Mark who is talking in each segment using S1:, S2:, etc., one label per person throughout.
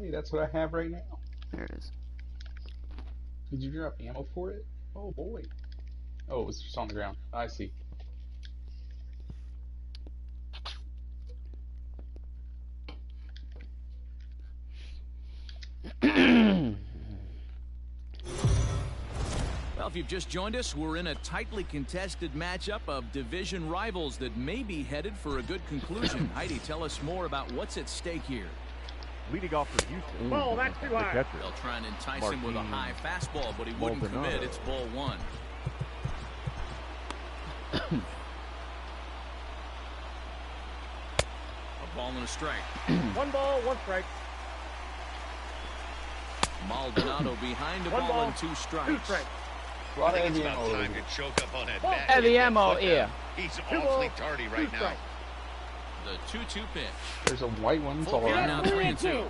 S1: Hey, that's what I have right now.
S2: There it is.
S1: Did you drop ammo for it? Oh boy. Oh, it was just on the ground. I see.
S3: Well, if you've just joined us, we're in a tightly contested matchup of division rivals that may be headed for a good conclusion. Heidi, tell us more about what's at stake here.
S4: Leading off for Houston.
S5: Ball, that's too high.
S3: They'll try and entice him with a high fastball, but he wouldn't commit. It's ball one. A ball and a strike.
S5: 1 ball, 1 strike.
S3: Maldonado behind a ball and 2 strikes.
S5: 2 strikes.
S6: I think it's about time to choke up on that bat.
S2: Heavy ammo here.
S6: He's awfully tardy right now.
S3: The 2-2 pitch.
S1: There's a white one. It's all
S3: Full count
S1: around.
S3: now, 3-2.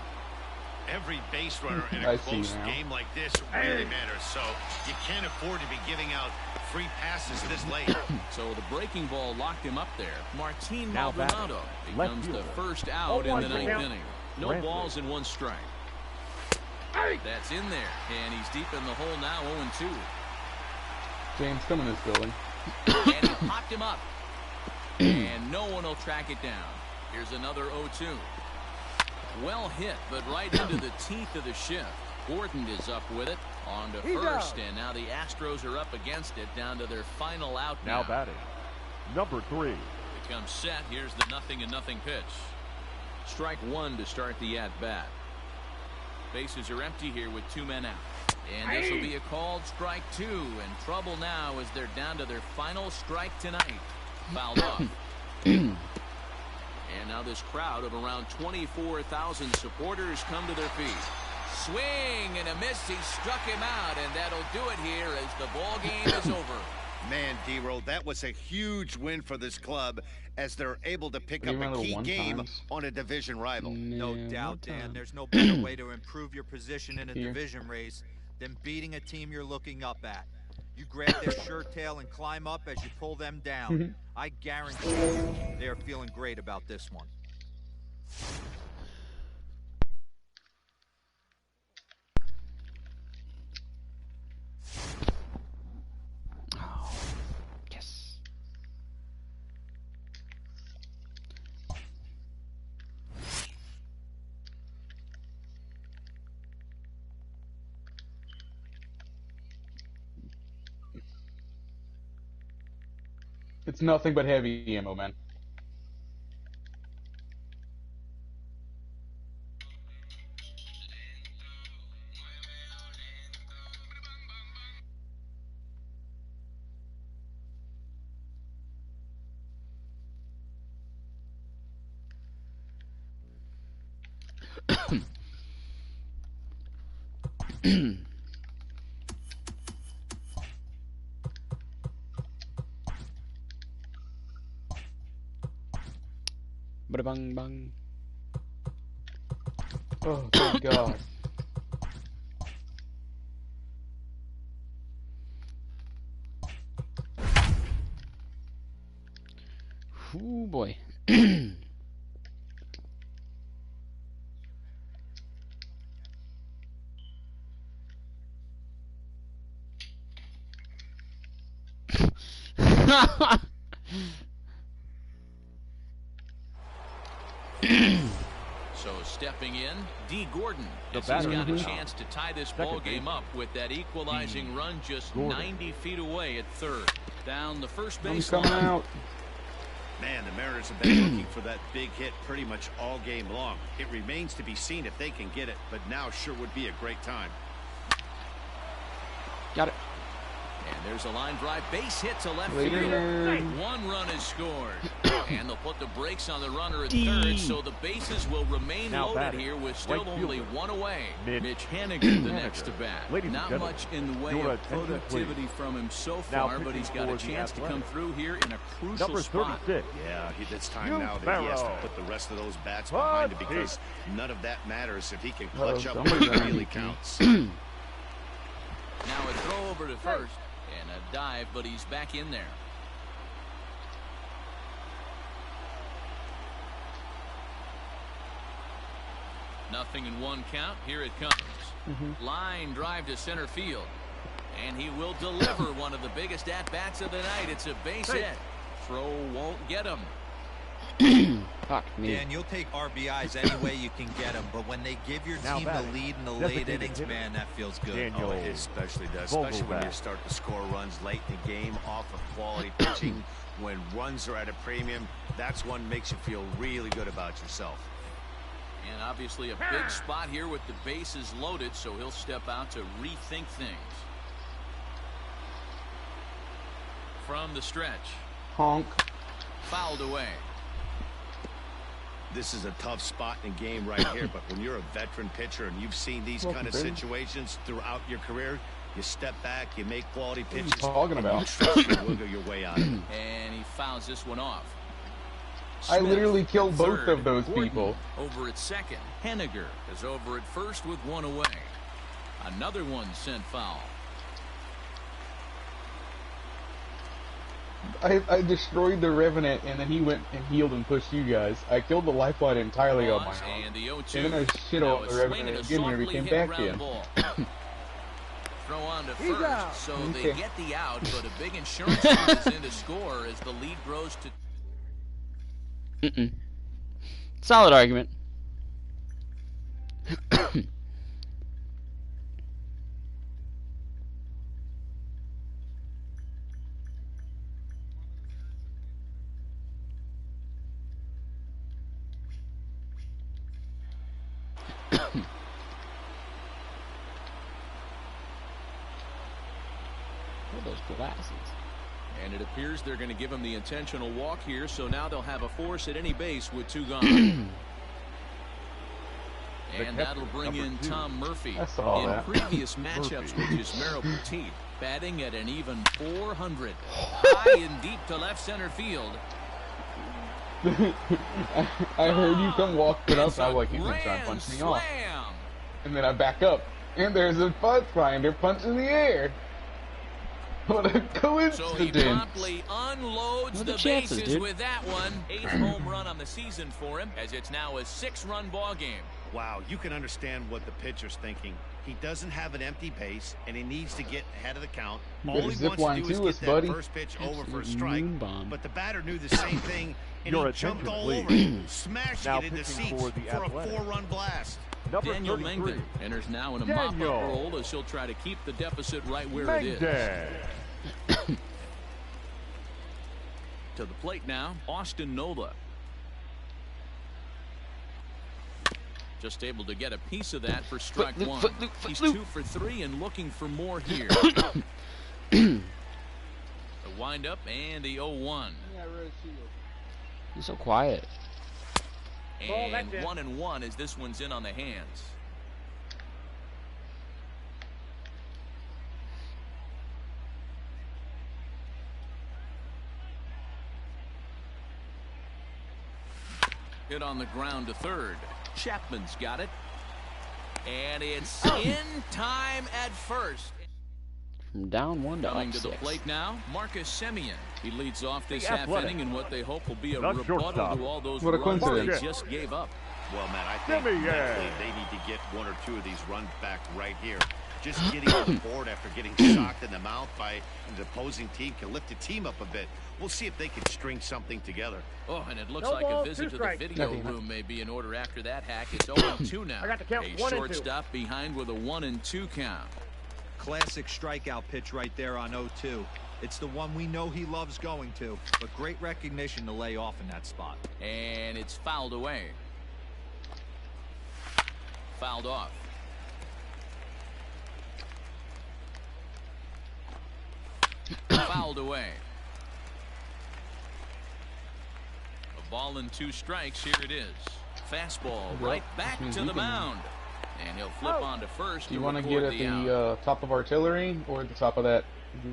S6: Every base runner in a close game like this really matters, so you can't afford to be giving out free passes this late.
S3: So the breaking ball locked him up there. Martin Maldonado becomes the first out
S5: Oh,
S3: in the 9th
S5: yeah.
S3: inning. No balls and 1 strike. That's in there, and he's deep in the hole now, 0-2.
S1: James, come in this building.
S3: And he popped him up. And no one will track it down. Here's another 0-2. Well hit, but right into the teeth of the shift. Gordon is up with it. On to first, and now the Astros are up against it, down to their final out now.
S4: Now batting, number 3.
S3: Becomes set. Here's the 0-0 pitch. Strike 1 to start the at-bat. Bases are empty here with 2 men out. And this will be a called strike 2. And trouble now as they're down to their final strike tonight. Fouled off. And now this crowd of around 24,000 supporters come to their feet. Swing and a miss. He struck him out, and that'll do it here as the ball game is over.
S6: Man, D-Roll, that was a huge win for this club as they're able to pick up a key game on a division rival.
S7: No doubt, Dan. There's no better way to improve your position in a division race than beating a team you're looking up at. You grab their shirt tail and climb up as you pull them down. I guarantee you they're feeling great about this one.
S2: Oh, yes.
S1: It's nothing but heavy ammo, man.
S2: Bada bang bang.
S1: Oh, good God.
S2: Ooh boy.
S3: So stepping in, D. Gordon.
S4: The
S3: As he's
S4: batter
S3: got a
S4: now.
S3: chance to tie this ball game up with that equalizing run just
S4: Gordon.
S3: 90 feet away at third. Down the first
S1: He's
S3: base
S1: coming
S3: line.
S1: out.
S6: Man, the Mariners have been looking for that big hit pretty much all game long. It remains to be seen if they can get it, but now sure would be a great time.
S2: Got it.
S3: And there's a line drive base hit to left
S1: Later.
S3: field. 1 run is scored. And they'll put the brakes on the runner at third, so the bases will remain
S4: Now
S3: loaded
S4: batting,
S3: here with still
S4: right
S3: only
S4: fielder,
S3: 1 away.
S4: Mitch
S3: Hannigan, the next to bat.
S4: Ladies and
S3: Not
S4: gentlemen,
S3: much in the way
S4: your
S3: of
S4: attention,
S3: productivity
S4: please.
S3: from him so
S4: Now
S3: far, but he's
S4: pitching
S3: got a
S4: for the
S3: chance to come
S4: Athletics.
S3: through here in a crucial
S4: Number
S3: spot.
S4: 36.
S6: Yeah, it's time
S4: Hugh
S6: now that he has to
S4: Farrell.
S6: put the rest of those bats behind it
S4: What?
S6: because none of that matters if he can clutch up
S1: somebody's
S6: when it
S1: on
S6: really
S1: MVP.
S6: counts.
S3: Now a throw over to first and a dive, but he's back in there. 0-1 count. Here it comes. Line drive to center field. And he will deliver one of the biggest at-bats of the night. It's a base hit. Throw won't get him.
S2: Fuck me.
S7: Dan, you'll take RBIs any way you can get them, but when they give your team the lead in the late innings, man, that feels good.
S4: Daniel.
S6: Oh, it especially does, especially when you start to score runs late in the game off of quality pitching. When runs are at a premium, that's one makes you feel really good about yourself.
S3: And obviously a big spot here with the bases loaded, so he'll step out to rethink things. From the stretch.
S1: Honk.
S3: Fouled away.
S6: This is a tough spot in the game right here, but when you're a veteran pitcher and you've seen these kind of situations throughout your career, you step back, you make quality pitches.
S1: What are you talking about?
S6: You trust you wiggle your way out of it.
S3: And he fouls this one off.
S1: I
S3: Smith
S1: literally killed
S3: at
S1: both
S3: third.
S1: of those
S3: Gordon
S1: people.
S3: Over at second. Henniger is over at first with one away. Another one sent foul.
S1: I destroyed the Revenant, and then he went and healed and pushed you guys. I killed the Lifeline entirely on my
S3: Pause,
S1: own.
S3: and the 0-2.
S1: And then I shit
S3: Now
S1: on
S3: a
S1: the
S3: swing
S1: Revenant
S3: and a
S1: again whenever he
S3: softly
S1: came
S3: hit
S1: back
S3: ground
S1: in.
S3: ball. Throw on to
S5: He's
S3: first,
S5: out.
S3: so
S1: Okay.
S3: they get the out, but a big insurance is in to score as the lead grows to.
S2: Solid argument. What are those glasses?
S3: And it appears they're going to give him the intentional walk here, so now they'll have a force at any base with two gone. And that'll bring in Tom Murphy.
S1: I saw
S3: In
S1: that.
S3: previous matchups with Yusmeiro Petit, batting at an even 400. High and deep to left center field.
S1: I heard you come walking up, and I was like, he's gonna try and
S3: Grand
S1: punch me off.
S3: slam.
S1: And then I back up, and there's a Pathfinder punch in the air. What a
S3: So he
S1: coincidence!
S3: promptly unloads
S2: What are
S3: the
S2: the chances,
S3: bases
S2: dude?
S3: with that one. 8th home run on the season for him, as it's now a 6-run ball game.
S6: Wow, you can understand what the pitcher's thinking. He doesn't have an empty base, and he needs to get ahead of the count.
S1: You
S6: All
S1: better
S6: he
S1: zip
S6: wants to
S1: line
S6: do is
S1: to
S6: get
S1: us,
S6: that
S1: buddy.
S6: first pitch over for a
S2: Absolute
S6: strike.
S2: moon bomb.
S6: But the batter knew the same thing, and
S4: Your
S6: he jumped
S4: attention,
S6: all over
S4: please.
S6: it, smashing
S4: Now
S6: it into
S4: pitching
S6: seats
S4: for the
S6: for a
S4: Athletics.
S6: 4-run blast.
S4: Number
S3: Daniel
S4: 33.
S3: Mengden enters now in a mop-up
S4: Daniel.
S3: role as he'll try to keep the deficit right where it is.
S4: Mengden.
S3: To the plate now, Austin Nola. Just able to get a piece of that for strike
S2: Footloop,
S3: one.
S2: footloop,
S3: He's
S2: footloop.
S3: 2 for 3 and looking for more here. The windup and the 0-1.
S2: He's so quiet.
S5: Ball,
S3: And
S5: that's it.
S3: 1-1 as this one's in on the hands. Hit on the ground to third. Chapman's got it. And it's in time at first.
S2: From down 1 to
S3: Coming
S2: up
S3: to the
S2: 6.
S3: plate now, Marcus Semien. He leads off this
S4: The
S3: half
S4: Athletic.
S3: inning in what they hope will be a
S4: The
S3: rebuttal
S4: shortstop.
S3: to all those
S1: What a
S3: runs they
S1: coincidence.
S3: just gave up.
S6: Well, man, I think
S4: Jimmy, yeah.
S6: mentally they need to get 1 or 2 of these runs back right here. Just getting on the board after getting socked in the mouth by the opposing team can lift the team up a bit. We'll see if they can string something together.
S3: Oh, and it looks
S5: No
S3: like
S5: ball,
S3: a visit
S5: 2
S3: to the
S5: strikes.
S3: video
S1: Nothing.
S3: room may be in order after that hack. It's 0-2 now.
S5: I got the count,
S3: A
S5: 1 and 2.
S3: shortstop behind with a 1-2 count.
S7: Classic strikeout pitch right there on 0-2. It's the one we know he loves going to, but great recognition to lay off in that spot.
S3: And it's fouled away. Fouled off. Fouled away. A ball and 2 strikes. Here it is. Fastball right back
S1: means
S3: to
S1: you
S3: the
S1: can-
S3: mound. And he'll flip on to first.
S1: Do you
S3: to
S1: want to
S3: record
S1: get at
S3: the out.
S1: the top of artillery or the top of that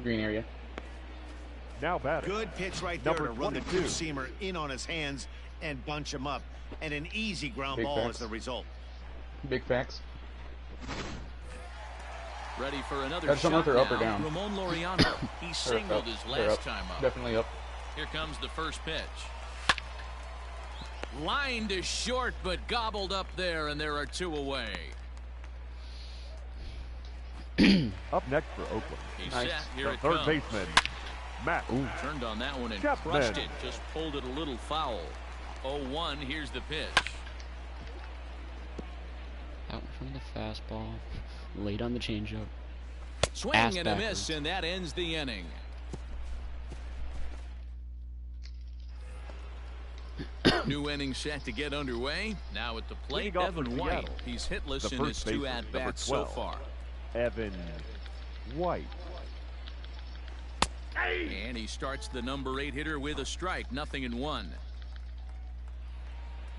S1: green area?
S4: Now batting.
S6: Good pitch right there
S4: Number
S6: to run the
S4: 22.
S6: two-seamer in on his hands and bunch him up. And an easy ground
S1: Big
S6: ball
S1: facts.
S6: as the result.
S1: Big facts.
S3: Ready for another
S1: That's something
S3: shot
S1: with her up or
S3: now.
S1: down.
S3: Ramon Laureano. He
S1: Or
S3: singled
S1: up.
S3: his
S1: Or
S3: last
S1: up.
S3: time up.
S1: Definitely up.
S3: Here comes the first pitch. Line to short, but gobbled up there, and there are 2 away.
S4: Up next for Oakland,
S3: He's
S2: Nice.
S3: set. Here
S4: the
S3: it
S4: third
S3: comes.
S4: baseman, Matt.
S3: Turned on that one and
S4: Chapman.
S3: crushed it. Just pulled it a little foul. 0-1. Here's the pitch.
S2: Out in front of the fastball. Late on the changeup.
S3: Swing
S2: Ass
S3: and a
S2: backwards.
S3: miss, and that ends the inning. New inning set to get underway. Now at the plate,
S4: Leading off for
S3: Evan White.
S4: Seattle,
S3: He's hitless
S4: the
S3: in his
S4: first
S3: 2
S4: baseman,
S3: at-bats
S4: number
S3: so
S4: 12.
S3: far.
S4: Evan White.
S3: And he starts the number 8 hitter with a strike. 0-1.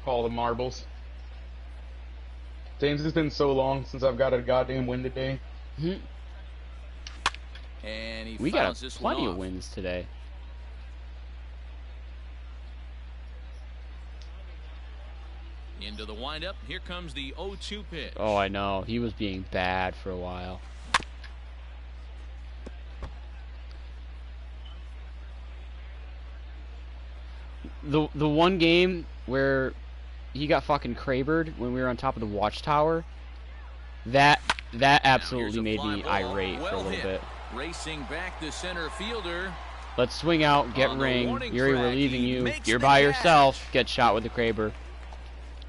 S1: Call the marbles. James, it's been so long since I've got a goddamn win today.
S2: Mhm.
S3: And he
S2: We
S3: fouls
S2: got
S3: this
S2: plenty
S3: one
S2: of
S3: off.
S2: wins today.
S3: Into the windup. Here comes the 0-2 pitch.
S2: Oh, I know. He was being bad for a while. The one game where he got fucking Krabered when we were on top of the watchtower, that absolutely made me irate for a little bit.
S3: Racing back the center fielder.
S2: Let's swing out, get
S3: On the
S2: ring.
S3: warning
S2: Yuri, we're
S3: track,
S2: leaving
S3: he
S2: you.
S3: makes
S2: You're
S3: the
S2: by
S3: catch.
S2: yourself. Get shot with the Kraber.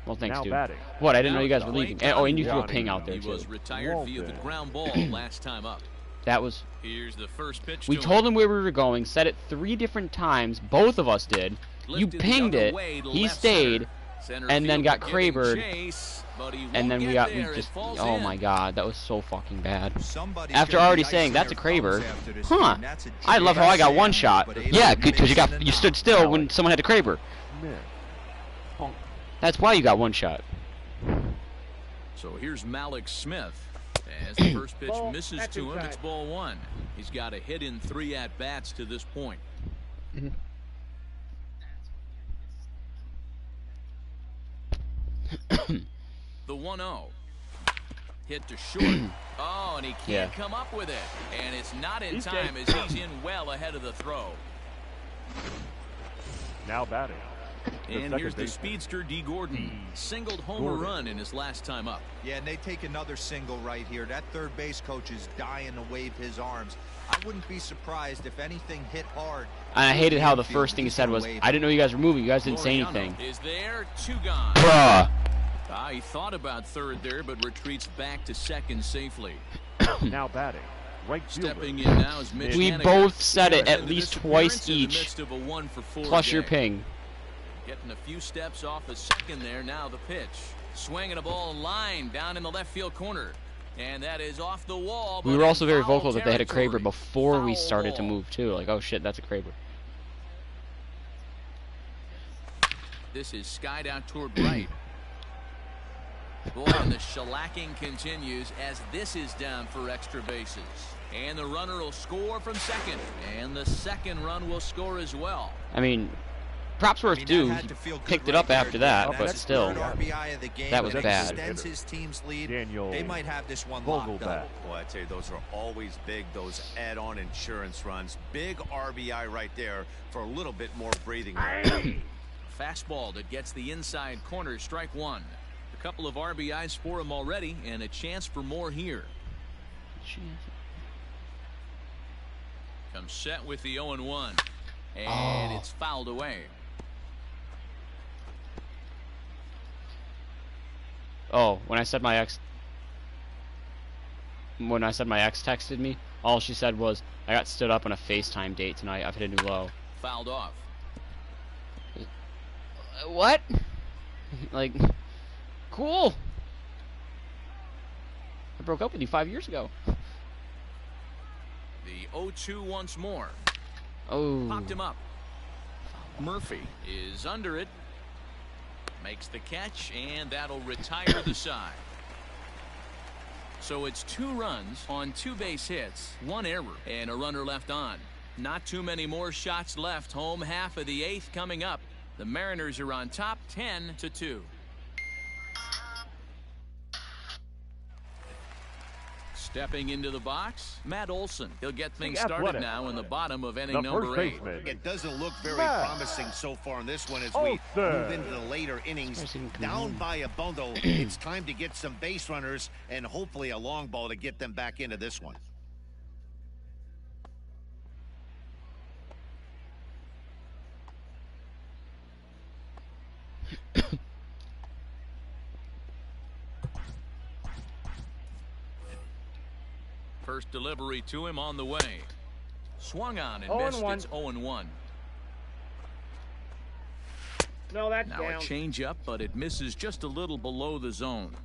S2: Well, thanks,
S4: Now
S2: dude.
S4: batting.
S2: What? I didn't know
S3: Now
S2: you guys
S3: at
S2: were
S3: the
S2: leaving.
S3: plate,
S2: Oh, and you threw a
S4: Johnny
S2: ping out there
S3: He
S2: too.
S3: was retired via the ground ball last time up.
S2: That was.
S3: Here's the first pitch.
S2: We
S3: to
S2: told him where we were going. Said it 3 different times. Both of us did. You
S3: Lifted the
S2: pinged
S3: other
S2: it.
S3: way to
S2: He
S3: left
S2: stayed.
S3: center
S2: and then
S3: fielder
S2: got
S3: giving
S2: Krabered,
S3: chase, but he
S2: And
S3: won't
S2: then we
S3: get
S2: got.
S3: there.
S2: We
S3: It
S2: just.
S3: falls
S2: Oh
S3: in.
S2: my god, that was so fucking bad.
S7: Somebody's
S2: After
S7: gonna be
S2: already
S7: icing
S2: saying that's a
S7: their
S2: Kraber.
S7: thumbs after this
S2: Huh.
S7: game. That's a
S2: I love how I got one
S7: GS,
S2: shot.
S7: but it
S2: Yeah,
S7: ain't
S2: because
S7: mixing
S2: you
S7: it
S2: stood
S7: up.
S2: still when someone had a Kraber.
S4: Smith.
S2: That's why you got one shot.
S3: So here's Malik Smith. As the first pitch
S5: Ball,
S3: misses
S5: that's
S3: to him,
S5: inside.
S3: it's ball 1. He's got a hit in 3 at-bats to this point. The 1-0. Hit to short. Oh, and he can't
S2: Yeah.
S3: come up with it. And it's not in
S4: He's
S3: time
S4: dead.
S3: as he's in well ahead of the throw.
S4: Now batting. The
S3: And
S4: second
S3: here's the
S4: baseman,
S3: speedster D. Gordon. Singled homer
S4: Gordon.
S3: run in his last time up.
S7: Yeah, and they take another single right here. That third base coach is dying to wave his arms. I wouldn't be surprised if anything hit hard.
S2: And I hated how the
S7: Infield,
S2: first thing he
S7: he's
S2: said
S7: gonna
S2: was,
S7: wave
S2: I didn't know you guys were moving. You guys didn't say
S3: Laureano
S2: anything.
S3: is there. 2 gone.
S2: Bruh.
S3: He thought about third there, but retreats back to second safely.
S4: now batting. Right fielder.
S3: Stepping in now is Mitch
S2: We
S3: Haniger.
S2: both said it
S3: He
S2: at
S3: was in
S2: least
S3: the
S2: twice
S3: disappearance in the
S2: each.
S3: midst of a 1-for-4
S2: Plus your
S3: day.
S2: ping.
S3: Getting a few steps off a second there. Now the pitch. Swinging a ball in line down in the left field corner. And that is off the wall.
S2: We
S3: but
S2: were
S3: in
S2: also very
S3: foul
S2: vocal that they had a
S3: territory.
S2: Kraber before we
S3: Foul
S2: started to
S3: ball.
S2: move too. Like, oh shit, that's a Kraber.
S3: This is skied out toward right. Boy, and the shellacking continues as this is down for extra bases. And the runner will score from second. And the second run will score as well.
S2: I mean, props where
S7: I
S2: it's
S7: mean,
S2: due.
S7: that had to feel good
S2: Picked it
S7: right
S2: up
S7: there,
S2: after that,
S7: That's
S2: but
S7: his
S2: still.
S7: third RBI of the game.
S2: That was
S7: It
S2: bad.
S7: extends his team's lead.
S4: Daniel
S7: They might have this one locked
S4: Vogelback.
S7: up.
S6: Boy, I tell you, those are always big, those add-on insurance runs. Big RBI right there for a little bit more breathing room.
S3: Fastball that gets the inside corner. Strike 1. A couple of RBIs for him already, and a chance for more here. Comes set with the 0-1. And it's fouled away.
S2: Oh, when I said my ex texted me, all she said was, I got stood up on a FaceTime date tonight. I've hit a new low.
S3: Fouled off.
S2: What? Like, cool. I broke up with you 5 years ago.
S3: The 0-2 once more.
S2: Oh.
S3: Popped him up. Murphy is under it. Makes the catch, and that'll retire the side. So it's 2 runs on 2 base hits, 1 error, and a runner left on. Not too many more shots left. Home half of the 8th coming up. The Mariners are on top 10-2. Stepping into the box, Matt Olson. He'll get things started
S4: Athletic.
S3: now in the bottom of inning
S4: The
S3: number
S4: first
S3: 8.
S4: baseman.
S6: It doesn't look very
S4: Matt
S6: promising so far in this one as we
S4: Olson.
S6: move into the later innings.
S2: Surprised he didn't come
S6: Down
S2: home.
S6: by a bundle, it's time to get some base runners and hopefully a long ball to get them back into this one.
S3: First delivery to him on the way. Swung on and
S5: 0-1.
S3: missed. It's 0-1.
S5: No, that's
S3: Now a
S5: down.
S3: changeup, but it misses just a little below the zone.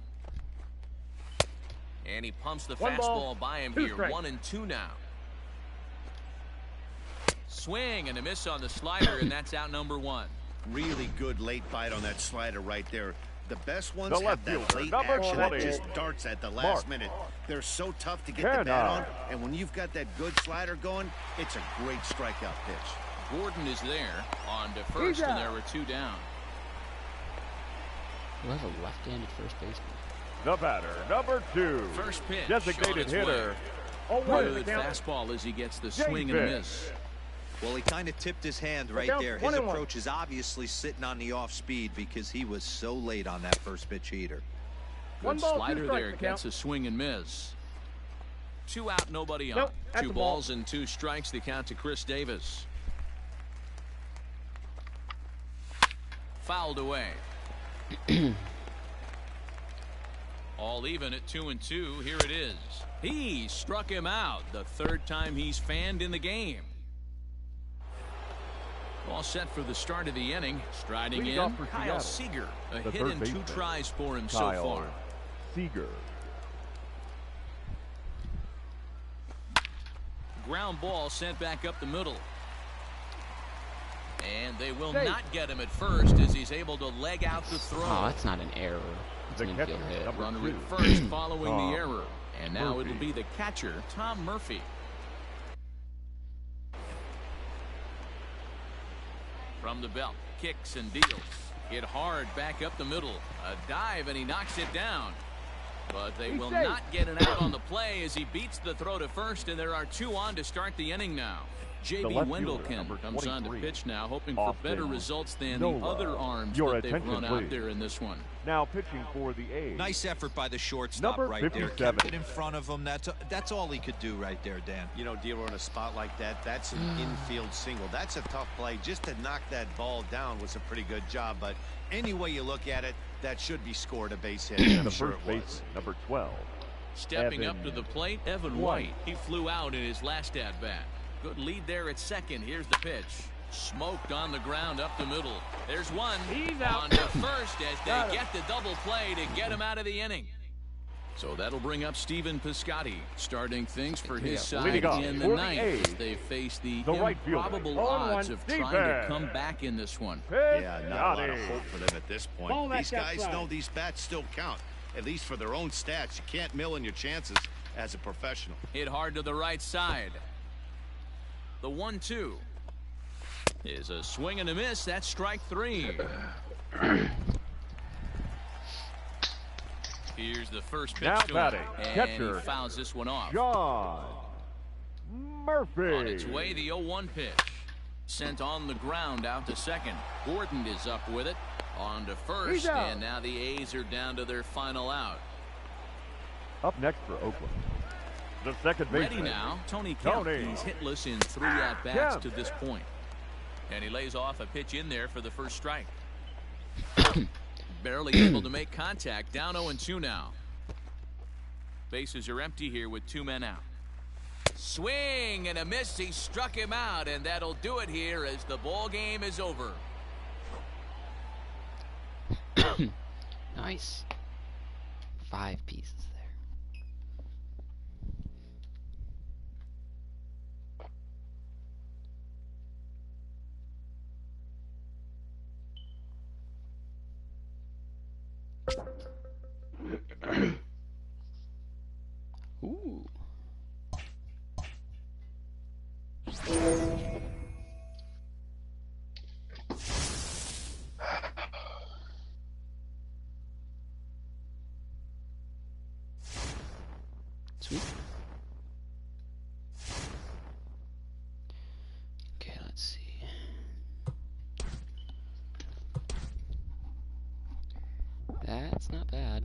S3: And he pumps the
S5: One ball,
S3: fastball by him
S5: 2
S3: here.
S5: strikes.
S3: 1-2 now. Swing and a miss on the slider, and that's out number 1.
S6: Really good late bite on that slider right there. The best ones
S4: The
S6: have
S4: left
S6: that
S4: fielder,
S6: late
S4: number
S6: action that
S4: 20.
S6: just darts at the last
S4: Mark.
S6: minute. They're so tough to get
S4: Can
S6: the bat
S4: I?
S6: on, and when you've got that good slider going, it's a great strikeout pitch.
S3: Gordon is there on to first, and there were 2 down.
S2: Who has a left-handed first baseman?
S4: The batter, number 2.
S3: First pitch. on
S4: Designated
S3: its
S4: hitter.
S3: way.
S5: Oh, one.
S3: Good
S5: Down.
S3: fastball as he gets the swing and a
S4: Davis.
S3: miss.
S7: Well, he kind of tipped his hand right
S5: down,
S7: there.
S5: one
S7: His
S5: and one.
S7: approach is obviously sitting on the off speed because he was so late on that first pitch heater.
S5: One
S3: Good
S5: ball, 2
S3: slider
S5: strikes,
S3: there.
S5: the
S3: Gets
S5: count.
S3: a swing and miss. 2 out, nobody on.
S5: Nope, that's
S3: 2
S5: a ball.
S3: balls and 2 strikes. The count to Chris Davis. Fouled away. All even at 2-2. Here it is. He struck him out. The 3rd time he's fanned in the game. All set for the start of the inning. Striding
S4: Lead
S3: in,
S4: off for
S3: Kyle
S4: Seattle.
S3: Seager. A
S4: The
S3: hit
S4: third
S3: and 2
S4: baseman,
S3: tries for him so
S4: Kyle
S3: far.
S4: Seager.
S3: Ground ball sent back up the middle. And they will
S5: Safe.
S3: not get him at first as he's able to leg out the throw.
S2: Oh, that's not an error. It's
S4: The
S2: an
S4: catcher,
S2: infield hit.
S4: number
S3: Runner
S4: 2.
S3: at first following
S4: Tom
S3: the error. And now
S4: Murphy.
S3: it'll be the catcher, Tom Murphy. From the belt, kicks and deals. Hit hard back up the middle. A dive and he knocks it down. But they will
S5: safe.
S3: not get an out on the play as he beats the throw to first, and there are 2 on to start the inning now. J.B.
S4: left fielder,
S3: Wendelken
S4: number
S3: comes on to
S4: 23,
S3: pitch now, hoping for
S4: Austin
S3: better results than the
S4: Nola.
S3: other arms
S4: Your
S3: that they've
S4: attention,
S3: run out
S4: please.
S3: there in this one.
S4: Now pitching for the A's.
S7: Nice effort by the shortstop
S4: Number
S7: right there.
S4: 57.
S7: Kept it in front of him. That's all he could do right there, Dan.
S6: You know, dealer in a spot like that, that's an infield single. That's a tough play. Just to knock that ball down was a pretty good job. But any way you look at it, that should be scored a base hit. I'm
S4: The
S6: sure
S4: first
S6: it was.
S4: baseman, number 12.
S3: Stepping up
S4: Evan
S3: to the plate, Evan
S4: White.
S3: White. He flew out in his last at-bat. Good lead there at second. Here's the pitch. Smoked on the ground up the middle. There's one.
S5: He's out.
S3: On to first as
S5: Got
S3: they
S5: it.
S3: get the double play to get him out of the inning. So that'll bring up Stephen Piscotty, starting things for his side
S4: Leading off
S3: in
S4: for
S3: the
S4: the
S3: ninth.
S4: A's,
S3: As they face the
S4: the right fielder.
S3: improbable
S5: 0-1,
S3: odds of trying to
S4: defense.
S3: come back in this one.
S6: Yeah, not a lot of
S4: Piscotty.
S6: hope for them at this point.
S5: Ball
S6: These
S5: back
S6: guys
S5: outside.
S6: know these bats still count, at least for their own stats. You can't mill in your chances as a professional.
S3: Hit hard to the right side. The 1-2 is a swing and a miss. That's strike 3. Here's the first pitch
S4: Now
S3: to him,
S4: batting,
S3: and
S4: catcher,
S3: he fouls this one off.
S4: John Murphy.
S3: On its way, the 0-1 pitch. Sent on the ground out to second. Gordon is up with it. On to first,
S5: He's out.
S3: and now the A's are down to their final out.
S4: Up next for Oakland. The second baseman.
S3: Ready now, Tony Kemp.
S4: Tony.
S3: He's hitless in 3 at-bats
S4: Kemp.
S3: to this point. And he lays off a pitch in there for the first strike. Barely able to make contact. Down 0-2 now. Bases are empty here with 2 men out. Swing and a miss. He struck him out, and that'll do it here as the ball game is over.
S2: Nice. 5 pieces there. Ooh. Okay, let's see. That's not bad.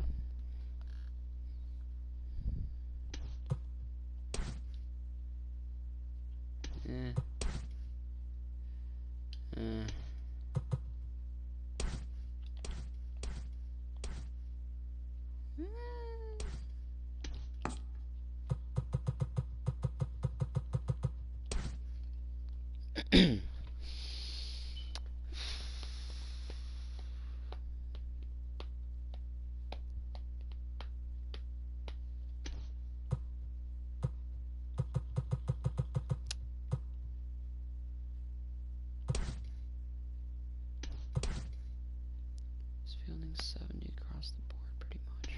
S2: Fielding 70 across the board, pretty much.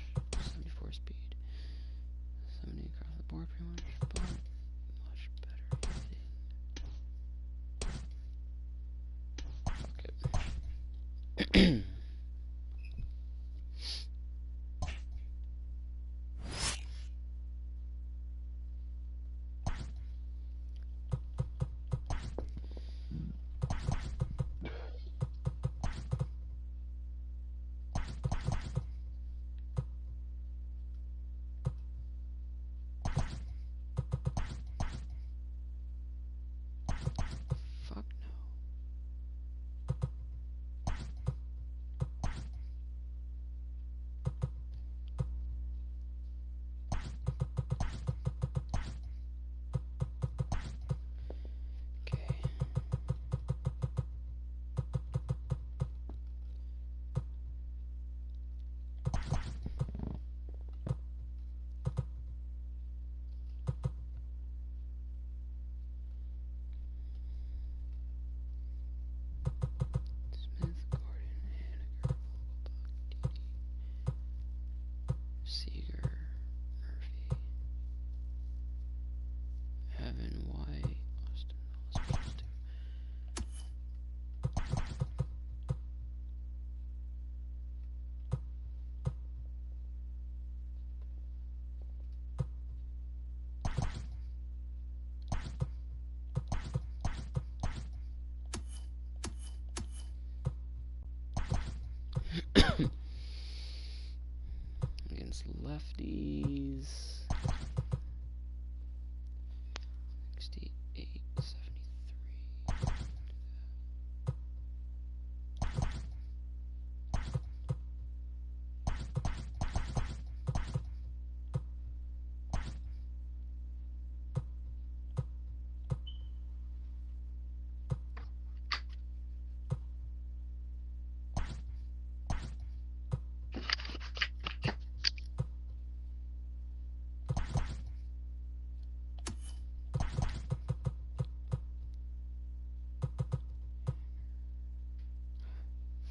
S2: 74 speed. 70 across the board, pretty much, but much better hitting. Fuck it. Fuck no. Okay. Smith, Gordon, Haniger, Vogelbach, Didi, Seager, Murphy, Evan, White, Austin, Ellis, against lefties. 68, 73.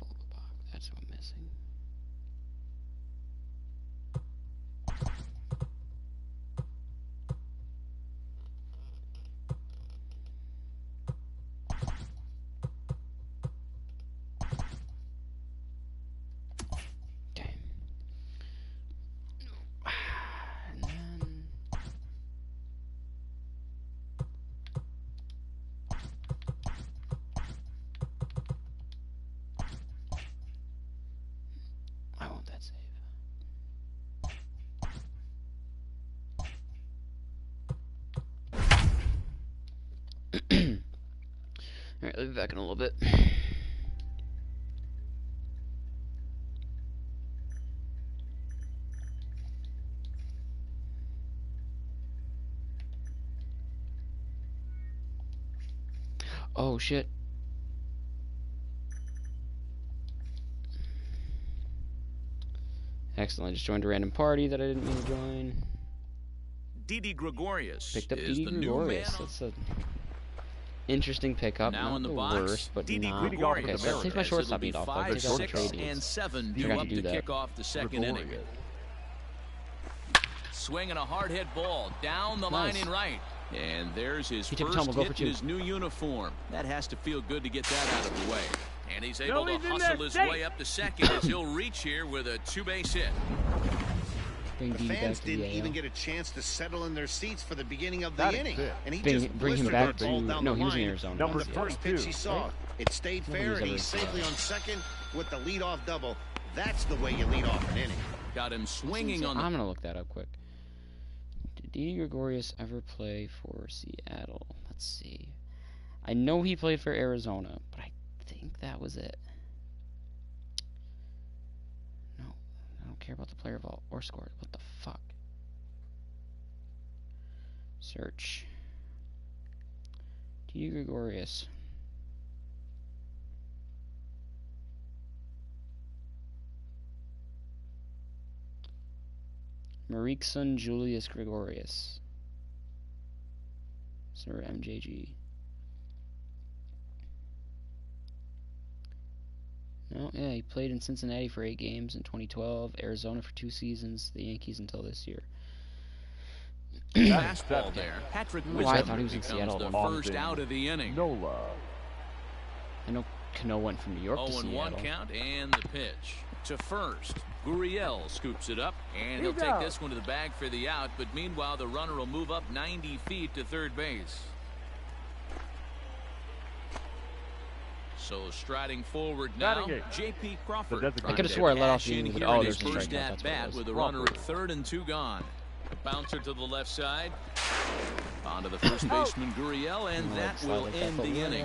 S2: Vogelbach, that's what I'm missing. Damn. And then I want that save. Alright, let me back in a little bit. Oh shit. Excellent. I just joined a random party that I didn't mean to join.
S3: Didi Gregorius
S2: Picked up
S3: is
S2: Didi
S3: the new
S2: Gregorius.
S3: man.
S2: That's a interesting pickup.
S3: Now
S2: Not
S3: in the
S2: the
S3: box,
S2: worst, but
S3: Didi
S2: not.
S3: Gregorius.
S2: Okay, so take my shortstop beat off. I'll take all the
S3: 5,
S2: trade
S3: 6, and
S2: deals.
S3: 7 due
S2: Forgot
S3: up
S2: to
S3: to
S2: do that.
S3: kick off the second inning. Swinging a hard hit ball down the line
S2: Nice.
S3: in right. And there's his
S2: He took a
S3: first
S2: tumble, go
S3: hit
S2: for
S3: in
S2: two.
S3: his new uniform. That has to feel good to get that out of the way. And he's able to
S5: he's in
S3: hustle
S5: there
S3: his
S5: safe.
S3: way up to second as he'll reach here with a 2-base hit.
S2: Bring
S6: The
S2: Didi back
S6: fans
S2: to the
S6: didn't even
S2: AL.
S6: get a chance to settle in their seats for the beginning of the
S4: That is
S6: inning.
S4: it.
S6: And he
S2: Bring
S6: just
S2: him
S6: blistered
S2: back
S6: that ball
S2: to...
S6: down
S2: No,
S6: the
S2: he was in
S6: line.
S2: Arizona.
S4: Number
S6: On the first
S4: 22,
S6: pitch he saw,
S2: right?
S6: it stayed
S2: Nobody
S6: fair,
S2: was
S6: and
S2: ever
S6: he's
S2: in
S6: safely
S2: Seattle.
S6: on second with the leadoff double. That's the way you lead off an inning.
S3: Got him swinging on the...
S2: I'm going to look that up quick. Did Didi Gregorius ever play for Seattle? Let's see. I know he played for Arizona, but I think that was it. No, I don't care about the player vault or score. What the fuck? Search. Didi Gregorius. Marikson Julius Gregorius. Sir MJG. No, yeah, he played in Cincinnati for 8 games in 2012, Arizona for 2 seasons, the Yankees until this year.
S3: Fastball there. Patrick
S2: Oh, I
S3: Wisdom
S2: thought he was in
S3: becomes
S2: Seattle.
S3: the
S4: Austin
S3: first out of the inning.
S4: Nola.
S2: I know Cano went from New York to
S3: 0-1
S2: Seattle.
S3: count and the pitch to first. Gurriel scoops it up, and he'll
S4: He's
S3: take
S4: out.
S3: this one to the bag for the out, but meanwhile the runner will move up 90 feet to third base. So striding forward now,
S4: Batting it.
S3: J.P. Crawford.
S4: The designated
S2: I could have swore I let off
S3: Cash
S2: the
S3: in
S2: inning, but
S3: here
S2: oh,
S3: in
S2: there's
S3: his
S2: a
S3: first
S2: strikeout.
S3: at
S2: That's what it
S3: bat
S2: was.
S3: with a runner at
S4: Crawford.
S3: 3rd and 2 gone. A bouncer to the left side. Onto the first baseman Gurriel, and that will end the inning.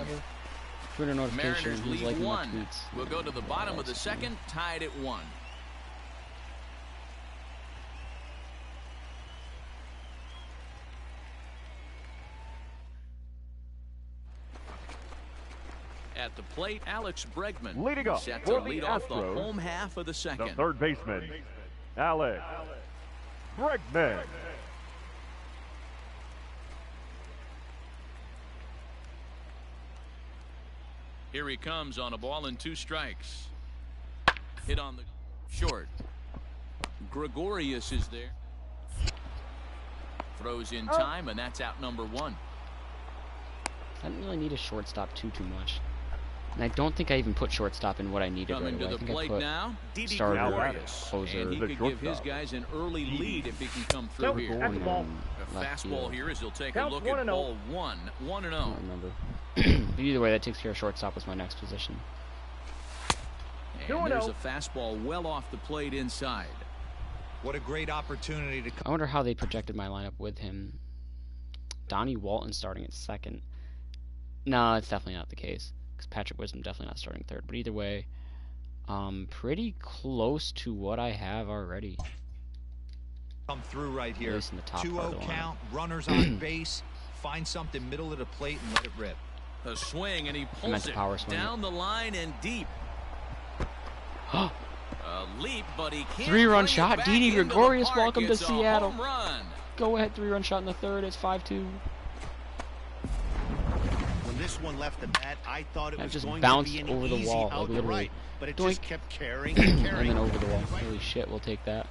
S2: Twitter notification.
S3: Mariners
S2: Who's
S3: lead
S2: liking my
S3: 1.
S2: tweets?
S3: We'll go to the bottom of the second, tied at 1. At the plate, Alex Bregman
S4: Leading up
S3: set
S4: for
S3: to
S4: the
S3: lead off the
S4: Astros,
S3: home half of the
S4: The
S3: second.
S4: third baseman, Alex Bregman.
S3: Here he comes on a ball and 2 strikes. Hit on the short. Gregorius is there. Throws in time, and that's out number 1.
S2: I didn't really need a shortstop too much. And I don't think I even put shortstop in what I needed
S3: Coming
S2: right
S3: to
S2: away. I
S3: the
S2: think I
S3: plate
S2: put
S3: now, Didi
S2: starter,
S3: Gregorius.
S2: closer,
S3: And he
S4: the
S3: could give his
S4: shortstop.
S3: guys an early lead if he can come through
S5: Nope,
S3: here.
S5: that's the ball.
S3: A
S2: left
S3: fastball
S2: field.
S3: here as he'll take
S5: Count
S3: a look
S5: 1
S3: at
S5: and
S3: ball 1. 1 and
S2: I
S3: 0.
S2: don't remember. But either way, that takes care of shortstop was my next position.
S3: And there's a fastball well off the plate inside.
S7: What a great opportunity to
S2: I wonder how they projected my lineup with him. Donnie Walton starting at second. No, it's definitely not the case. Because Patrick Wisdom definitely not starting third. But either way, pretty close to what I have already.
S7: come through right here.
S2: least in the top part of
S7: 2-0
S2: the lineup.
S7: count, runners on base. Find something middle of the plate and let it rip.
S3: A swing, and he
S2: meant
S3: pulls
S2: to
S3: it
S2: power swing
S3: down the line and deep. A leap, but he can't
S2: 3-run
S3: bring it
S2: shot.
S3: back
S2: Didi
S3: into the
S2: Gregorius,
S3: park.
S2: welcome to
S3: It's a
S2: Seattle.
S3: home run.
S2: Go ahead, 3-run shot in the third. It's 5-2.
S6: When this one left the bat, I thought it
S2: That
S6: was
S2: just
S6: going
S2: bounced
S6: to be an
S2: over the
S6: easy
S2: wall, like
S6: out to
S2: literally.
S6: right, but it
S2: Doink.
S6: just kept carrying and
S2: And
S6: carrying.
S2: then over the wall. Holy shit, we'll take that.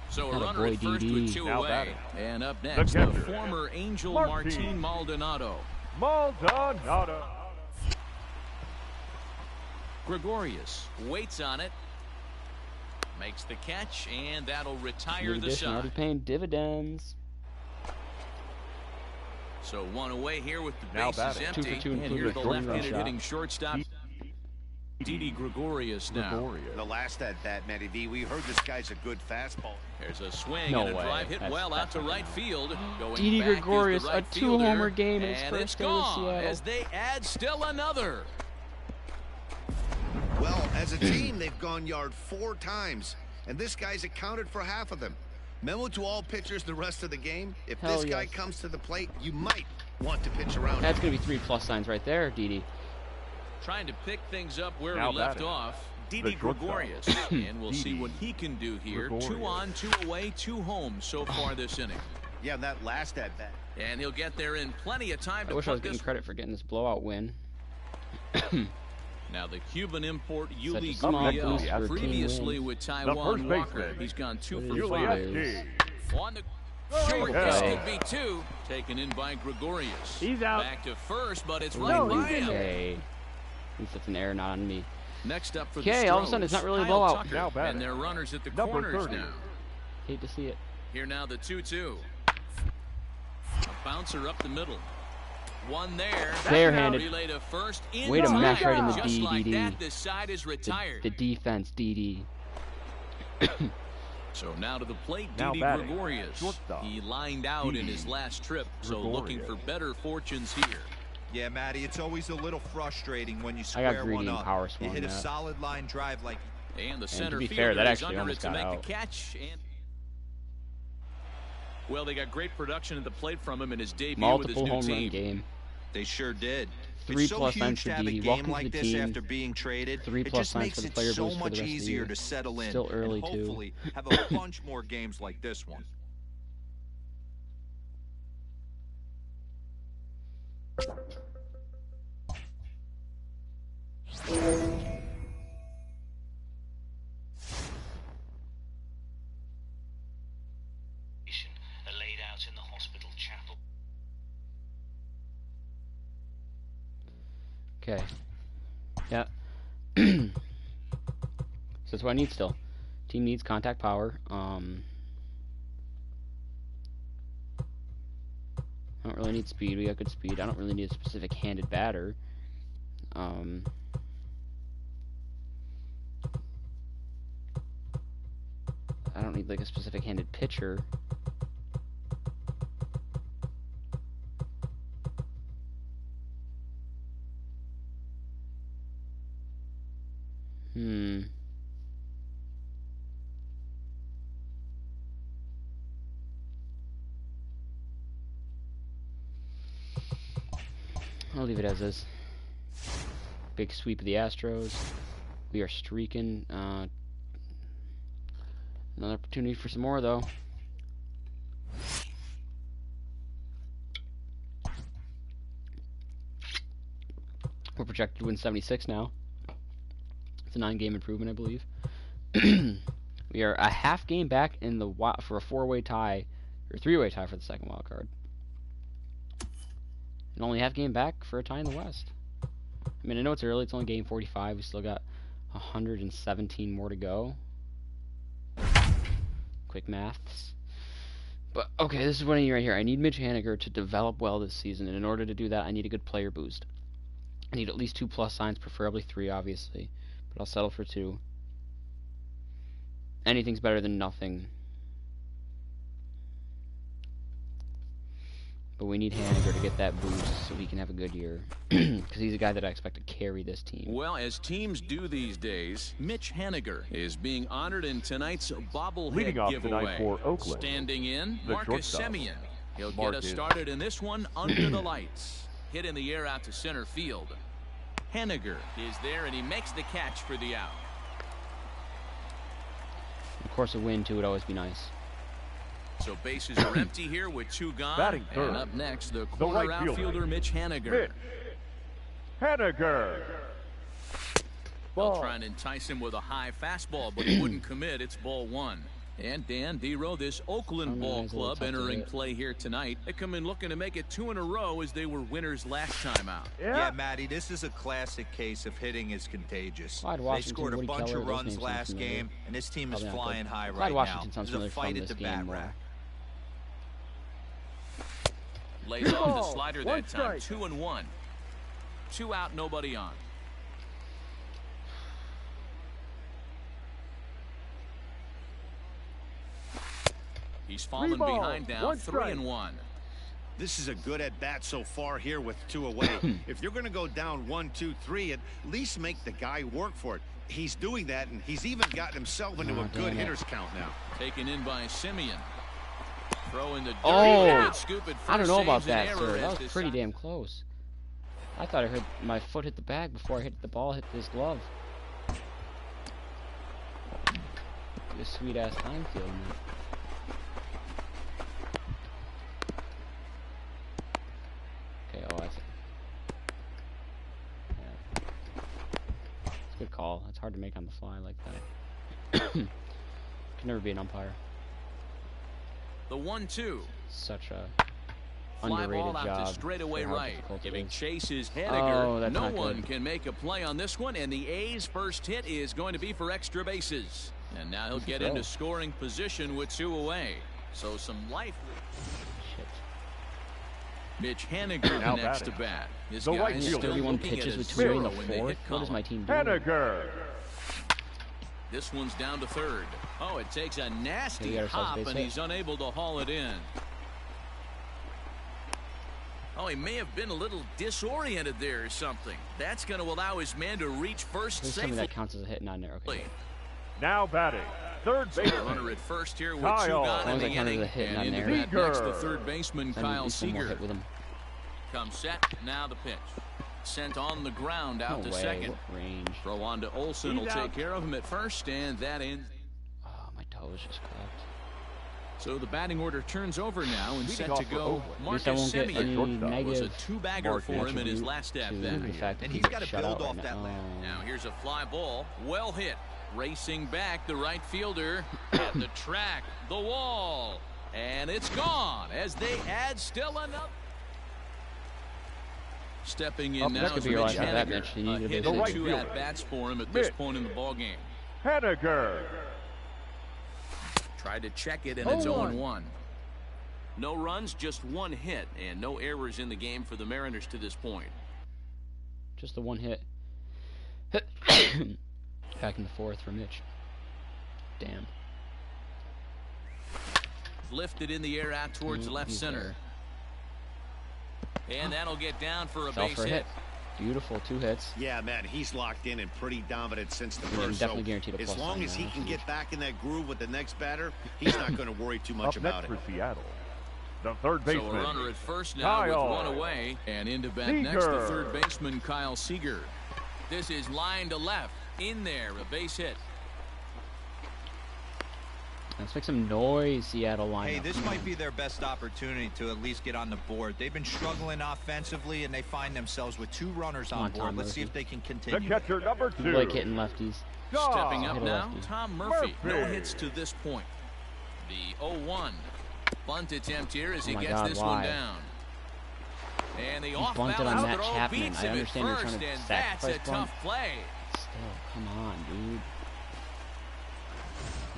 S3: So a
S2: Atta
S3: runner
S2: boy,
S3: at first
S2: DD.
S3: with 2
S4: Now
S3: away.
S4: batting.
S3: And up next, the
S4: catcher,
S3: former Angel
S4: Martin
S3: Martin Maldonado.
S4: Maldonado.
S3: Gregorius waits on it. Makes the catch, and that'll retire
S2: New
S3: the
S2: addition, already
S3: side.
S2: paying dividends.
S3: So 1 away here with the
S4: Now
S3: bases
S4: batting.
S3: empty.
S2: 2 for 2
S3: And
S2: including
S3: here's
S2: a
S3: the
S2: three-run
S3: left-handed
S2: shot.
S3: hitting shortstop, Didi Gregorius now.
S4: Gregorius.
S6: The last at bat, Matty V, we heard this guy's a good fastball.
S3: There's a swing
S2: No
S3: and a
S2: way.
S3: drive hit
S2: That's
S3: well out to
S2: definitely
S3: right
S2: not.
S3: field. Going
S2: Didi
S3: back is the
S2: Gregorius,
S3: right
S2: a 2-homer
S3: fielder,
S2: game in his
S3: and
S2: first
S3: it's
S2: day with
S3: gone
S2: Seattle.
S3: as they add still another.
S6: Well, as a team, they've gone yard 4 times, and this guy's accounted for half of them. Memo to all pitchers the rest of the game. If
S2: Hell
S6: this guy
S2: yes.
S6: comes to the plate, you might want to pitch around
S2: That's
S6: him.
S2: going to be 3 plus signs right there, Didi.
S3: Trying to pick things up where
S4: Now
S3: he left
S4: batting.
S3: off. Didi
S4: The shortstop.
S3: Gregorius. And we'll see
S4: Didi
S3: what he can do here.
S4: Gregorius.
S3: 2 on, 2 away, 2 home so far this inning.
S6: Yeah, that last at bat.
S3: And he'll get there in plenty of time
S2: I
S3: to
S2: wish I was
S3: put
S2: getting
S3: this.
S2: credit for getting this blowout win.
S3: Now the Cuban import
S2: Such
S3: Yuli
S2: a small
S3: Gurriel,
S2: boost for a team
S3: previously
S2: win.
S3: with
S4: The
S3: Taiwan
S4: first
S3: Walker.
S4: baseman,
S3: He's gone 2
S2: It
S3: for
S2: is
S3: 5.
S2: what it is.
S4: Julieski.
S3: On the short,
S4: Yeah.
S3: this could be 2. Taken in by Gregorius.
S5: He's out.
S3: Back to first, but it's
S2: No,
S3: right by
S5: he's in
S3: him.
S5: there.
S2: Okay. At least it's an error, not on me.
S3: Next up for the
S2: Okay, all of a sudden it's
S3: Stros,
S2: not really a
S3: Kyle
S2: blowout.
S3: Tucker,
S4: Now batting.
S3: and their runners at the
S4: Number
S3: corners
S4: 30.
S3: now.
S2: Hate to see it.
S3: Here now the 2-2. A bouncer up the middle. One there.
S2: Barehanded.
S3: Relay to first.
S2: Way to mess right in the
S3: Just like
S2: DD.
S3: that, this side is retired.
S2: The defense, DD.
S3: So now to the plate,
S4: Now
S3: Didi
S4: batting,
S3: Gregorius.
S4: shortstop,
S3: He lined out in his last trip, so looking for better fortunes here.
S7: Yeah, Matty, it's always a little frustrating when you
S2: I got
S7: square
S2: greedy
S7: one
S2: and
S7: up.
S2: power
S7: You
S2: swung
S7: hit a
S2: that.
S7: solid line drive like.
S3: And the
S2: to
S3: center
S2: be
S3: fielder
S2: fair, that
S3: is
S2: actually
S3: under it
S2: almost
S3: to
S2: got
S3: make
S2: out.
S3: the catch. And well, they got great production at the plate from him in his debut
S2: Multiple
S3: with
S2: home
S3: his new
S2: run
S3: team.
S2: game.
S7: They sure did.
S2: 3+
S7: It's so
S2: times
S7: huge
S2: for
S7: to have a
S2: Didi.
S7: game
S2: Welcome to
S7: like
S2: the
S7: this
S2: team.
S7: after being traded.
S2: 3+
S7: It just
S2: times
S7: makes
S2: for the
S7: it
S2: player
S7: so
S2: boost for the
S7: much
S2: rest of the
S7: easier
S2: year.
S7: to settle in.
S2: Still early,
S7: and
S2: too.
S7: hopefully have a bunch more games like this one.
S8: Are laid out in the hospital chapel.
S2: Okay. Yeah. So that's what I need still. Team needs contact power. I don't really need speed. We got good speed. I don't really need a specific handed batter. I don't need like a specific handed pitcher. I'll leave it as is. Big sweep of the Astros. We are streaking. Another opportunity for some more, though. We're projected to win 76 now. It's a 9-game improvement, I believe. We are a half game back in the for a 4-way tie, or 3-way tie for the second wild card. And only half game back for a tie in the West. I mean, I know it's early. It's only game 45. We still got 117 more to go. Quick maths. But, okay, this is what I need right here. I need Mitch Haniger to develop well this season. And in order to do that, I need a good player boost. I need at least 2+ signs, preferably 3, obviously. But I'll settle for 2. Anything's better than nothing. But we need Haniger to get that boost so he can have a good year. Because he's a guy that I expect to carry this team.
S3: Well, as teams do these days, Mitch Haniger is being honored in tonight's bobblehead
S4: Leading off
S3: giveaway.
S4: tonight for Oakland,
S3: Standing in,
S4: the
S3: Marcus
S4: shortstop,
S3: Semien. He'll get
S4: Marcus.
S3: us started in this one under the lights. Hit in the air out to center field. Haniger is there, and he makes the catch for the out.
S2: Of course, a win, too, would always be nice.
S3: So bases are empty here with 2 gone.
S4: Batting third,
S3: and up next, the
S4: the
S3: corner
S4: right fielder,
S3: outfielder, Mitch Haniger.
S4: Mitch Haniger.
S3: They'll try and entice him with a high fastball, but he wouldn't commit. It's ball 1. And Dan Dero, this Oakland ball club entering play here tonight. They come in looking to make it 2 in a row as they were winners last time out.
S7: Yeah, Matty, this is a classic case of hitting is contagious. They scored a
S2: Woody
S7: bunch
S2: Keller,
S7: of
S2: those
S7: runs
S2: names
S7: last
S2: sound familiar.
S7: game, and this team is
S2: Probably not,
S7: flying
S2: but
S7: high
S2: Clyde
S7: right
S2: Washington
S7: now.
S2: sounds
S7: There's a
S2: familiar
S7: fight
S2: from
S7: at the
S2: this
S7: bat
S2: game,
S7: rack.
S3: Lays off the
S4: Ball,
S3: slider
S4: one
S3: that time.
S4: strike.
S3: 2-1. 2 out, nobody on. He's fallen
S4: Three ball,
S3: behind now,
S4: one strike.
S3: 3-1.
S6: This is a good at-bat so far here with 2 away. If you're going to go down 1, 2, 3, at least make the guy work for it. He's doing that, and he's even gotten himself into a good hitter's count now.
S3: Taken in by Semien. Throw in the dirt.
S2: Oh,
S3: Good scoop at first.
S2: I don't know about
S3: saves an
S2: that,
S3: error
S2: sir.
S3: as
S2: That was
S3: this
S2: pretty
S3: side-
S2: damn close. I thought I heard my foot hit the bag before I hit the ball, hit this glove. This sweet-ass time field. Okay, oh, that's it. Yeah. It's a good call. It's hard to make on the fly like that. Can never be an umpire.
S3: The 1-2.
S2: Such a
S3: Fly
S2: underrated
S3: ball out
S2: job.
S3: to straightaway
S2: for how
S3: right.
S2: difficult it
S3: Giving
S2: is.
S3: chase is
S2: Oh,
S3: Haniger.
S2: that's
S3: No
S2: not
S3: one
S2: good.
S3: can make a play on this one, and the A's' first hit is going to be for extra bases. And now he'll get into scoring position with 2 away. So some life.
S2: Shit.
S3: Mitch Haniger
S4: Now
S3: next to
S4: batting.
S3: bat. This
S4: The
S3: guy
S4: right
S3: is
S4: fielder.
S3: still
S2: 31
S3: looking
S2: pitches
S3: at
S2: with
S3: a
S2: 2 away in the
S3: zero in the hit
S2: fourth. What is my
S3: column.
S2: team doing?
S4: Haniger.
S3: This one's down to third. Oh, it takes a nasty
S2: got ourselves a
S3: hop,
S2: base
S3: and
S2: hit.
S3: he's unable to haul it in. Oh, he may have been a little disoriented there or something. That's going to allow his man to reach first
S2: Please tell me
S3: safely.
S2: that counts as a hit, not an error. Okay.
S4: Now batting. Third
S3: So
S4: baseman.
S3: a runner at first here with
S4: Kyle.
S3: 2
S4: As
S3: gone
S2: long
S3: in
S2: as
S3: the
S2: I counted
S3: inning.
S2: as a hit,
S3: And
S2: not an
S3: into
S2: error.
S3: bat next, the
S4: Seager.
S3: third baseman,
S2: I need
S3: Kyle
S2: one more
S3: Seager.
S2: hit with him.
S3: Comes set, now the pitch. Sent on the ground out
S2: No
S3: to
S2: way.
S3: second.
S2: What range?
S3: Throw on to Olsen will
S4: He's
S3: take
S4: out.
S3: care of him at first, and that ends.
S2: Oh, my toes just cracked.
S3: So the batting order turns over now and
S4: Leading
S3: set
S4: off
S3: to
S4: for
S3: go.
S4: Oakland.
S2: At least I
S3: Marcus
S2: won't get any
S3: Semien
S4: shortstop.
S3: was a
S2: negative
S3: 2-bagger for him in his last at
S2: to
S3: bat.
S2: the fact that
S7: And
S2: he
S7: he's
S2: gets
S7: gotta
S2: shut
S7: build
S2: out
S7: off
S2: right
S7: that
S2: now.
S7: land.
S3: Now here's a fly ball, well hit. Racing back, the right fielder at the track, the wall, and it's gone as they add still another. Stepping in
S4: Up
S3: now
S4: next
S3: is
S2: could be your
S3: Mitch
S2: last at-bat,
S3: Haniger.
S2: Mitch. You need
S3: A
S2: to
S3: hit
S2: be
S3: and
S4: the right
S3: 2
S4: fielder.
S3: at-bats for him at this
S4: Mitch.
S3: point in the ball game.
S4: Haniger.
S3: Tried to check it, and it's 0-1. No runs, just 1 hit, and no errors in the game for the Mariners to this point.
S2: Just the one hit. Back in the fourth for Mitch. Damn.
S3: Lifted in the air out towards left
S2: He's
S3: center. And that'll get down for a
S2: Fell
S3: base
S2: for a
S3: hit.
S2: hit. Beautiful, 2 hits.
S6: Yeah, man, he's locked in and pretty dominant since the
S2: I'm
S6: first.
S2: definitely guaranteed a
S6: as
S2: plus
S6: long
S2: sign
S6: as he
S2: now.
S6: can get back in that groove with the next batter, he's not going to worry too much
S4: Up
S6: about
S4: next
S6: it.
S4: for Seattle. The third
S3: So
S4: baseman.
S3: a runner at first now with
S4: Kyle
S3: 1 away. And into bat next, the third baseman, Kyle Seager. This is line to left. In there, a base hit.
S2: Let's make some noise, Seattle lineup.
S7: Hey, this might be their best opportunity to at least get on the board. They've been struggling offensively, and they find themselves with 2 runners
S2: Come
S7: on
S2: on,
S7: board.
S2: Tom
S7: Let's see
S2: Murphy.
S7: if they can
S4: The
S7: continue.
S4: catcher, number
S2: You
S4: 2.
S2: like hitting lefties.
S3: Stepping up
S2: Hit a
S3: now,
S2: lefty.
S3: Tom Murphy. No
S4: Murphy.
S3: hits to this point. The 0-1. Bunt attempt here as he
S2: Oh my
S3: gets
S2: God,
S3: this
S2: why?
S3: one down. And the
S2: He
S3: off
S2: bunted on
S3: balance
S2: Matt
S3: throw
S2: Chapman.
S3: beats
S2: I
S3: him at
S2: understand you're
S3: first,
S2: trying to
S3: and that's a
S2: sacrifice bunt.
S3: tough play.
S2: Still, come on, dude.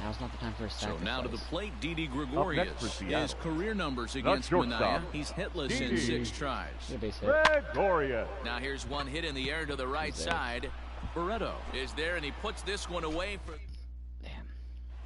S2: Now's not the time for a
S3: So
S2: sacrifice.
S3: now to the plate, Didi
S4: Up next for
S3: Gregorius.
S4: Seattle.
S3: His career numbers against
S4: shortstop,
S3: Manaea. He's hitless in
S4: Didi.
S3: 6 tries.
S2: Get a base hit.
S4: Gregorius.
S3: Now here's one hit in the air to the right
S2: He's there.
S3: side. Barreto is there, and he puts this one away for...
S2: Damn.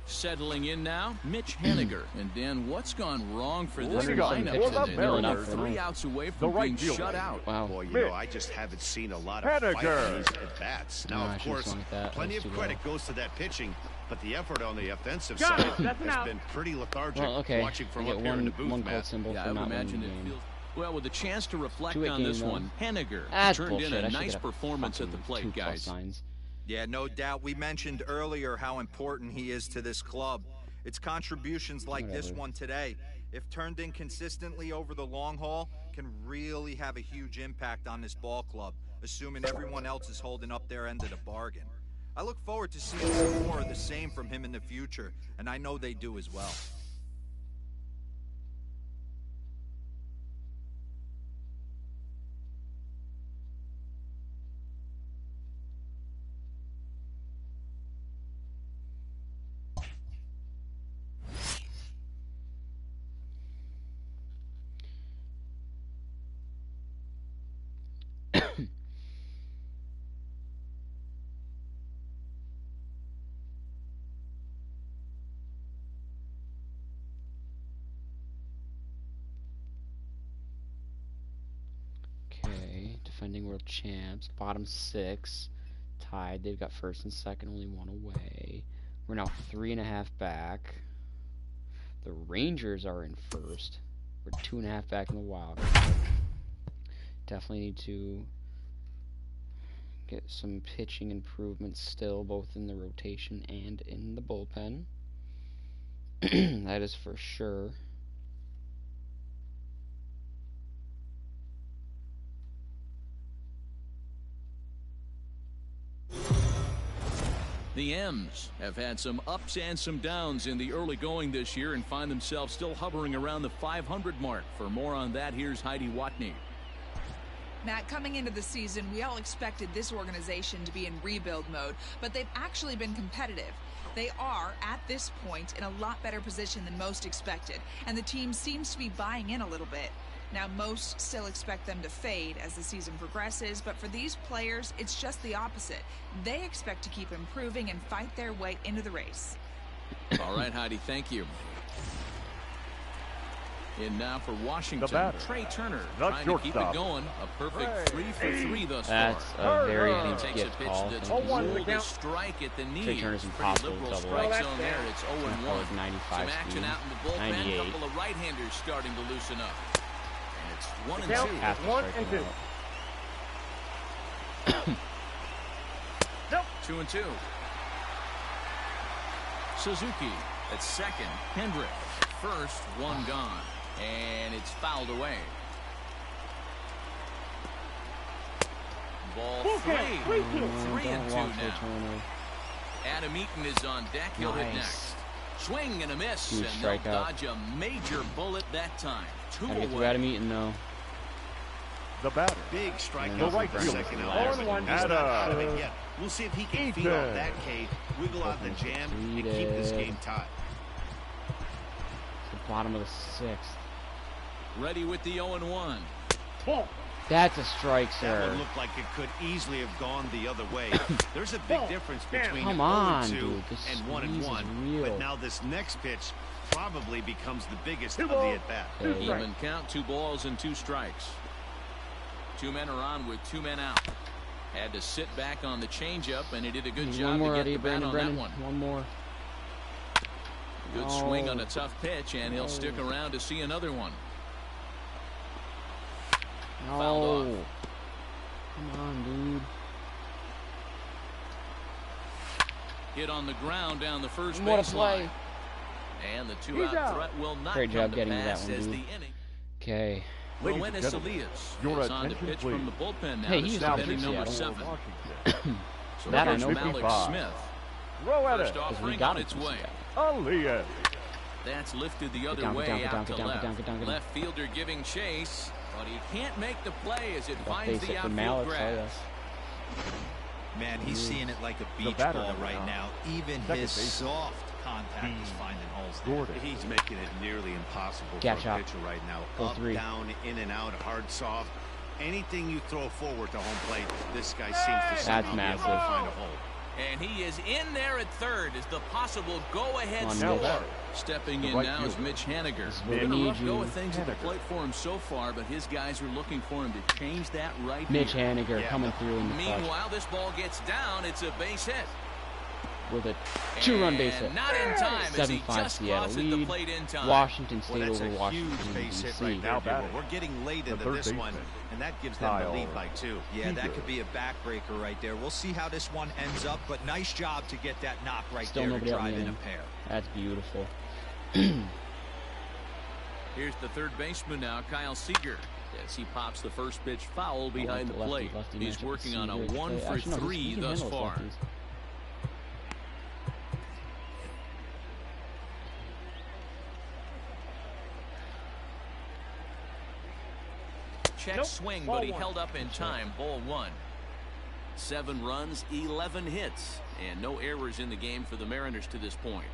S3: Settling in now, Mitch Haniger. And Dan, what's gone wrong for this
S4: Leading off
S3: lineup
S4: for the
S3: today?
S4: Mariners.
S3: They're 3 outs away
S4: The
S3: from
S4: right
S3: being
S4: fielder.
S3: shut out.
S2: Wow.
S6: Boy, you
S4: Mitch.
S6: know, I just haven't seen a lot of
S4: Haniger.
S6: fight on these at-bats.
S2: No,
S6: Now,
S2: I
S6: of
S2: should've
S6: course,
S2: swung at that.
S6: plenty
S2: That
S6: of
S2: was too
S6: credit
S2: low.
S6: goes to that pitching, but the effort on the offensive
S5: Got
S6: side
S5: it. That's an
S6: has
S5: out.
S6: been pretty lethargic.
S2: Well, okay.
S6: Watching from
S2: I get
S6: up here in the
S2: one
S6: booth,
S2: cold
S6: Matt.
S2: symbol
S3: Yeah,
S2: for
S3: I would
S2: not
S3: imagine
S2: winning
S3: it
S2: the game.
S3: feels... Well, with a chance to reflect
S2: 2-8
S3: on this
S2: game,
S3: one, Haniger
S2: That's
S3: turned
S2: bullshit.
S3: in
S2: I
S3: a
S2: should
S3: nice
S2: get a
S3: performance at the
S2: fucking
S3: plate,
S2: 2+
S3: guys.
S2: signs.
S7: Yeah, no doubt. We mentioned earlier how important he is to this club. It's contributions like this
S2: Whatever.
S7: one today, if turned in consistently over the long haul, can really have a huge impact on this ball club, assuming everyone else is holding up their end of the bargain. I look forward to seeing more of the same from him in the future, and I know they do as well.
S2: Okay, defending world champs, bottom 6, tied. They've got first and second, only 1 away. We're now 3.5 back. The Rangers are in first. We're 2.5 back in the wild card. Definitely need to get some pitching improvements still, both in the rotation and in the bullpen. That is for sure.
S3: The M's have had some ups and some downs in the early going this year and find themselves still hovering around the 500 mark. For more on that, here's Heidi Watney.
S9: Matt, coming into the season, we all expected this organization to be in rebuild mode, but they've actually been competitive. They are, at this point, in a lot better position than most expected, and the team seems to be buying in a little bit. Now, most still expect them to fade as the season progresses, but for these players, it's just the opposite. They expect to keep improving and fight their way into the race.
S3: All right, Heidi, thank you. And now for Washington, Trey Turner trying to keep it going. A perfect 3 for 3 thus far.
S2: That's a very
S3: And he
S2: huge
S3: takes a
S2: gift
S3: pitch
S2: call.
S3: that's
S2: Thank you.
S3: ruled a strike at the knee.
S2: Trey Turner's
S3: Pretty
S2: impossible
S3: liberal
S2: double.
S3: strike zone there. It's 0-1.
S2: Like 95
S3: Some action
S2: speed.
S3: out in the bullpen.
S2: 98.
S3: A couple of right-handers starting to loosen up. And it's 1 and 2.
S2: Half the strike out.
S3: 2 and 2. Suzuki at second. Hendrick first. One gone. And it's fouled away. Ball 3. 3 and 2 now. Adam Eaton is on deck. He'll hit next. Swing and a miss.
S2: Huge
S3: And they'll
S2: strikeout.
S3: dodge a major bullet that time. 2
S2: Gotta get through
S3: away.
S2: Adam Eaton, though.
S4: The batter.
S6: Big strikeout
S2: The
S6: right
S2: right field.
S6: second out.
S4: Ball
S6: He's
S4: one.
S6: not out of it yet. We'll see if he can feed
S4: Eaton.
S6: off that K, wiggle out the jam, and keep this game tied.
S2: The bottom of the 6th.
S3: Ready with the 0-1.
S2: That's a strike,
S6: That
S2: sir.
S6: one looked like it could easily have gone the other way. There's a big difference between
S2: Come
S6: an
S2: on,
S6: 0-2
S2: dude. This
S6: and
S2: squeeze is
S6: 1-1.
S2: real.
S6: But now this next pitch probably becomes the biggest of the at-bat.
S3: Even count. 2 balls and 2 strikes. 2 men are on with 2 men out. Had to sit back on the changeup, and he did a good job
S2: One more
S3: to
S2: out
S3: get the
S2: of
S3: bat on
S2: Brennan.
S3: that one.
S2: One more.
S3: Good swing on a tough pitch, and he'll stick around to see another one. Fouled
S2: No.
S3: off.
S2: Come on, dude.
S3: Hit on the ground down the first
S2: What a
S3: baseline.
S2: play.
S3: And the 2-out threat will not
S2: Great
S3: come
S2: job
S3: to
S2: getting to that
S3: pass
S2: one,
S3: as
S2: dude.
S3: the inning.
S2: Okay.
S4: Ladies
S3: Roenis
S4: and gentlemen,
S3: Elias
S4: your
S3: is on to
S4: attention,
S3: pitch from the
S4: please.
S3: bullpen now
S2: Hey,
S3: to
S2: he
S3: start
S2: used to
S3: inning
S2: pitch
S3: number
S2: Seattle.
S3: 7.
S4: Washington.
S3: So
S2: That I
S3: here's
S2: know.
S3: Malik
S4: 55.
S3: Smith.
S4: Throw at
S3: First
S4: it.
S3: offering
S2: we got
S3: on
S2: him
S3: its
S2: from
S3: way.
S2: Seattle.
S4: Elias.
S3: That's lifted the other
S2: down, get
S3: way
S2: down, get down,
S3: out
S2: get
S3: to
S2: down, get
S3: left.
S2: down, get down, get down.
S3: Left fielder giving chase, but he can't make the play as it
S2: Got
S3: finds
S2: base
S3: the
S2: hit for
S3: outfield
S2: Malik, so
S3: grass.
S2: yes.
S7: Man, he's seeing it like a beach
S4: batter
S7: ball
S4: number
S7: right
S4: 9.
S7: now. Even
S4: Second
S7: his
S4: base.
S7: soft contact is finding holes there.
S4: Gordon.
S6: He's making it nearly impossible
S2: Catch
S6: for a
S2: up.
S6: pitcher right now.
S2: Go
S6: Up,
S2: 3.
S6: down, in and out, hard, soft. Anything you throw forward to home plate, this guy seems to somehow be able to
S2: massive.
S6: find a hole.
S3: And he is in there at third as the possible go-ahead
S2: Come on,
S3: score.
S2: Mitch.
S3: Stepping
S4: The
S3: in
S4: right
S3: now is
S4: fielder.
S3: Mitch Haniger.
S2: This is what
S3: Been
S2: we
S3: a rough
S2: need,
S3: go
S2: you.
S3: of things at the
S4: Haniger.
S3: plate for him so far, but his guys are looking for him to change that right
S2: Mitch
S3: here.
S2: Haniger
S6: Yeah,
S2: coming through in the clutch
S3: Meanwhile, this ball gets down. It's a base hit.
S2: with a 2-run base hit.
S3: And not in time as he
S2: 7-5
S3: just
S2: Seattle
S3: crosses the
S2: lead.
S3: plate in time.
S2: Washington
S6: Well,
S2: State
S6: that's
S2: over
S6: a
S2: Washington
S6: huge base hit
S2: D.C.
S6: right there.
S4: Now
S6: Gabriel.
S4: batting.
S6: We're getting late
S4: The
S6: into
S4: third
S6: this one,
S4: baseman.
S6: and that gives them the
S4: Kyle
S6: lead by 2.
S7: Yeah, that
S4: Seager.
S7: could be a backbreaker right there. We'll see how this one ends up, but nice job to get that knock right
S2: Still
S7: there to
S2: nobody out in
S7: drive
S2: the
S7: in a
S2: inning.
S7: pair.
S2: That's beautiful.
S3: Here's the third baseman now, Kyle Seager. As he pops the first pitch foul behind the
S2: Lefty,
S3: plate.
S2: lefty
S3: He's
S2: matchup with
S3: working on a
S2: Seager.
S3: 1 for
S2: Actually, no,
S3: 3
S2: he can
S3: thus
S2: handle
S3: far.
S2: lefties.
S3: Check swing, but he held up in time. Ball 1. 7 runs, 11 hits, and no errors in the game for the Mariners to this point.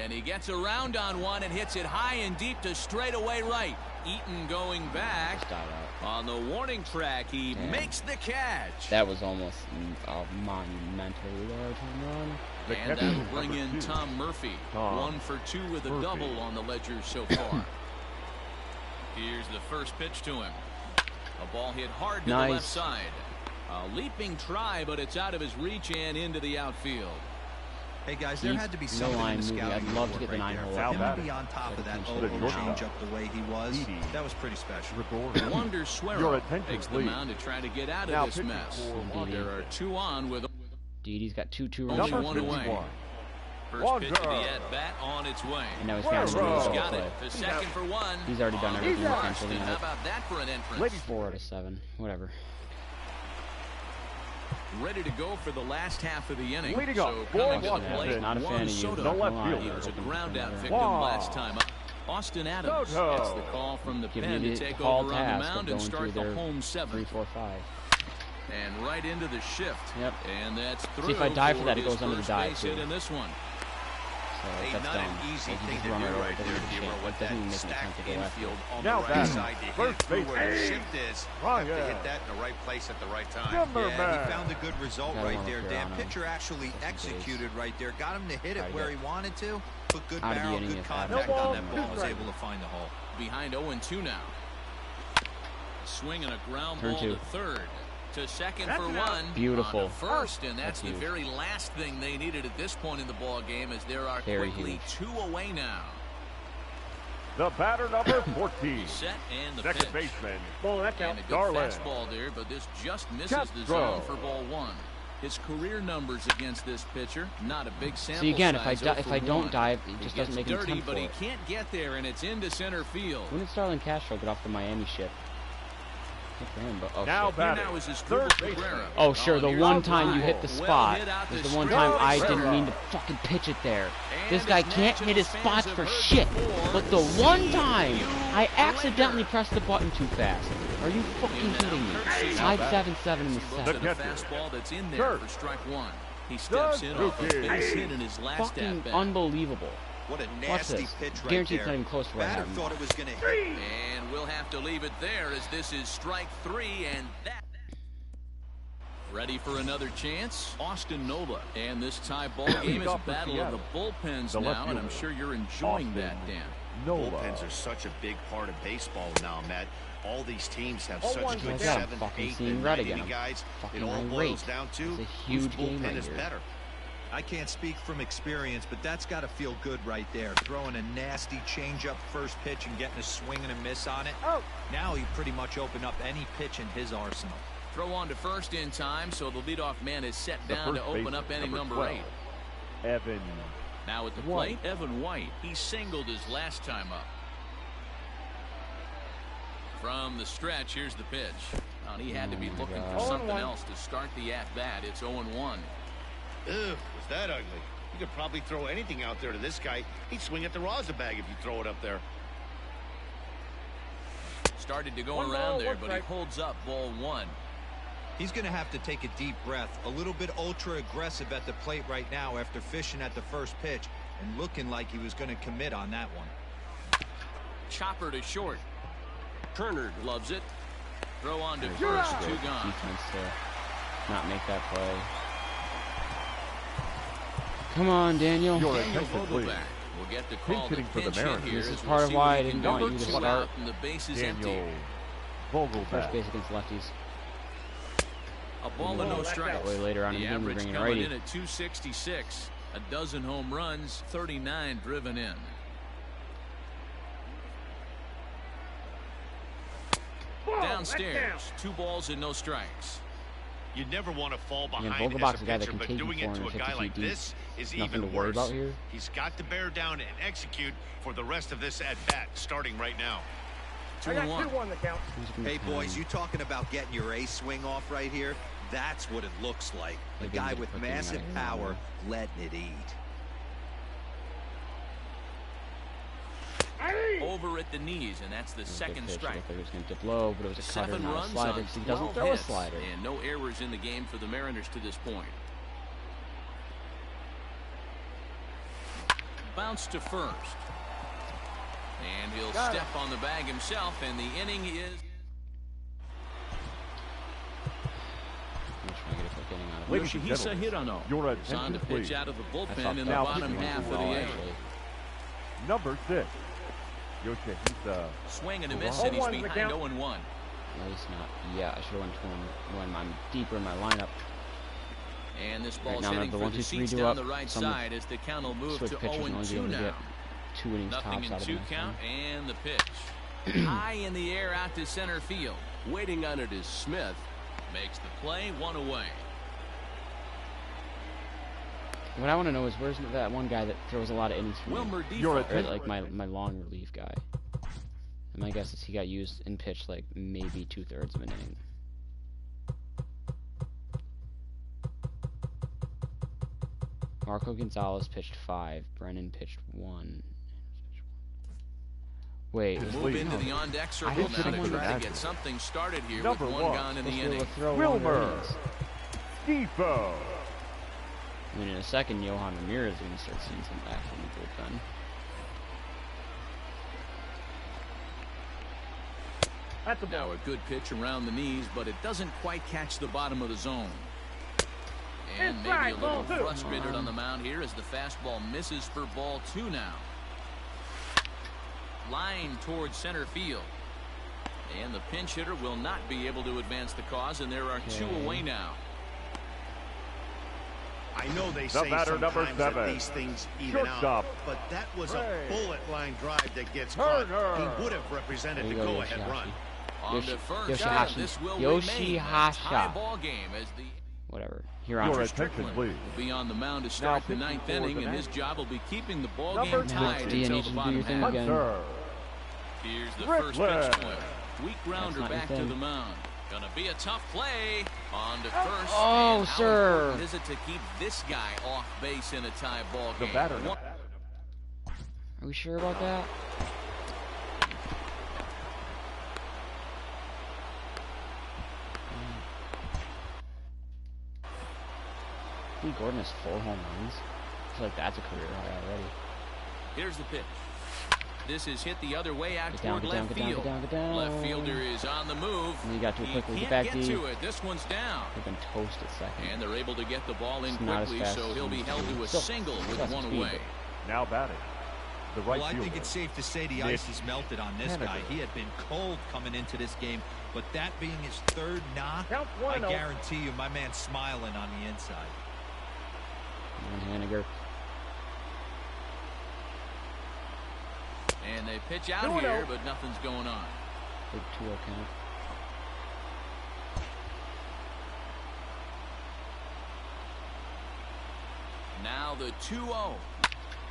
S3: And he gets around on one and hits it high and deep to straightaway right. Eaton going back on the warning track. He makes the catch.
S2: That was almost a monumentally large home run.
S3: And that'll bring in Tom Murphy.
S4: Tom
S3: 1 for 2 with a
S4: Murphy.
S3: double on the ledger so far. Here's the first pitch to him. A ball hit hard to the left side. A leaping try, but it's out of his reach and into the outfield.
S7: Hey guys, there had to be
S2: No
S7: something
S2: line
S7: in the
S2: movie.
S7: scouting
S2: I'd love to
S7: report
S2: get the
S7: right
S2: 9-hole
S7: there.
S2: up
S7: For
S2: there.
S7: him to be on top of that
S2: Potentially.
S7: 0-0
S4: Good
S7: change
S4: job.
S7: up the way he was,
S4: Edie.
S7: that was pretty special.
S4: Gregorian.
S3: Wander
S4: Your
S3: Suero
S4: attention,
S3: takes the
S4: please.
S3: mound to try to get out
S4: Now
S3: of this
S4: pitching
S3: mess.
S4: for
S2: Washington.
S3: There are 2 on with
S2: Didi's got two
S3: Only
S2: runs.
S4: Number
S3: one away.
S4: 51.
S3: first pitch of the
S4: Wander.
S3: at-bat on its way.
S2: And now he's got to
S4: Whoa.
S3: He's
S2: double
S3: got
S2: play.
S3: it. The second for 1.
S2: He's already done
S3: On
S2: everything
S3: the
S2: he
S3: first.
S2: can for the
S3: And how
S2: night.
S3: about that for an entrance?
S4: Ladies
S2: 4 out of 7. Whatever.
S3: Ready to go for the last half of the inning.
S4: Leading
S3: so
S4: up for
S3: coming to the
S4: Washington.
S3: plate,
S2: Not a fan
S3: Juan
S2: of you.
S3: Soto.
S4: The left
S2: Line.
S3: He
S4: fielder.
S3: was a ground out victim
S4: Wow.
S3: last time. Austin Adams
S4: Soto.
S3: gets the call from the
S2: Give
S3: pen
S2: me
S3: to
S2: the
S3: take
S2: tall
S3: over on the
S2: task of
S3: mound and
S2: going
S3: start
S2: through
S3: the
S2: their
S3: home
S2: 3,
S3: 7th.
S2: 4, 5.
S3: And right into the shift.
S2: Yep.
S3: And that's through.
S2: See, if I die for that, it
S3: his
S2: goes under the
S3: first
S2: dive,
S3: base
S2: too.
S3: hit in this one.
S2: So
S6: Hey,
S2: that's
S6: not
S2: dumb.
S6: an easy
S2: Like, you
S6: thing
S2: just
S6: to
S2: run
S6: do
S2: right over
S6: right
S2: it,
S6: there,
S2: doesn't even
S6: Hero,
S2: change.
S6: with
S2: It doesn't even
S6: that
S2: make an attempt
S6: stacked
S2: to go after.
S6: infield on
S4: Now
S6: the right
S4: batting,
S6: side to hit
S4: first
S6: it through where the
S4: baseman.
S6: shift is.
S4: Ryan.
S6: Have to hit that in the right place at the right time.
S4: Number
S7: Yeah, he found a good result
S2: Gotta
S7: right
S2: run
S7: there,
S2: up
S7: Dan.
S2: here on him.
S7: Pitcher actually
S2: Just in case.
S7: executed right there. Got him to hit it
S2: Try to
S7: where he
S2: get
S7: wanted to. Put good
S2: out of the
S7: barrel,
S2: inning
S7: good
S2: if
S7: contact
S2: Adams
S7: on
S2: doesn't
S7: that
S2: run.
S7: ball. Was able to find the hole.
S3: Behind 0-2 now. Swing and a ground
S2: Turn
S3: ball
S2: two.
S3: to third. To second
S5: That's
S3: for
S5: an out.
S3: one.
S2: Beautiful.
S3: On to first, and that's
S2: That's
S3: the
S2: huge.
S3: very last thing they needed at this point in the ball game, as there are
S2: Very
S3: quickly
S2: huge.
S3: 2 away now.
S4: The batter, number 14.
S3: Set and the
S4: Second
S3: pitch.
S4: baseman.
S5: Ball, that's out.
S3: And a good
S4: Darling.
S3: fastball there, but this just misses the
S4: Castro.
S3: zone for ball 1. His career numbers against this pitcher, not a big sample
S2: See, again, if
S3: size.
S2: if I
S3: 0 for
S2: don't
S3: 1.
S2: dive, it
S3: He
S2: just
S3: gets
S2: doesn't make an
S3: dirty,
S2: attempt
S3: but
S2: for
S3: he
S2: it.
S3: can't get there, and it's into center field.
S2: When did Starlin Castro get off the Miami ship? Good for him, but oh
S4: Now
S2: shit.
S3: Here
S4: batting,
S3: now is his
S4: third
S3: dribble
S4: baseman.
S3: Cabrera.
S2: Oh, sure, the
S3: here's
S2: one
S3: the
S2: time you
S3: drive.
S2: hit the
S3: Well
S2: spot
S3: hit out
S2: was
S3: to
S2: the one
S3: straight
S2: time I
S3: right.
S2: didn't mean to fucking pitch it there.
S3: And
S2: This guy
S3: as
S2: can't hit his
S3: Nationals
S2: spots
S3: fans
S2: for
S3: have heard
S2: shit.
S3: before,
S2: But the one
S3: swing
S2: time
S3: you
S2: I
S3: blinder.
S2: accidentally pressed the button too fast. Are you fucking kidding me? Tied 7-7 in the
S3: He looks
S2: second.
S3: at a
S4: catcher.
S3: fastball that's in there
S4: Third.
S3: for strike 1. He steps in off a
S4: Rookie.
S3: base hit in his last
S2: Fucking
S3: at bat.
S2: unbelievable.
S7: What a
S2: Watch
S7: nasty
S2: this.
S7: pitch right
S2: Guaranteed
S7: there.
S2: it's not even close to what I
S7: Batter
S2: have.
S7: thought it was going to hit.
S3: And we'll have to leave it there, as this is strike 3, and that. Ready for another chance? Austin Nola. And this tie ball game is a
S4: Off for
S3: battle of
S4: Seattle.
S3: the bullpens
S4: The left
S3: now, and I'm
S4: fielder,
S3: sure you're enjoying
S4: Austin
S3: that, Dan.
S4: Nola.
S6: Bullpens are such a big part of baseball now, Matt. All these teams have
S5: Oh,
S6: such
S5: one's
S6: good
S5: like that.
S6: 7,
S2: Fucking
S6: 8,
S2: seeing
S6: and
S2: red
S6: 9
S2: again.
S6: inning guys. It
S2: Fucking
S6: all
S2: irate.
S6: boils down to
S2: It's a
S6: whose
S2: huge game
S6: bullpen
S2: right
S6: is
S2: here.
S6: better.
S7: I can't speak from experience, but that's got to feel good right there. Throwing a nasty changeup first pitch and getting a swing and a miss on it.
S5: Oh.
S7: Now he pretty much opened up any pitch in his arsenal.
S3: Throw on to first in time, so the leadoff man is set
S4: The
S3: down to
S4: first
S3: open
S4: baseman,
S3: up inning number
S4: 12.
S3: 8.
S4: Evan.
S3: Now at the
S4: White.
S3: plate, Evan White. He singled his last time up. From the stretch, here's the pitch. Well, he had to be looking for
S2: God.
S3: something
S5: 0-1.
S3: else to start the at-bat. It's 0-1.
S6: Ugh, was that ugly? You could probably throw anything out there to this guy. He'd swing at the rosin bag if you throw it up there.
S3: Started to go
S5: One
S3: around
S5: ball,
S3: there,
S5: one
S3: but he
S5: strike.
S3: holds up ball 1.
S7: He's going to have to take a deep breath. A little bit ultra aggressive at the plate right now after fishing at the first pitch and looking like he was going to commit on that one.
S3: Chopper to short. Turner loves it. Throw on to
S2: There's
S3: first,
S2: good
S3: 2 gone.
S2: defense to not make that play. Come on, Daniel.
S4: Your
S3: Daniel
S4: attention, please.
S3: Vogelback will get the call
S4: Pinch
S3: to
S4: hitting for the
S3: pinch hit
S4: Mariners.
S3: here.
S2: This is
S3: as
S2: part
S3: we'll
S2: of
S3: see
S2: why
S3: what
S2: I
S3: he
S2: didn't
S3: can
S2: want
S3: do.
S2: you to
S3: Two
S2: start.
S3: out and the base is empty.
S4: Daniel
S2: First
S4: Vogelback.
S2: base against lefties.
S3: A ball and no
S5: that's
S3: strikes.
S5: out.
S2: Way later on in
S3: The
S2: the game, we're
S3: average
S2: bringing a
S3: coming
S2: righty.
S3: in at 266. A dozen home runs, 39 driven in.
S5: Ball,
S3: Downstairs, 2 balls and no strikes.
S6: You never want to fall behind
S2: Vogelbach's
S6: as
S2: a
S6: a
S2: guy that
S6: pitcher,
S2: can
S6: but
S2: take you
S6: doing it to a
S2: 450
S6: guy like
S2: deep.
S6: this is
S2: Nothing
S6: even
S2: to worry
S6: worse.
S2: about here.
S6: He's got to bear down and execute for the rest of this at-bat, starting right now.
S5: I got
S3: 2-1.
S5: 2 on the count.
S7: Hey, boys, you talking about getting your ace swing off right here? That's what it looks like. A
S2: Maybe
S7: guy
S2: just
S7: with
S2: put them
S7: massive
S2: right
S7: power,
S2: now.
S7: letting it eat.
S3: Over at the knees, and that's the second strike.
S2: Looked like it was going to dip low, but it was a cutter,
S3: 7
S2: not a
S3: runs
S2: slider.
S3: on
S2: Because he doesn't
S3: 12
S2: throw a
S3: hits,
S2: slider.
S3: and no errors in the game for the Mariners to this point. Bounce to first. And he'll step on the bag himself, and the inning is...
S2: I'm just trying to get a quick inning out of it.
S4: Ladies and gentlemen,
S3: Hirano
S4: your
S3: is on
S4: attention,
S3: to pitch
S4: please.
S3: out of the
S2: I
S3: bullpen
S2: fucked
S3: in the
S2: up.
S3: bottom
S2: This
S3: half of
S2: went
S3: the
S2: well,
S3: 8th.
S2: actually.
S4: Number 6. Yoshihisa.
S3: Swing and a miss,
S4: Oh,
S3: and he's
S5: one's the
S3: behind
S5: count.
S3: 0-1.
S2: At least not. Yeah, I should have went to him when I'm deeper in my lineup.
S3: And this
S2: Right
S3: ball's
S2: now,
S3: heading
S2: the
S3: for
S2: 1,
S3: the
S2: 2, 3
S3: seats
S2: do
S3: down
S2: up.
S3: the right
S2: Some
S3: side as the count will move
S2: switch
S3: to
S2: pitchers can only be
S3: 0-2
S2: able to
S3: now.
S2: get 2 innings
S3: Nothing
S2: tops
S3: in
S2: out of
S3: 2
S2: the next
S3: count,
S2: one.
S3: and the pitch. High in the air out to center field. Waiting on it is Smith. Makes the play, 1 away.
S2: What I want to know is where's that one guy that throws a lot of innings for me?
S3: Wilmer
S4: You're
S3: Defoe.
S2: Or like my long relief guy. And my guess is he got used in pitch like maybe 2/3 of an inning. Marco Gonzalez pitched 5. Brennan pitched 1. Wait.
S3: Move into the on-deck circle now to try to get something started here with one gone in the inning.
S4: Wilmer Defoe.
S2: I mean, in a second, Johan Ramirez is going to start seeing some action in the bullpen.
S4: That's a ball.
S3: Now a good pitch around the knees, but it doesn't quite catch the bottom of the zone. And maybe a little frustrated on the mound here as the fastball misses for ball 2 now. Line towards center field. And the pinch hitter will not be able to advance the cause, and there are 2 away now.
S6: I know they say sometimes that these things even out, but that was a bullet line drive that gets caught. He would have represented the go-ahead run.
S3: On the first, this will
S2: Yoshihashi.
S3: tie ball game as the
S2: whatever. Here on
S3: Strickland will be on the mound to start the 9th inning, and his job will be keeping the ball game tied until the bottom half. Here's the first pitch to him. Weak grounder back to the mound. Gonna be a tough play on to first.
S2: Oh, sir!
S3: Is it to keep this guy off base in a tie ball game?
S4: The batter.
S2: Are we sure about that? Lee Gordon has 4 home runs. I feel like that's a career high already.
S3: Here's the pitch. This is hit the other way out toward
S2: Get
S3: left field.
S2: down.
S3: Left fielder is on the move.
S2: And you got to quickly
S3: he
S2: get
S3: can't
S2: back
S3: get
S2: to
S3: to it. This one's down.
S2: They've been toasted second.
S3: And they're able to get the ball in
S2: It's not as
S3: quickly,
S2: fast
S3: so
S2: as
S3: he'll be
S2: he
S3: held to a
S2: still-
S3: single with
S2: still has
S3: 1
S2: speed,
S3: away.
S4: Now batting. The right
S7: Well, I
S4: fielder.
S7: think it's safe to say the ice is melted on this guy. He had been cold coming into this game, but that being his 3rd knock, I guarantee you my man's smiling on the inside.
S2: And Haniger.
S3: And they pitch out here, but nothing's going on.
S2: Big 2-0 count.
S3: Now the 2-0.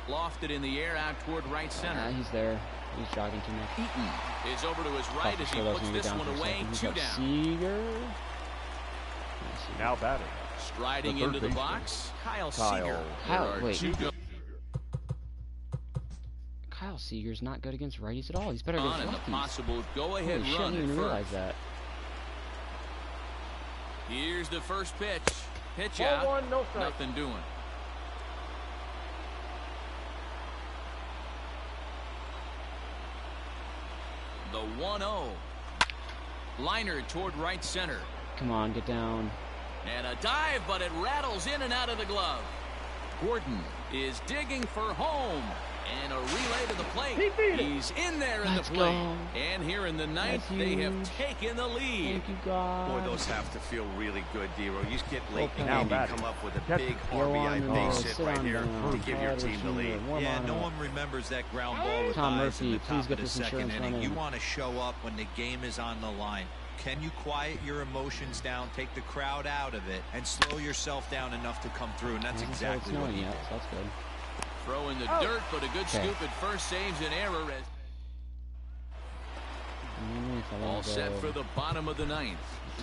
S3: Lofted in the air out toward right center.
S2: He's there. He's jogging too much.
S3: Eaton is over to his right as he puts this one away. 2 down.
S2: Seager.
S4: Now batting.
S3: Striding into the box, Kyle Seager.
S2: Kyle Seager's not good against righties at all. He's better against
S3: And the
S2: lefties.
S3: possible go-ahead
S2: Holy shit, I
S3: run
S2: didn't even
S3: at
S2: realize
S3: first.
S2: that.
S3: Here's the first pitch. Pitch out. Nothing doing. The 1-0. Liner toward right center.
S2: Come on, get down.
S3: And a dive, but it rattles in and out of the glove. Gordon is digging for home. And a relay to the plate. He's in there in the plate. And here in the 9th, they have taken the lead.
S2: Thank you, God.
S6: Boy, those have to feel really good, D-Row. You just get late in the
S4: Now
S6: game, you
S4: batting.
S6: come up with a big RBI base hit right here to give your team the lead.
S7: Yeah, no one remembers that ground ball with
S2: Tom
S7: eyes in
S2: Murphy,
S7: the
S2: please
S7: top
S2: get
S7: of the
S2: this
S7: 2nd
S2: insurance
S7: inning.
S2: run
S7: You
S2: in.
S7: want to show up when the game is on the line. Can you quiet your emotions down, take the crowd out of it, and slow yourself down enough to come through? And that's exactly what he did.
S2: So that's good.
S3: Throw in the dirt, but a good scoop at first saves an error. All set for the bottom of the 9th.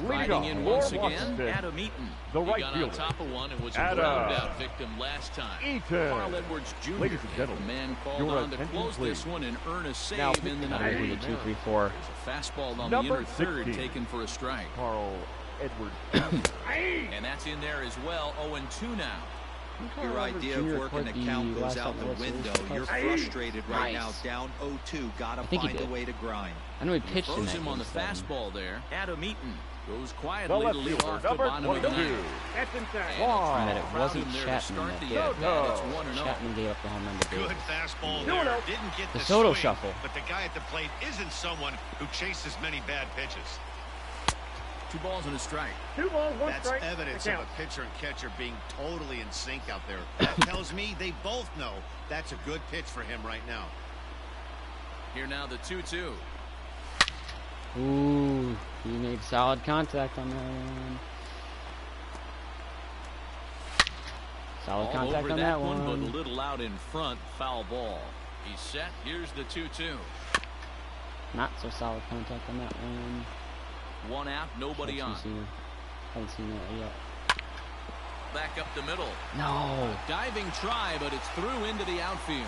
S3: Riding in once again, Adam Eaton.
S4: The right
S3: he got
S4: fielder.
S3: on top of one and was a ground out victim last time.
S4: Eaton.
S3: Carl Edwards Jr.
S4: Ladies and
S3: the
S4: gentlemen,
S3: man called
S4: your
S3: on to
S4: attention,
S3: close
S4: please.
S3: this one and earn a save
S4: Now,
S3: in the
S2: Now
S3: 9th.
S2: we're 2, 3, 4.
S3: There's a fastball on
S4: Number
S3: the inner third
S4: 16.
S3: taken for a strike.
S4: Carl Edwards.
S3: And that's in there as well. 0-2 now.
S7: Your idea of working the count goes out the window. You're frustrated right now, down 0-2. Gotta find a way to grind.
S2: I know he pitched in
S3: Throws
S2: that
S3: him on the
S2: game, so-
S3: fastball there. Adam Eaton goes
S4: The
S3: quietly to
S4: left
S3: lead
S4: fielder,
S3: off the
S4: number
S3: bottom of the
S4: 22.
S3: 9th.
S4: That's inside.
S2: That it wasn't
S3: Crowd in there to
S2: Chapman
S3: start
S2: that
S3: the
S2: did
S3: at-bat.
S2: that.
S3: It's 1-0.
S2: Chapman gave up the home run to
S6: Good
S2: Davis.
S6: fastball there. Didn't get
S2: The
S6: the
S2: Soto
S6: swing,
S2: shuffle.
S6: but the guy at the plate isn't someone who chases many bad pitches.
S3: 2 balls and a strike.
S6: That's evidence of a pitcher and catcher being totally in sync out there. That tells me they both know that's a good pitch for him right now.
S3: Here now the 2-2.
S2: Ooh, he made solid contact on that one. Solid
S3: All
S2: contact
S3: over
S2: on
S3: that
S2: that
S3: one, but a
S2: one.
S3: little out in front. Foul ball. He's set. Here's the 2-2.
S2: Not so solid contact on that one.
S3: 1 out, nobody on.
S2: Haven't seen that yet.
S3: Back up the middle.
S2: No.
S3: Diving try, but it's through into the outfield.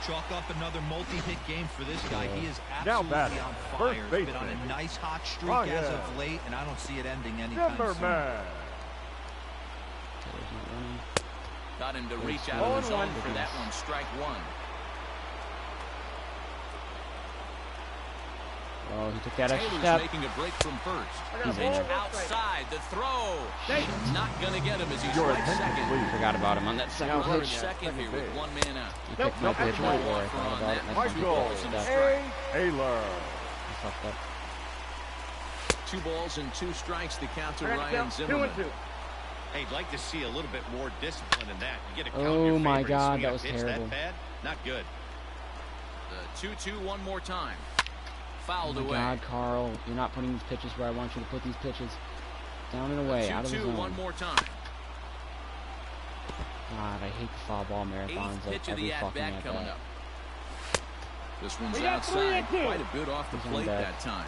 S7: Chalk up another multi-hit game for this guy. He is
S4: Now
S7: absolutely
S4: batting,
S7: on
S4: first
S7: fire. He's been on
S4: baseman.
S7: a nice hot streak
S4: Ryan.
S7: as of late, and I don't see it ending anytime soon.
S4: Zimmerman.
S2: Taylor's not running.
S3: Got him to
S2: There's
S3: reach out
S2: one.
S3: of the zone for
S2: Goodness.
S3: that one. Strike one.
S2: Oh, he took that extra
S3: Taylor's
S2: step.
S3: making a break from first.
S2: He's in there.
S3: Outside, the throw. Not going to get him as he
S4: Your
S3: strikes
S4: attention,
S3: second.
S4: please.
S2: Forgot about him on that second
S3: Runner
S2: pitch.
S3: second here with one man out.
S2: He picked my pitch right where I thought about it. That's when he
S4: Michael
S2: took the step.
S4: Taylor.
S2: He fucked up.
S3: 2 balls and 2 strikes to counter Ryan Zimmerman.
S6: Hey, I'd like to see a little bit more discipline in that. You get a count
S2: Oh
S6: in your
S2: my
S6: favor and
S2: God,
S6: swing
S2: that
S6: a
S2: was
S6: pitch
S2: terrible.
S6: That bad? Not good.
S3: The 2-2 one more time.
S2: Oh
S3: Fouled
S2: my
S3: away.
S2: God, Carl, you're not putting these pitches where I want you to put these pitches. Down and
S3: The
S2: away, out of the
S3: 2-2
S2: zone.
S3: one more time.
S2: God, I hate the foul ball marathons.
S3: 8th
S2: Like
S3: pitch of
S2: every
S3: the
S2: fucking
S3: at-bat
S2: at
S3: coming
S2: bat.
S3: up. This one's outside. Quite a bit off the
S2: He's on
S3: plate
S2: deck.
S3: that time.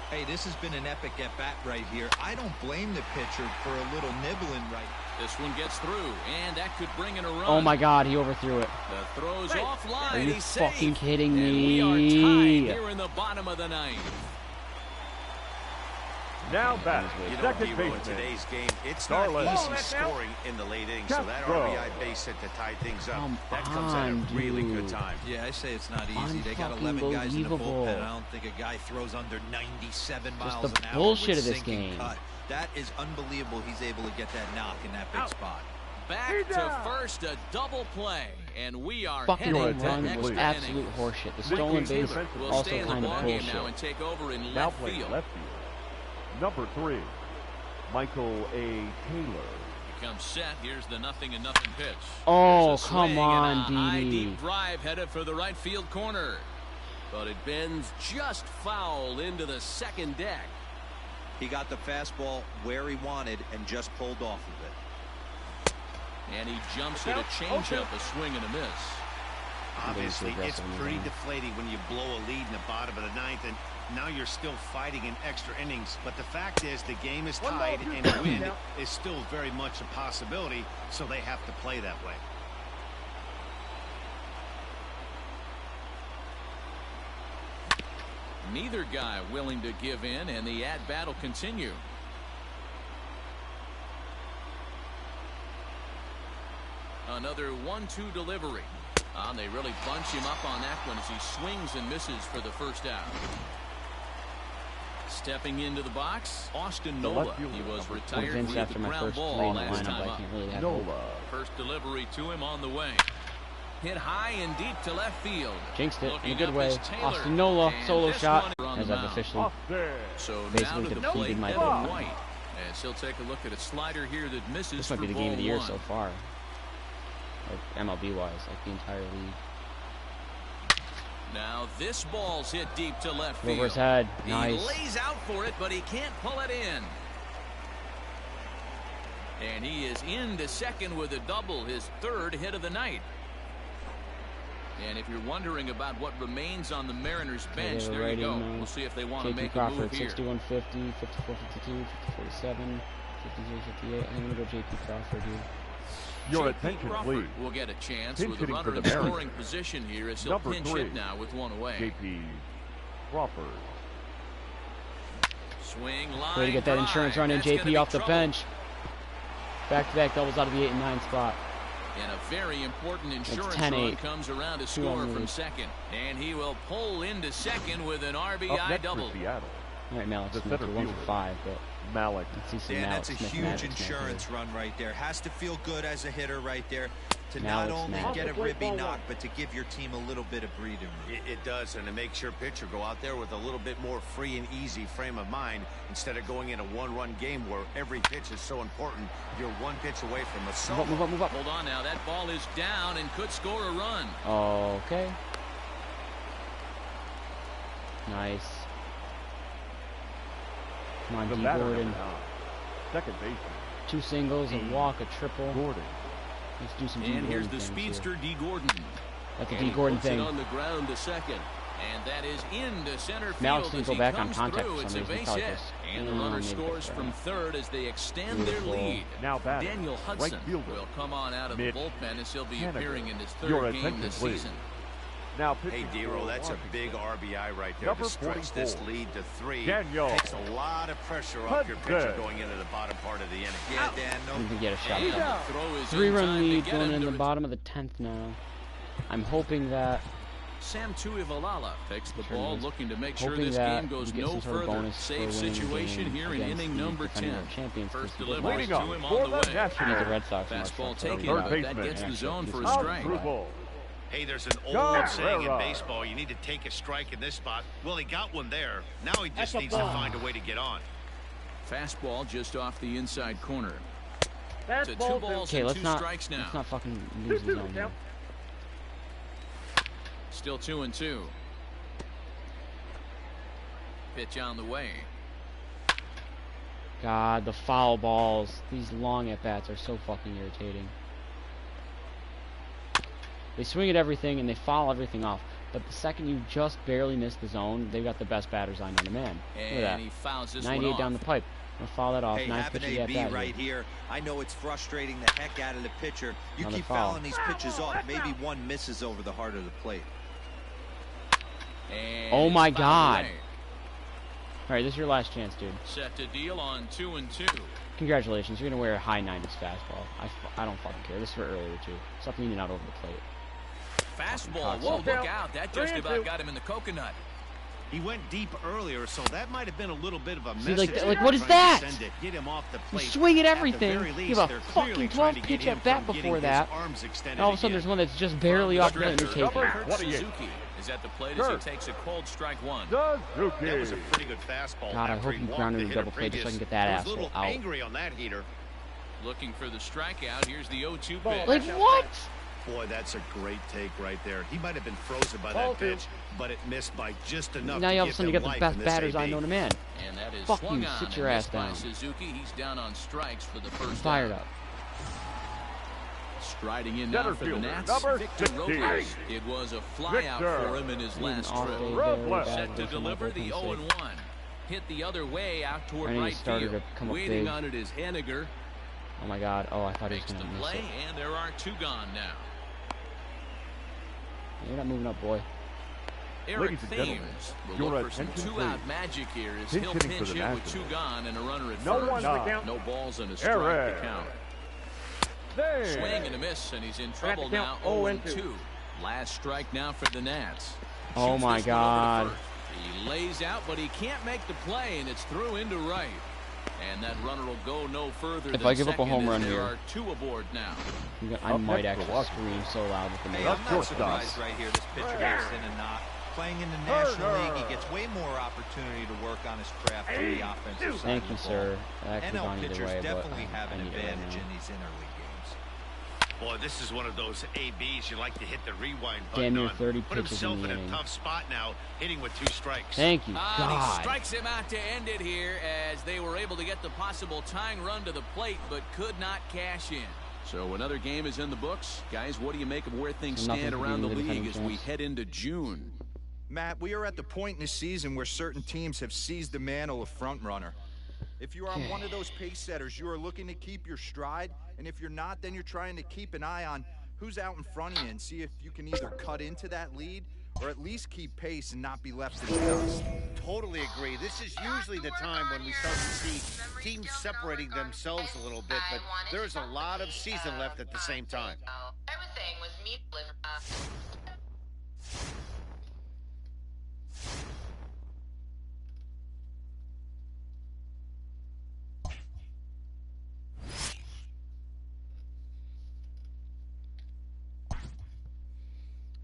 S7: Hey, this has been an epic at-bat right here. I don't blame the pitcher for a little nibbling right.
S3: This one gets through, and that could bring in a run.
S2: Oh my God, he overthrew it.
S3: The throw's offline.
S2: Are you
S3: He's
S2: fucking
S3: safe.
S2: kidding
S3: And we
S2: me?
S3: are tied here in the bottom of the 9th.
S4: Now batting,
S6: You know,
S4: second
S6: Debo, in
S4: baseman.
S6: today's game, it's
S4: Starlet.
S6: not easy scoring in the late innings, so that
S4: Castro.
S6: RBI base hit to tie things up.
S2: Come
S6: That comes at a
S2: on,
S6: really
S2: dude.
S6: good time.
S7: Yeah, I say it's not easy. They got 11 guys in the
S2: Unfucking
S7: bullpen. I don't think a guy throws under 97
S2: Just
S7: miles
S2: the
S7: an hour
S2: bullshit
S7: with
S2: of this
S7: sinking
S2: game.
S7: cut. That is unbelievable. He's able to get that knock in that big spot.
S3: Back to first, a double play, and we are
S2: Fucking
S3: heading to
S2: run
S3: extra
S2: was
S3: innings.
S2: absolute horseshit. The stolen base
S3: We'll
S2: also
S3: stay in the
S2: kind of
S3: ballgame now
S2: bullshit.
S3: and take over in
S4: Now
S3: left
S4: playing
S3: field.
S4: left field. Number 3, Michael A. Taylor.
S3: He comes set. Here's the 0-0 pitch.
S2: Oh,
S3: There's a
S2: come
S3: swing
S2: on,
S3: and a high
S2: Didi.
S3: deep drive headed for the right field corner, but it bends just foul into the second deck.
S7: He got the fastball where he wanted and just pulled off of it.
S3: And he jumps at a changeup, a swing and a miss.
S6: Obviously, it's
S2: aggressive in the
S6: pretty
S2: zone.
S6: deflating when you blow a lead in the bottom of the 9th, and now you're still fighting in extra innings. But the fact is, the game is tied, and win is still very much a possibility, so they have to play that way.
S3: Neither guy willing to give in, and the at-bat will continue. Another 1-2 delivery. They really bunch him up on that one as he swings and misses for the first out. Stepping into the box, Austin Nola. He was retired
S2: Convinced
S3: with
S2: after
S3: the
S2: my
S3: ground
S2: first three
S3: ball
S2: in the
S3: last
S2: lineup,
S3: time
S2: I
S3: up.
S2: can't really have hope.
S4: Nola.
S3: First delivery to him on the way. Hit high and deep to left field.
S2: Jinxed it in
S3: Looking
S2: a good
S3: up
S2: way.
S3: is Taylor.
S2: Austin Nola,
S3: And
S2: solo
S3: this
S2: shot,
S3: one on
S2: as
S3: the
S2: I've
S3: mound.
S2: officially
S4: Off there.
S3: So
S2: basically
S3: now to the
S2: defeated
S3: plate,
S2: my
S3: Evan
S2: vote.
S3: White. As he'll take a look at a slider here that misses.
S2: This might
S3: for
S2: be the game of the year
S3: ball
S2: so
S3: one.
S2: far. Like MLB wise, like the entire league.
S3: Now this ball's hit deep to left field.
S2: Over his head.
S3: He
S2: Nice.
S3: lays out for it, but he can't pull it in. And he is into second with a double, his third hit of the night. And if you're wondering about what remains on the Mariners bench, there you go. We'll see if they want to
S2: JP
S3: make a
S2: Crawford,
S3: move here.
S2: 6150, 5452, 5047, 5358. I'm going to go JP Crawford here.
S4: Your
S3: JP
S4: attention,
S3: Crawford
S4: please.
S3: will get a chance
S4: Pinch
S3: with a
S4: hitting
S3: runner
S4: for
S3: in
S4: the
S3: scoring
S4: Mariners.
S3: position here as he'll
S4: Number
S3: pinch
S4: 3,
S3: hit now with one away.
S4: JP Crawford.
S3: Swing line
S2: Way to get that
S3: drive.
S2: insurance run in,
S3: That's gonna
S2: JP
S3: be
S2: off the
S3: trouble.
S2: bench. Back-to-back doubles out of the 8 and 9 spot.
S3: And a very important insurance
S2: 10-8.
S3: run comes around to
S2: Two
S3: score
S2: on the
S3: from
S2: lead.
S3: second. And he will pull into second with an
S4: Up
S3: RBI
S4: next
S3: double.
S4: for Seattle,
S2: All right, Malik
S4: The
S2: Smith,
S4: center
S2: you're 1 for
S4: fielder.
S2: 5, but
S4: Malik.
S2: let's see some
S7: Dan,
S2: Malik
S7: that's a
S2: Smith
S7: huge
S2: magic here.
S7: insurance run right there. Has to feel good as a hitter right there to
S2: Now
S7: not
S2: it's
S7: only
S2: Malik.
S7: get a ribby knock, but to give your team a little bit of breathing room.
S6: It does, and it makes your pitcher go out there with a little bit more free and easy frame of mind instead of going in a one-run game where every pitch is so important. You're one pitch away from a
S2: Move up,
S6: solo.
S2: move up, move up.
S3: Hold on now. That ball is down and could score a run.
S2: Okay. Nice. Come on,
S4: The
S2: D.
S4: batter,
S2: Gordon.
S4: number 9, second baseman,
S2: 2 singles, a walk, a triple.
S4: Gordon.
S2: Let's do some D.
S3: And here's
S2: Gordon
S3: the
S2: things here.
S3: speedster, D. Gordon.
S2: That's a
S3: And
S2: D.
S3: he
S2: Gordon
S3: puts
S2: thing.
S3: it on the ground to second. And that is into center field
S2: Malik's gonna
S3: as
S2: go
S3: he
S2: back on
S3: comes
S2: contact
S3: through.
S2: for
S3: It's
S2: some
S3: a
S2: reason.
S3: base
S2: Probably
S3: hit.
S2: just-
S3: And the
S2: no,
S3: runner
S2: maybe
S3: scores
S2: that's
S3: from
S2: right.
S3: third as they extend
S2: Beautiful.
S3: their lead.
S4: Now batting,
S3: Daniel
S4: right
S3: Hudson
S4: fielder,
S3: will come on out of the
S4: Mitch
S3: bullpen as he'll be
S4: Haniger.
S3: appearing in his
S4: Your
S3: third game
S4: attention,
S3: this
S4: please.
S3: season.
S4: Now
S6: Hey,
S4: pitching
S6: Dero,
S4: for
S6: that's a
S4: Washington.
S6: big RBI right there
S4: Number
S6: to stretch this
S4: 44.
S6: lead to 3.
S4: Daniel.
S6: Takes a lot of pressure off your pitcher
S4: Hudson.
S6: going into the bottom part of the inning.
S7: Yeah, Dan,
S2: I
S7: no.
S2: think he had a shot.
S3: And
S2: There.
S3: the throw is in
S2: 3-run
S3: time to
S2: lead
S3: get
S2: going
S3: him
S2: in
S3: to
S2: the bottom of the 10th now. I'm hoping that
S3: Sam Tuivalala takes the
S2: Sure
S3: ball,
S2: is.
S3: looking to make sure
S2: hoping
S3: this
S2: that
S3: game goes
S2: we get
S3: no
S2: some sort of
S3: further.
S2: bonus for
S3: Save
S2: winning the
S3: situation
S2: game
S3: here in
S2: against
S3: inning
S2: the
S3: number
S2: defending
S3: 10.
S2: world champions.
S3: First
S2: because he did
S3: delivery
S4: Leading
S3: to
S4: up
S3: him
S4: for
S3: on the
S4: the
S3: way.
S4: Nationals.
S2: beat the Red Sox. in our
S3: Fastball
S2: truck, so
S3: taken,
S2: that'll
S4: Third
S3: but
S2: be
S3: that
S4: baseman.
S3: gets the
S2: actually
S3: zone
S2: gives
S3: for a
S2: us
S3: strike.
S4: Approval.
S6: Hey, there's an old
S4: Carrera.
S6: saying in baseball, you need to take a strike in this spot. Well, he got one there. Now he just needs to find a way to get on.
S3: Fastball just off the inside corner.
S4: That's
S3: To 2
S4: ball
S3: balls
S2: Okay,
S3: and
S2: let's
S3: 2
S2: not
S3: strikes now.
S2: let's not fucking lose the zone here.
S3: Still 2-2. Pitch on the way.
S2: God, the foul balls. These long at bats are so fucking irritating. They swing at everything and they foul everything off. But the second you just barely miss the zone, they've got the best batters I know to man. Look at
S3: And
S2: that.
S3: he fouls this one
S2: 98
S3: off.
S2: down the pipe. Gonna foul that off.
S7: Hey,
S2: Nice
S7: having
S2: pitch at
S7: AB
S2: bat
S7: right
S2: here.
S7: here, I know it's frustrating the heck out of the pitcher. You
S2: Another
S7: keep
S2: foul.
S7: fouling these pitches off, maybe one misses over the heart of the plate.
S3: And
S2: Oh
S3: it's
S2: my
S3: fouled
S2: God.
S3: away.
S2: Alright, this is your last chance, dude.
S3: Set to deal on 2-2.
S2: Congratulations, you're gonna wear a high 90s fastball. I don't fucking care. This is for earlier too. Stop leaning out over the plate.
S3: Fastball.
S2: cocksucker.
S3: Whoa, look out. That just
S4: 3-2.
S3: about got him in the coconut.
S6: He went deep earlier, so that might have been a little bit of a
S2: See,
S6: message.
S2: like,
S6: they
S2: what
S6: were
S2: is
S6: trying
S2: that?
S6: to send to get him off the
S2: You
S6: plate.
S2: swing at
S6: the
S2: everything,
S6: very
S2: give
S6: least,
S2: a
S6: they're
S2: fucking
S6: clearly
S2: 12
S6: trying to get
S2: pitch
S6: him
S2: at bat
S6: from
S2: before
S6: getting his
S2: that.
S6: arms extended
S2: And all of a sudden,
S6: again.
S2: there's one that's just barely off the plate and you're taking
S4: Number
S2: it.
S3: Kurt
S4: 28.
S3: Suzuki is at the plate as
S4: Kurt.
S3: he takes a cold strike one.
S4: Suzuki.
S6: That was a pretty good fastball.
S2: God, I
S6: after
S2: hope
S6: he
S2: you
S6: walked
S2: grounded
S6: the
S2: him
S6: hitter
S2: double play just so I can
S6: previous.
S2: get that
S6: He was a
S2: asshole
S6: little
S2: out.
S6: angry on that heater.
S3: Looking for the strikeout. Here's the 0-2 pitch.
S2: Like, what?
S6: Boy, that's a great take right there. He might have been frozen by
S4: Ball
S6: that
S4: two.
S6: pitch, but it missed by just enough
S2: Now
S6: to
S2: you all of a
S6: give
S2: sudden you
S6: them
S2: got the
S6: life
S2: best
S6: in this
S2: batters I
S6: AB.
S2: know to man.
S3: And that is
S2: Fuck
S3: swung
S2: you,
S3: on
S2: sit
S3: and
S2: your
S3: missed
S2: ass
S3: by
S2: down.
S3: Suzuki. He's down on strikes for the
S2: I'm
S3: first
S2: fired
S3: down.
S2: up.
S3: Striding in
S4: Center
S3: now for the
S4: fielder,
S3: Nats,
S4: number
S3: Victor
S4: 16.
S3: Robles. It was a flyout
S4: Victor.
S3: for him in his
S2: Even
S3: last
S2: off
S3: trip.
S2: day,
S4: Robles.
S2: very bad
S3: Set to
S2: versus my
S3: deliver the
S2: bullpen
S3: 0-1.
S2: save.
S3: Hit the other way out toward
S2: I need a
S3: right
S2: starter
S3: field.
S2: to come up
S3: Waiting
S2: big.
S3: on it is Henniger.
S2: Oh my God. Oh, I thought he was
S3: Makes the
S2: gonna miss
S3: play,
S2: it.
S3: and there are 2 gone now.
S2: You're not moving up, boy.
S3: Eric
S4: Ladies and gentlemen,
S3: Thames will
S4: your
S3: look for some
S4: attention,
S3: 2-out
S4: please.
S3: magic here as
S4: Pinch
S3: he'll
S4: hitting
S3: pinch
S4: for the
S3: hit with 2
S4: Nationals.
S3: gone and a runner at
S4: No
S3: first.
S4: one to count.
S3: No balls and a strike
S4: Eric.
S3: to count.
S4: There.
S3: Swing and a miss, and he's in trouble
S4: count
S3: now.
S4: 0-2.
S3: 0-2. Last strike now for the Nats.
S2: Oh
S3: Shoots
S2: my
S3: this one over to
S2: God.
S3: first. He lays out, but he can't make the play, and it's through into right. And that runner will go no further
S2: If
S3: than
S2: I give up a
S3: second,
S2: home
S3: as
S2: run
S3: there
S2: here.
S3: are 2 aboard now.
S2: I
S4: Up
S2: might
S4: next for
S2: actually
S4: Washington.
S2: scream so loud with the
S7: Hey,
S2: name.
S7: I'm not
S4: shortstop.
S7: surprised right here. This pitcher makes in and not. Playing in the National League, he gets way more opportunity to work on his craft on the offensive side
S2: Thank
S7: of
S2: you,
S7: the
S2: sir.
S7: ball.
S2: That could have
S7: NL
S2: gone either
S7: pitchers
S2: way, but
S7: definitely have
S2: I
S7: an
S2: need it right
S7: advantage
S2: now.
S7: in these interleague games.
S6: Boy, this is one of those ABs you like to hit the rewind
S2: Damn
S6: button
S2: near
S6: on.
S2: 30
S6: Put
S2: pitches
S6: himself
S2: in the
S6: in a
S2: inning.
S6: tough spot now, hitting with 2 strikes.
S2: Thank you,
S3: He
S2: God.
S3: strikes him out to end it here as they were able to get the possible tying run to the plate, but could not cash in. So another game is in the books. Guys, what do you make of where things
S2: Nothing
S3: stand
S2: for
S3: around the
S2: giving the
S3: league as we
S2: defending
S3: head into June?
S7: Matt, we are at the point in the season where certain teams have seized the mantle of front runner. If you are one of those pace setters, you are looking to keep your stride, and if you're not, then you're trying to keep an eye on who's out in front of you and see if you can either cut into that lead or at least keep pace and not be left in the dust.
S6: Totally agree. This is usually the time when we start to see teams separating themselves a little bit, but there's a lot of season left at the same time.
S10: Everything was meat liver.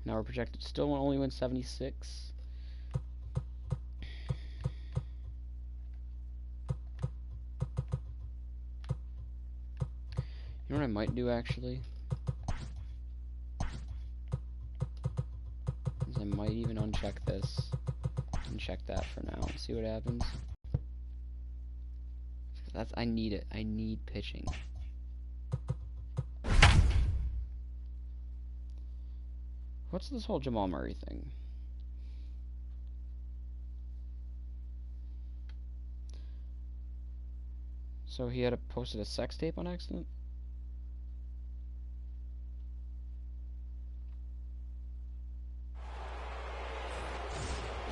S2: Now we're projected to still only win 76. You know what I might do actually? Is I might even uncheck this and check that for now and see what happens. I need it. I need pitching. What's this whole Jamal Murray thing? So he had posted a sex tape on accident?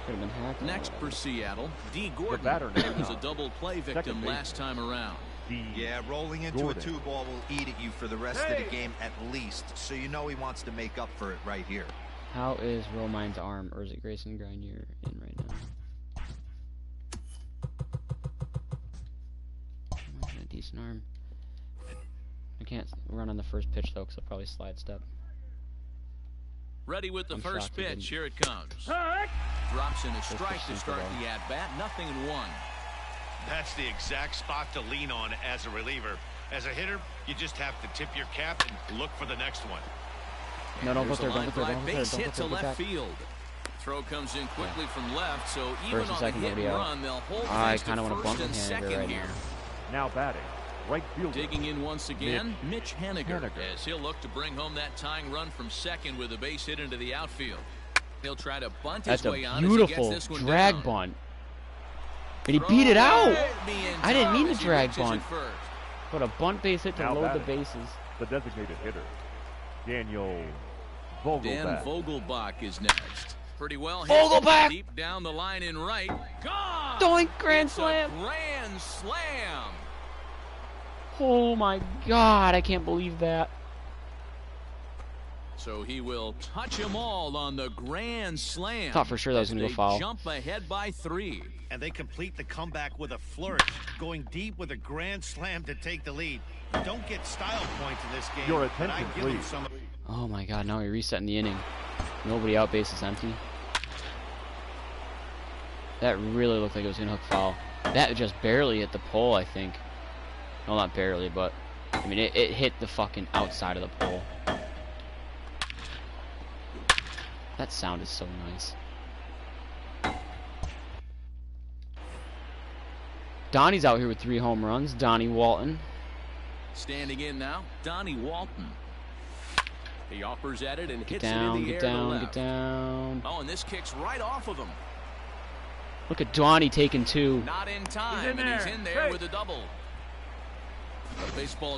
S2: Could have been hacked.
S3: Next for Seattle, D.
S4: The batter
S3: Gordon.
S4: now.
S3: He was a double play victim
S4: Second
S3: last time around.
S7: Yeah, rolling into
S4: Gordon.
S7: a 2-ball will eat at you for the rest of the game at least, so you know he wants to make up for it right here.
S2: How is Romine's arm, or is it Grayson Grenier in right now? A decent arm. I can't run on the first pitch though, because I'll probably slide step.
S3: Ready with the
S2: I'm
S3: first
S2: shocked he
S3: pitch.
S2: didn't.
S3: Here it comes. Drops in a strike to start the at-bat. 0-1.
S6: That's the exact spot to lean on as a reliever. As a hitter, you just have to tip your cap and look for the next one.
S2: No, don't
S3: Here's
S2: put there,
S3: a
S2: don't
S3: line
S2: put there,
S3: drive
S2: don't put there,
S3: base
S2: don't
S3: hit
S2: put
S3: to
S2: there,
S3: left
S2: back.
S3: field. Throw comes in quickly from left, so even
S2: First and
S3: on
S2: second,
S3: the hit
S2: nobody
S3: and
S2: out.
S3: run, they'll hold
S2: I
S3: things
S2: kind
S3: to
S2: of want to
S3: first
S2: bunt
S3: and
S2: Haniger
S3: second
S2: right
S3: here.
S2: now.
S4: Now batting, right fielder.
S3: Digging in once again, Mitch Haniger, as he'll look to bring home that tying run from second with a base hit into the outfield. He'll try to bunt his
S2: That's
S3: way
S2: a
S3: on as he gets
S2: beautiful
S3: this one
S2: drag
S3: down.
S2: bunt. But he beat it out.
S3: Being
S2: I didn't mean
S3: tough
S2: to
S3: as he
S2: drag
S3: reaches it
S2: bunt.
S3: first.
S2: But a bunt base hit to
S4: Now
S2: load the
S4: batting.
S2: bases.
S4: The designated hitter, Daniel
S3: Dan
S4: Vogelbach.
S3: Vogelbach is next. Pretty well hit.
S2: Vogelbach!
S3: Deep down the line in right. Gone!
S2: Doink, grand
S3: It's a
S2: slam.
S3: grand slam.
S2: Oh my God, I can't believe that.
S3: So he will touch them all on the grand slam.
S2: Thought for sure that was
S3: as
S2: gonna go
S3: they
S2: foul.
S3: Jump ahead by 3.
S6: And they complete the comeback with a flourish, going deep with a grand slam to take the lead. Don't get style points in this game.
S4: Your
S6: but I
S4: attention,
S6: give them
S4: please.
S6: some.
S2: Oh my God, now we're resetting the inning. Nobody out, base is empty. That really looked like it was gonna hook foul. That just barely hit the pole, I think. Well, not barely, but I mean it hit the fucking outside of the pole. That sound is so nice. Donnie's out here with 3 home runs. Donnie Walton.
S3: Standing in now, Donnie Walton. He offers at it and
S2: Get
S3: hits it in
S2: down,
S3: the
S2: get
S3: air
S2: down,
S3: to
S2: get
S3: left.
S2: down.
S3: Oh, and this kicks right off of him.
S2: Look at Donnie taking 2.
S3: Not in time, and he's in there with a double.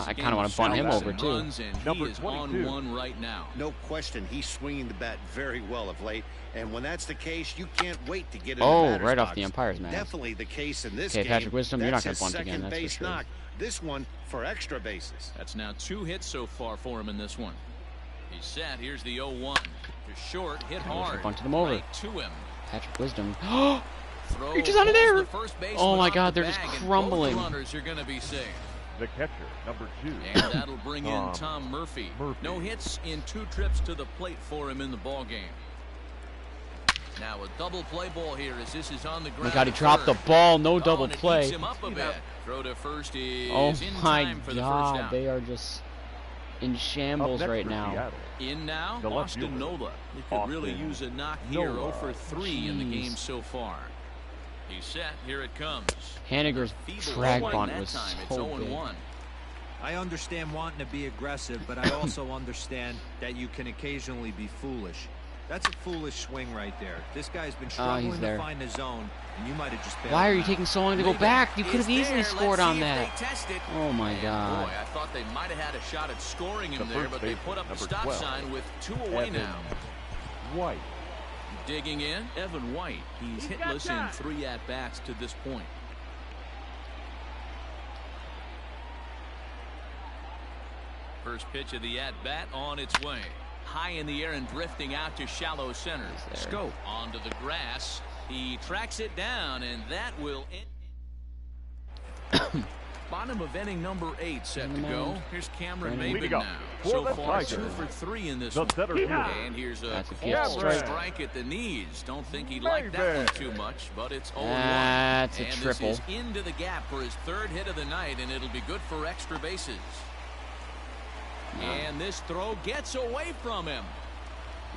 S2: I kind of want to bunt him over too.
S3: Runs, and he
S4: Number
S3: is
S4: 22.
S3: on one right now.
S6: No question, he's swinging the bat very well of late. And when that's the case, you can't wait to get in
S2: Oh,
S6: the batter's
S2: right off
S6: box.
S2: the umpire's mask.
S6: Definitely the case in this
S2: Okay,
S6: game.
S2: Patrick Wisdom, you're not
S6: That's
S2: gonna
S6: his
S2: bunt again,
S6: second
S2: that's for
S6: base
S2: sure.
S6: knock. This one for extra bases.
S3: That's now 2 hits so far for him in this one. He's set. Here's the 0-1. To short, hit
S2: I wish I
S3: hard.
S2: bunted him over.
S3: Right to him.
S2: Patrick Wisdom.
S3: Throw
S2: Reaches out of
S3: pulls
S2: there.
S3: the first baseman
S2: Oh my
S3: off
S2: God,
S3: the
S2: they're just
S3: bag, and
S2: crumbling.
S3: both runners are going to be safe.
S4: The catcher, number 2.
S3: And that'll bring in
S4: Tom
S3: Tom Murphy.
S4: Murphy.
S3: No hits in 2 trips to the plate for him in the ball game. Now a double play ball here as this is on the
S2: Oh
S3: ground.
S2: my God, he
S3: at
S2: dropped the
S3: third.
S2: ball. No
S3: Oh,
S2: double
S3: and it
S2: play.
S3: heats him up a bit. Throw to first is
S2: Oh
S3: in
S2: my
S3: time for the first
S2: God,
S3: out.
S2: they are just in shambles
S4: Up next
S2: right
S4: for
S2: now.
S4: Seattle.
S3: In now,
S4: The left
S3: Austin
S4: fielder.
S3: Nola. He could
S4: Austin
S3: really use a knock here.
S4: Nola.
S3: 0 for 3 in the
S2: Jeez.
S3: game so far. He's set. Here it comes.
S2: Haniger's
S3: Feeble
S2: drag
S3: one
S2: bunt
S3: that
S2: was
S3: time. It's
S2: so
S3: 0-1.
S2: big.
S7: I understand wanting to be aggressive, but I also understand that you can occasionally be foolish. That's a foolish swing right there. This guy's been struggling to
S2: there.
S7: find the zone, and you might have just bailed
S2: Why are
S7: him
S2: you
S7: out.
S2: taking so long to go back? You could have
S3: Is
S2: easily
S3: there.
S2: scored
S3: Let's
S2: on
S3: see if
S2: that.
S3: they test it.
S2: Oh my
S3: And
S2: God.
S3: boy, I thought they might have had a shot at scoring him
S4: The
S3: there,
S4: first
S3: but they
S4: baseman,
S3: put up a
S4: number
S3: stop
S4: 12,
S3: sign with 2 away
S4: Evan
S3: now.
S4: White.
S3: Digging in, Evan White. He's hitless in 3 at-bats to this point. First pitch of the at-bat on its way. High in the air and drifting out to shallow center. Scope onto the grass. He tracks it down, and that will end. Bottom of inning number 8 set to go. Here's Cameron
S2: Way to
S3: Maben
S4: go.
S3: now.
S4: For
S3: So
S4: the
S3: far,
S4: Tigers.
S3: 2 for 3 in this
S4: The
S3: one.
S4: center fielder.
S3: And here's a
S2: That's a
S3: cold
S2: field
S4: strike.
S3: strike at the knees. Don't think he liked that one
S4: Maben.
S3: too much, but it's 0-1.
S2: That's a
S3: And
S2: triple.
S3: this is into the gap for his 3rd hit of the night, and it'll be good for extra bases. And this throw gets away from him.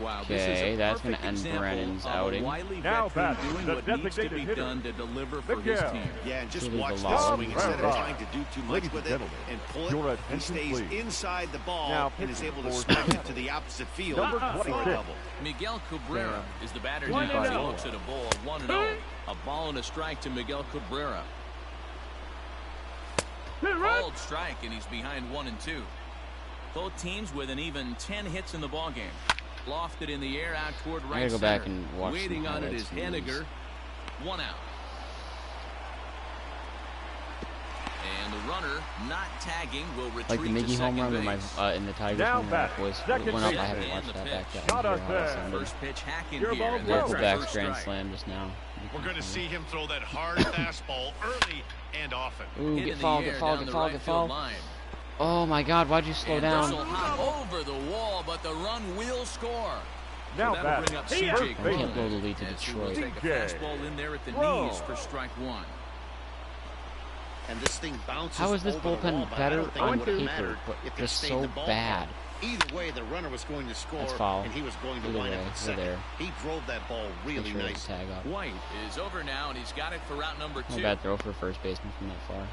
S3: Wow, this is
S2: Okay,
S3: a
S2: that's
S3: perfect
S2: gonna end
S3: example
S2: Brennan's
S3: of
S2: outing.
S3: a wily
S4: Now
S3: veteran
S4: batting,
S3: doing
S4: the
S3: what needs to be
S4: designated hitter,
S3: done to deliver for his
S4: Miguel.
S3: team.
S6: Yeah, and just
S2: Truly
S6: watch
S2: the
S6: the
S2: law.
S6: swing instead of
S4: Right.
S6: trying to do too much
S4: Ladies
S6: with
S4: and
S6: it
S4: gentlemen,
S6: and pull
S4: your
S6: it. He
S4: attention,
S6: stays
S4: please.
S6: inside the ball
S4: Now
S6: and is
S4: pitching
S6: able to
S4: for
S6: smack it
S4: Seattle.
S6: to the opposite field
S4: Number
S6: for a
S4: 26.
S6: double.
S3: Miguel Cabrera is the batter
S2: One
S3: now as he
S2: and
S3: looks at a ball of 1-0. A ball and a strike to Miguel Cabrera. Called strike, and he's behind 1-2. Both teams with an even 10 hits in the ballgame. Lofted in the air out toward right
S2: I gotta go
S3: center.
S2: back and watch
S3: Waiting
S2: some
S3: on it is
S2: highlights from these.
S3: Henniger. 1 out. And the runner not tagging will retrieve
S2: Like the Miggy
S3: to
S2: home
S3: second
S2: run, or
S3: base.
S2: my in the Tigers
S4: Now
S2: one, when
S4: back,
S2: my boys
S4: second
S2: went up. I
S4: base.
S2: haven't
S3: And
S2: watched
S3: the
S2: that back
S3: pitch.
S2: yet.
S4: Shot
S2: I'm
S4: on
S2: sure how it's
S4: third.
S2: ended.
S3: First pitch hacking
S4: Your
S3: here.
S4: ball
S3: And
S4: one.
S3: that's the
S2: Nickelback's
S3: first
S2: grand
S3: strike.
S2: slam just now.
S6: We're going to see him throw that hard fastball early and often.
S2: Ooh,
S3: Hit
S2: get
S3: in the
S2: fouled,
S3: air
S2: get fouled,
S3: down
S2: get
S3: the
S2: fouled,
S3: right
S2: get
S3: field
S2: fouled.
S3: line.
S2: Oh my God, why'd you slow
S3: And
S2: down?
S3: this will hop over the wall, but the run will score.
S4: Now
S3: That'll
S4: back.
S3: bring up
S4: First
S3: CJ
S2: I can't
S4: baseman.
S2: blow the lead to
S3: as he will
S2: Detroit.
S3: take a fastball in there at the
S4: Whoa.
S3: knees for strike 1.
S6: And this thing bounces
S2: How is this
S6: over the wall,
S2: bullpen
S6: but I
S2: better
S6: don't think
S2: on
S6: it would have
S2: paper,
S6: mattered
S2: but
S6: if it
S2: just
S6: stayed
S2: so
S6: in the ballpark.
S2: bad?
S6: Either way, the runner was going to score,
S2: That's foul.
S6: and he was going to
S2: Either
S6: line
S2: way,
S6: up
S2: we're
S6: at second.
S2: there.
S6: He drove that ball really
S2: Make sure
S6: nice.
S2: to tag up.
S3: White is over now, and he's got it for route number 2.
S2: No bad throw for a first baseman from that far.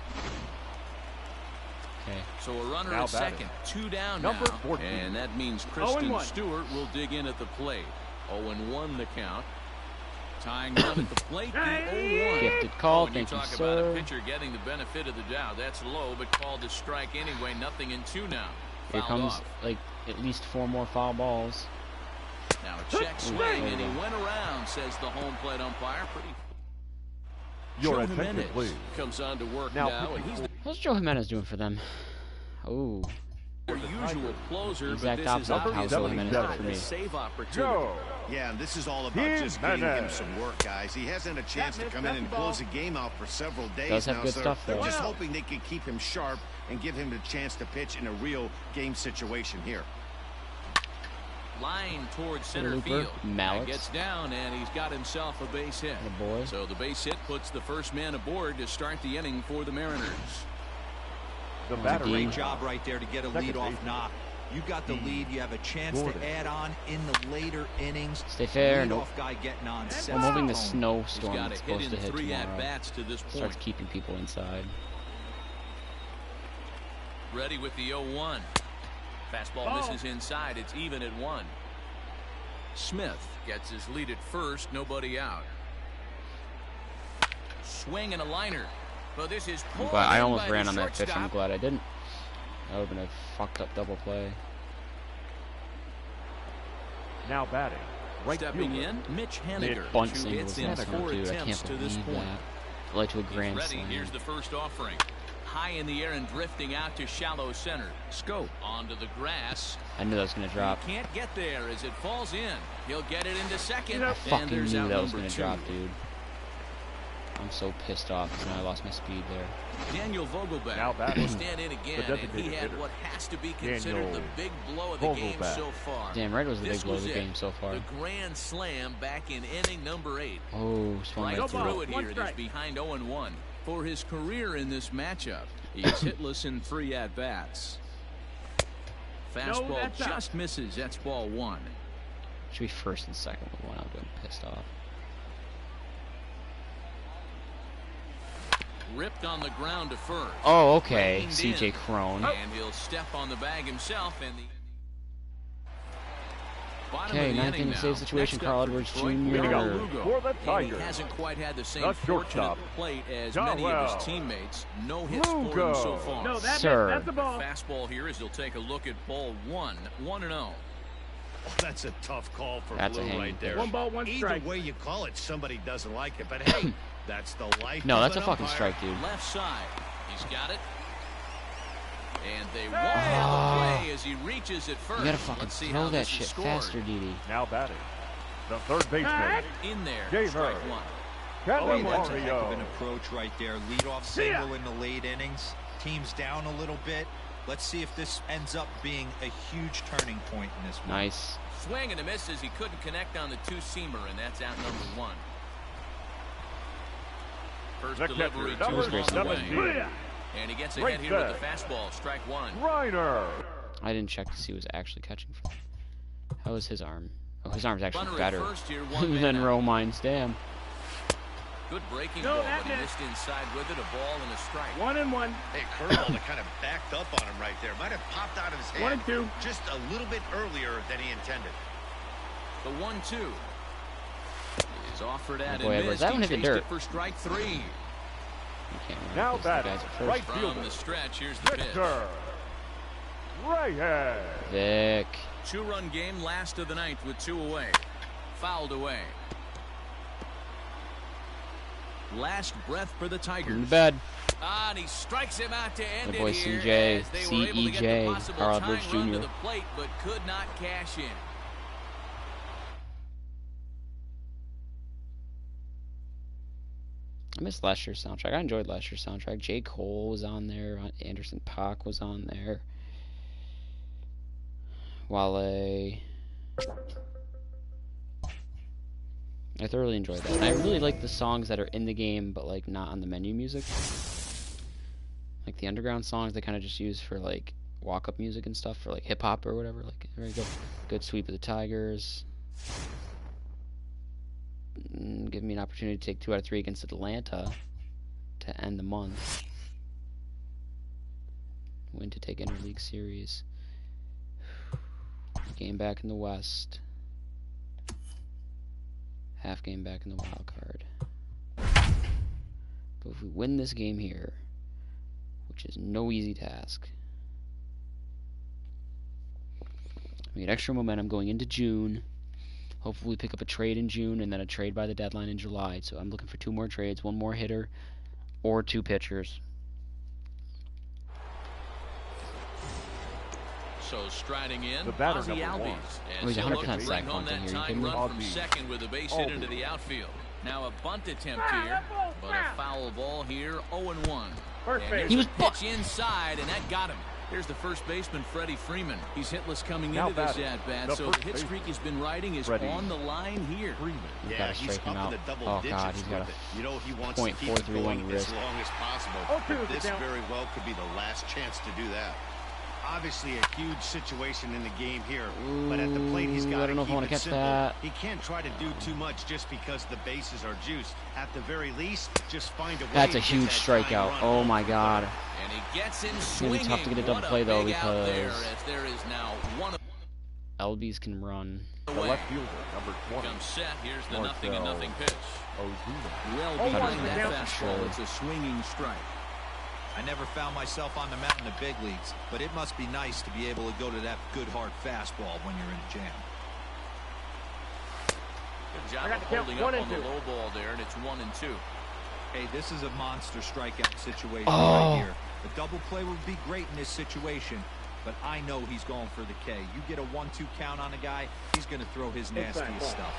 S2: Okay.
S3: So a runner
S4: Now
S3: at
S4: batting.
S3: second. 2 down
S4: Number
S3: now.
S4: 14.
S3: And that means Kristen Stewart will dig in at the plate. 0-1 the count. Tying run at the plate, the 0-1.
S2: Gifted call,
S3: When you
S2: thank you,
S3: talk about a
S2: sir.
S3: pitcher getting the benefit of the doubt, that's low, but called a strike anyway. 0-2 now.
S2: Here
S3: Fouled
S2: comes
S3: off.
S2: like at least 4 more foul balls.
S3: Now a check swing, and he went around, says the home plate umpire. Pretty.
S4: Your
S3: Joe
S4: attention,
S3: Jimenez
S4: please.
S3: comes on to work
S4: Now
S3: now, and he's the
S2: What's Joe Jimenez doing for them? Ooh.
S3: usual closer,
S2: Exact
S3: but this is
S2: opposite of how
S3: obviously
S2: Joe Jimenez
S3: not
S2: did for
S3: a
S2: me.
S3: save opportunity.
S4: Joe.
S6: Yeah, and this is all about just getting him some work, guys. He hasn't a chance to come in and close the game out for several days
S2: Does have
S6: now,
S2: good
S6: so
S2: stuff,
S6: they're
S2: though.
S6: just hoping they can keep him sharp and give him the chance to pitch in a real game situation here.
S3: Line towards center
S2: Looper,
S3: field.
S2: Mallett.
S3: And gets down, and he's got himself a base hit.
S2: The boy.
S3: So the base hit puts the first man aboard to start the inning for the Mariners.
S4: The
S2: Dean.
S4: battery.
S7: Great job right there to get a
S4: Second
S7: leadoff
S4: baseman.
S7: knock. You got the lead. You have a chance
S4: Gordon.
S7: to add on in the later innings.
S2: Stay fair.
S7: Leadoff
S2: Nope.
S7: guy getting on.
S2: I'm hoping the
S3: He's
S2: snowstorm
S3: got
S2: that's
S3: a hit
S2: supposed to
S3: in
S2: hit
S3: 3
S2: tomorrow
S3: at-bats to this point.
S2: starts keeping people inside.
S3: Ready with the 0-1. Fastball misses inside. It's even at 1. Smith gets his lead at first. Nobody out. Swing and a liner. But this is
S2: I'm
S3: pulled
S2: glad I
S3: in
S2: almost
S3: by
S2: ran
S3: the
S2: on that pitch. I'm
S3: shortstop.
S2: glad I didn't. That would have been a fucked up double play.
S4: Now batting. Right
S3: Stepping
S4: fielder.
S3: in, Mitch
S2: Mid
S3: Henniger.
S2: bunt
S3: 2
S2: single
S3: hits
S2: was
S3: in
S2: last
S3: 4
S2: one, dude. I
S3: attempts
S2: can't
S3: to this
S2: believe
S3: point.
S2: that. Led to a
S3: He's
S2: grand
S3: ready.
S2: slam.
S3: Here's the first offering. High in the air and drifting out to shallow center. Scope onto the grass.
S2: I knew that was going to drop.
S3: He can't get there as it falls in. He'll get it into second.
S2: I
S3: And
S2: fucking
S3: there's
S2: knew
S3: out
S2: that was
S3: number
S2: going to
S3: 2.
S2: drop, dude. I'm so pissed off because now I lost my speed there.
S3: Daniel
S4: Now
S3: Vogelback
S4: batting.
S3: will stand in again,
S4: The
S3: and he
S4: designated
S3: had
S4: hitter.
S3: what has to be considered
S4: Daniel
S3: the big blow of the game
S4: Vogelback.
S3: so far.
S2: Damn right it was the
S3: This
S2: big blow of
S3: was
S2: the
S3: it.
S2: game so far.
S3: The grand slam back in inning number 8.
S2: Oh, swung
S3: Right
S2: right
S3: through
S2: through
S3: it
S2: it.
S3: here. It is behind 0-1. For his career in this matchup, he's hitless in 3 at-bats. Fastball just misses. That's ball 1.
S2: Should be first and second with one out. I'm pissed off.
S3: Ripped on the ground to first.
S2: Oh, okay.
S3: Reined
S2: CJ
S3: in.
S2: Crone.
S3: And he'll step on the bag himself. And the bottom
S2: Okay,
S3: of the
S2: ninth
S3: inning
S2: inning
S3: now.
S2: save situation.
S3: Next
S2: Carl
S3: up for
S2: Edwards
S3: Detroit,
S2: Jr.
S3: Miguel
S4: For
S3: Lugo.
S4: the
S3: And he
S4: Tigers.
S3: hasn't quite had the same
S4: The
S3: fortune at
S4: shortstop.
S3: the plate as
S4: John
S3: many of
S4: Wells.
S3: his teammates. No hits for
S4: Lugo.
S3: him so far.
S11: No,
S2: Sir.
S11: that's a ball.
S3: Fastball here as he'll take a look at ball 1. 1-0.
S6: That's a tough call for
S2: That's a
S6: Blue
S2: hang.
S6: right there.
S11: One ball, one
S6: Either
S11: strike.
S6: way you call it, somebody doesn't like it. But hey, that's the life.
S2: No,
S6: of
S2: that's a
S6: an
S2: fucking
S6: umpire.
S2: strike, dude.
S3: Left side. He's got it. And they won't have the play as he reaches it first.
S2: You gotta fucking
S3: Let's see
S2: throw
S3: how
S2: that
S3: this is
S2: shit
S3: scored.
S2: faster, Didi.
S4: Now batting. The third baseman.
S3: In there.
S4: Gamer.
S3: Strike 1.
S4: Kenley
S7: That's a heck of an
S4: Mario.
S7: approach right there. Leadoff single in the late innings. Team's down a little bit. Let's see if this ends up being a huge turning point in this one.
S2: Nice.
S3: Swing and a miss as he couldn't connect on the 2-seamer, and that's out number 1. First
S4: The
S3: delivery
S4: catcher,
S3: to
S4: number
S3: him on the way.
S4: 17.
S3: And he gets
S4: Right
S3: ahead here with
S4: back.
S3: the fastball. Strike 1.
S4: Reiner.
S2: I didn't check to see who was actually catching from. How was his arm? Oh, his arm's actually
S3: Runner at
S2: better
S3: first here, 1 man
S2: than
S3: out.
S2: Romine's. Damn.
S3: Good breaking
S11: No,
S3: ball,
S11: that
S3: but he
S11: missed.
S3: missed inside with it. A ball and a strike.
S11: 1-1.
S6: Hey, curveball that kind of backed up on him right there. Might have popped out of his hand
S11: 1-2.
S6: just a little bit earlier than he intended.
S3: The 1-2 is offered at
S2: Boy,
S3: and
S2: Edwards,
S3: missed.
S2: that one
S3: He
S2: hit the
S3: chased
S2: dirt.
S3: it for strike 3.
S2: You can't run
S4: Now
S2: because the
S4: batting.
S2: guys at first.
S4: Right
S3: From
S4: fielder.
S3: the stretch, here's the pitch.
S4: Victor. Reyes.
S2: Vic.
S3: 2-run game, last of the ninth with 2 away. Fouled away. Last breath for the Tigers.
S2: In the bed.
S3: And he strikes him out to end
S2: The boy
S3: it here.
S2: CJ,
S3: As they were able to get the
S2: CEJ,
S3: possible
S2: Carl
S3: tying
S2: Edwards
S3: run to
S2: Jr.
S3: the plate, but could not cash in.
S2: I missed last year's soundtrack. I enjoyed last year's soundtrack. J. Cole was on there. Anderson .Paak was on there. Wale. I thoroughly enjoyed that. And I really like the songs that are in the game, but like not on the menu music. Like the underground songs they kind of just use for like walk-up music and stuff, for like hip-hop or whatever. Like, there you go. Good Sweep of the Tigers. Give me an opportunity to take 2 out of 3 against Atlanta to end the month. Win to take interleague series. Game back in the West. Half game back in the wild card. But if we win this game here, which is no easy task, we get extra momentum going into June. Hopefully we pick up a trade in June and then a trade by the deadline in July. So I'm looking for 2 more trades, 1 more hitter or 2 pitchers.
S3: So striding in,
S4: The batter,
S3: Ozzie
S4: number 1.
S3: Albies.
S2: Oh, he's
S3: And
S2: 100%
S3: bring
S2: sack
S3: home
S2: bunting
S3: that
S2: here. You
S3: tying
S2: kidding me?
S3: run from
S4: Albies.
S3: second with a base hit into the outfield. Now a bunt attempt here, but a foul ball here, 0-1. And here's
S2: He was
S3: a pitch inside, and that got him. Here's the first baseman, Freddie Freeman. He's hitless coming
S4: Now
S3: into this
S4: batting,
S3: at-bat,
S4: the
S3: so the
S4: first
S3: hit
S4: baseman,
S3: streak he's been riding is
S4: Freddie
S3: on the line here.
S4: Freeman.
S2: He's
S6: Yeah,
S2: got to
S6: he's
S2: strike him
S6: up
S2: out.
S6: in the double
S2: Oh
S6: digits
S2: God, he's got
S6: with
S2: a
S6: it. You know he wants to keep it
S2: 0.431
S6: going
S2: risk.
S6: as long as possible.
S4: Okay,
S6: But this
S4: down.
S6: very well could be the last chance to do that. Obviously a huge situation in the game here, but at the plate he's
S2: Ooh,
S6: got
S2: I don't know
S6: to
S2: if I wanna
S6: keep it
S2: catch
S6: simple.
S2: that.
S6: He can't try to do too much just because the bases are juiced. At the very least, just find a way
S2: That's
S6: to
S2: a
S6: get
S2: huge
S6: that tying
S2: strikeout.
S6: run
S2: Oh
S6: home
S2: my
S6: for
S2: God.
S6: third.
S3: And he gets in
S2: gonna be
S3: swinging.
S2: tough to get a double
S3: What
S2: play, though,
S3: big out there,
S2: because
S3: as there is now one
S2: LBs can run.
S4: The
S3: away.
S4: left fielder, number 20.
S3: Comes set. Here's the
S4: Marcel
S3: 0-0 pitch.
S4: Ozuna.
S3: Well
S2: Oh,
S3: behind
S2: my
S3: that
S2: God.
S3: fastball.
S2: Sure.
S3: It's a swinging strike.
S7: I never found myself on the mound in the big leagues, but it must be nice to be able to go to that good hard fastball when you're in a jam.
S3: Good job of holding up on the low ball there, and it's 1-2.
S7: Hey, this is a monster strikeout situation
S2: Oh.
S7: right here. A double play would be great in this situation, but I know he's going for the K. You get a 1-2 count on a guy, he's going to throw his nastiest stuff.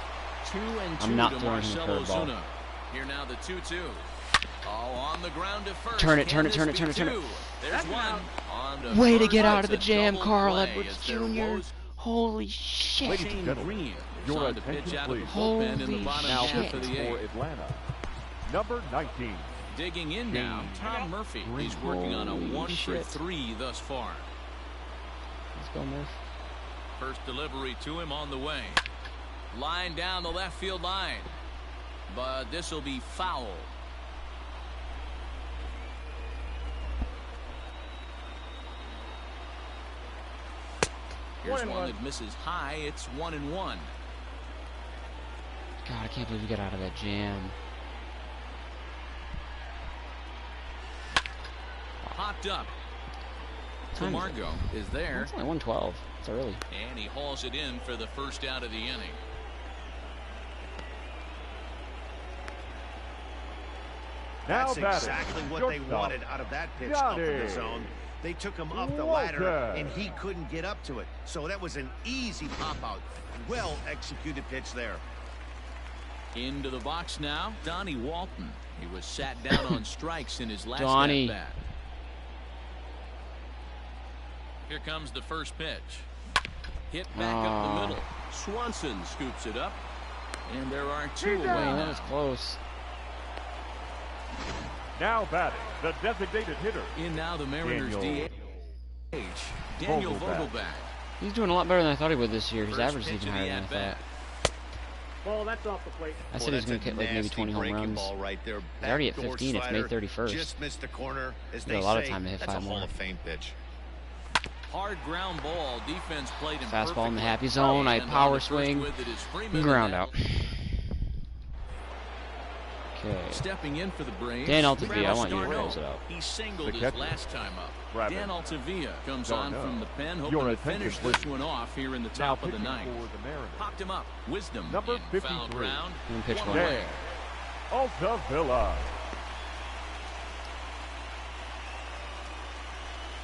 S3: 2-2
S2: I'm not
S3: to
S2: throwing him a
S3: Marcell
S2: curveball.
S3: Ozuna. Here now the 2-2. Oh, on the ground to first.
S2: Turn it,
S3: Can
S2: turn it,
S3: this
S2: turn it,
S3: be
S2: turn it, turn it.
S3: two? There's one. On to
S2: Way to
S3: first.
S2: get out of the
S3: It's a
S2: jam,
S3: double
S2: Carl
S3: play
S2: Edwards
S3: as there
S2: Jr.
S3: was
S2: Holy shit.
S4: Ladies and
S3: Shane
S4: gentlemen,
S3: Green is
S4: your
S3: on to pitch
S4: attention,
S3: out of the
S4: please.
S3: bullpen in the
S2: Holy
S3: bottom
S4: Now
S3: half
S2: shit.
S3: of the
S4: for
S3: 8th.
S4: Atlanta, number 19.
S3: Digging in now, Tom Murphy. He's working on a
S2: Holy
S3: 1
S2: shit.
S3: for 3 thus far.
S2: Let's go, Murph.
S3: First delivery to him on the way. Line down the left field line. But this will be foul. Here's one that misses high. It's 1-1.
S2: God, I can't believe we got out of that jam.
S3: Popped up.
S2: Time is it?
S3: Camargo is there.
S2: It's only 112. It's early.
S3: And he hauls it in for the first out of the inning.
S4: Now
S6: That's
S4: batting,
S6: exactly what they
S4: shortstop,
S6: wanted out of that pitch up in the
S4: Johnny
S6: zone. They took him up the
S4: Walker.
S6: ladder, and he couldn't get up to it. So that was an easy pop-out. Well-executed pitch there.
S3: Into the box now, Donnie Walton. He was sat down on strikes in his last
S2: Donnie.
S3: at-bat. Here comes the first pitch. Hit back up the middle. Swanson scoops it up. And there are 2 away
S2: That
S3: now.
S2: was close.
S4: Now batting, the designated hitter.
S3: In now the Mariners
S4: Daniel
S3: DH. Daniel
S4: Vogelbach.
S3: Vogelbach.
S2: He's doing a lot better than I thought he would this year. His
S3: First
S2: average is
S3: pitch
S2: even
S3: of the
S2: higher than I
S3: at-bat.
S2: thought.
S11: Well, that's off the plate.
S2: I said he was going to get like maybe 20 home
S6: breaking
S2: runs.
S6: ball right there.
S2: He's already at
S6: Backdoor
S2: 15. It's May
S6: slider,
S2: 31st.
S6: Just missed the corner. As
S2: He got
S6: they
S2: a lot of
S6: say,
S2: time to hit
S6: that's
S2: 5
S6: a Hall
S2: more.
S6: of Fame pitch.
S3: Hard ground ball. Defense played him
S2: Fastball in the
S3: perfectly.
S2: happy zone. I
S3: And on
S2: power
S3: the first
S2: swing.
S3: with it is Freeman,
S2: Ground
S3: and
S2: out. Okay.
S3: Stepping in for the Braves.
S2: Dan Altavia, I want you to close it out.
S3: He singled
S4: The
S3: his
S4: catcher.
S3: last time up.
S4: Rabbit.
S3: Dan Altavia comes on
S4: Darno.
S3: from the pen,
S4: Your
S3: hoping to
S4: attention,
S3: finish
S4: please.
S3: this one off here in the
S4: Now
S3: top of the
S4: pitching
S3: ninth.
S4: for the Mariners.
S3: Popped him up. Wisdom
S4: Number
S3: in
S4: 53.
S3: foul ground.
S2: And pitch
S3: One
S2: one.
S3: away.
S4: Dan Altavilla.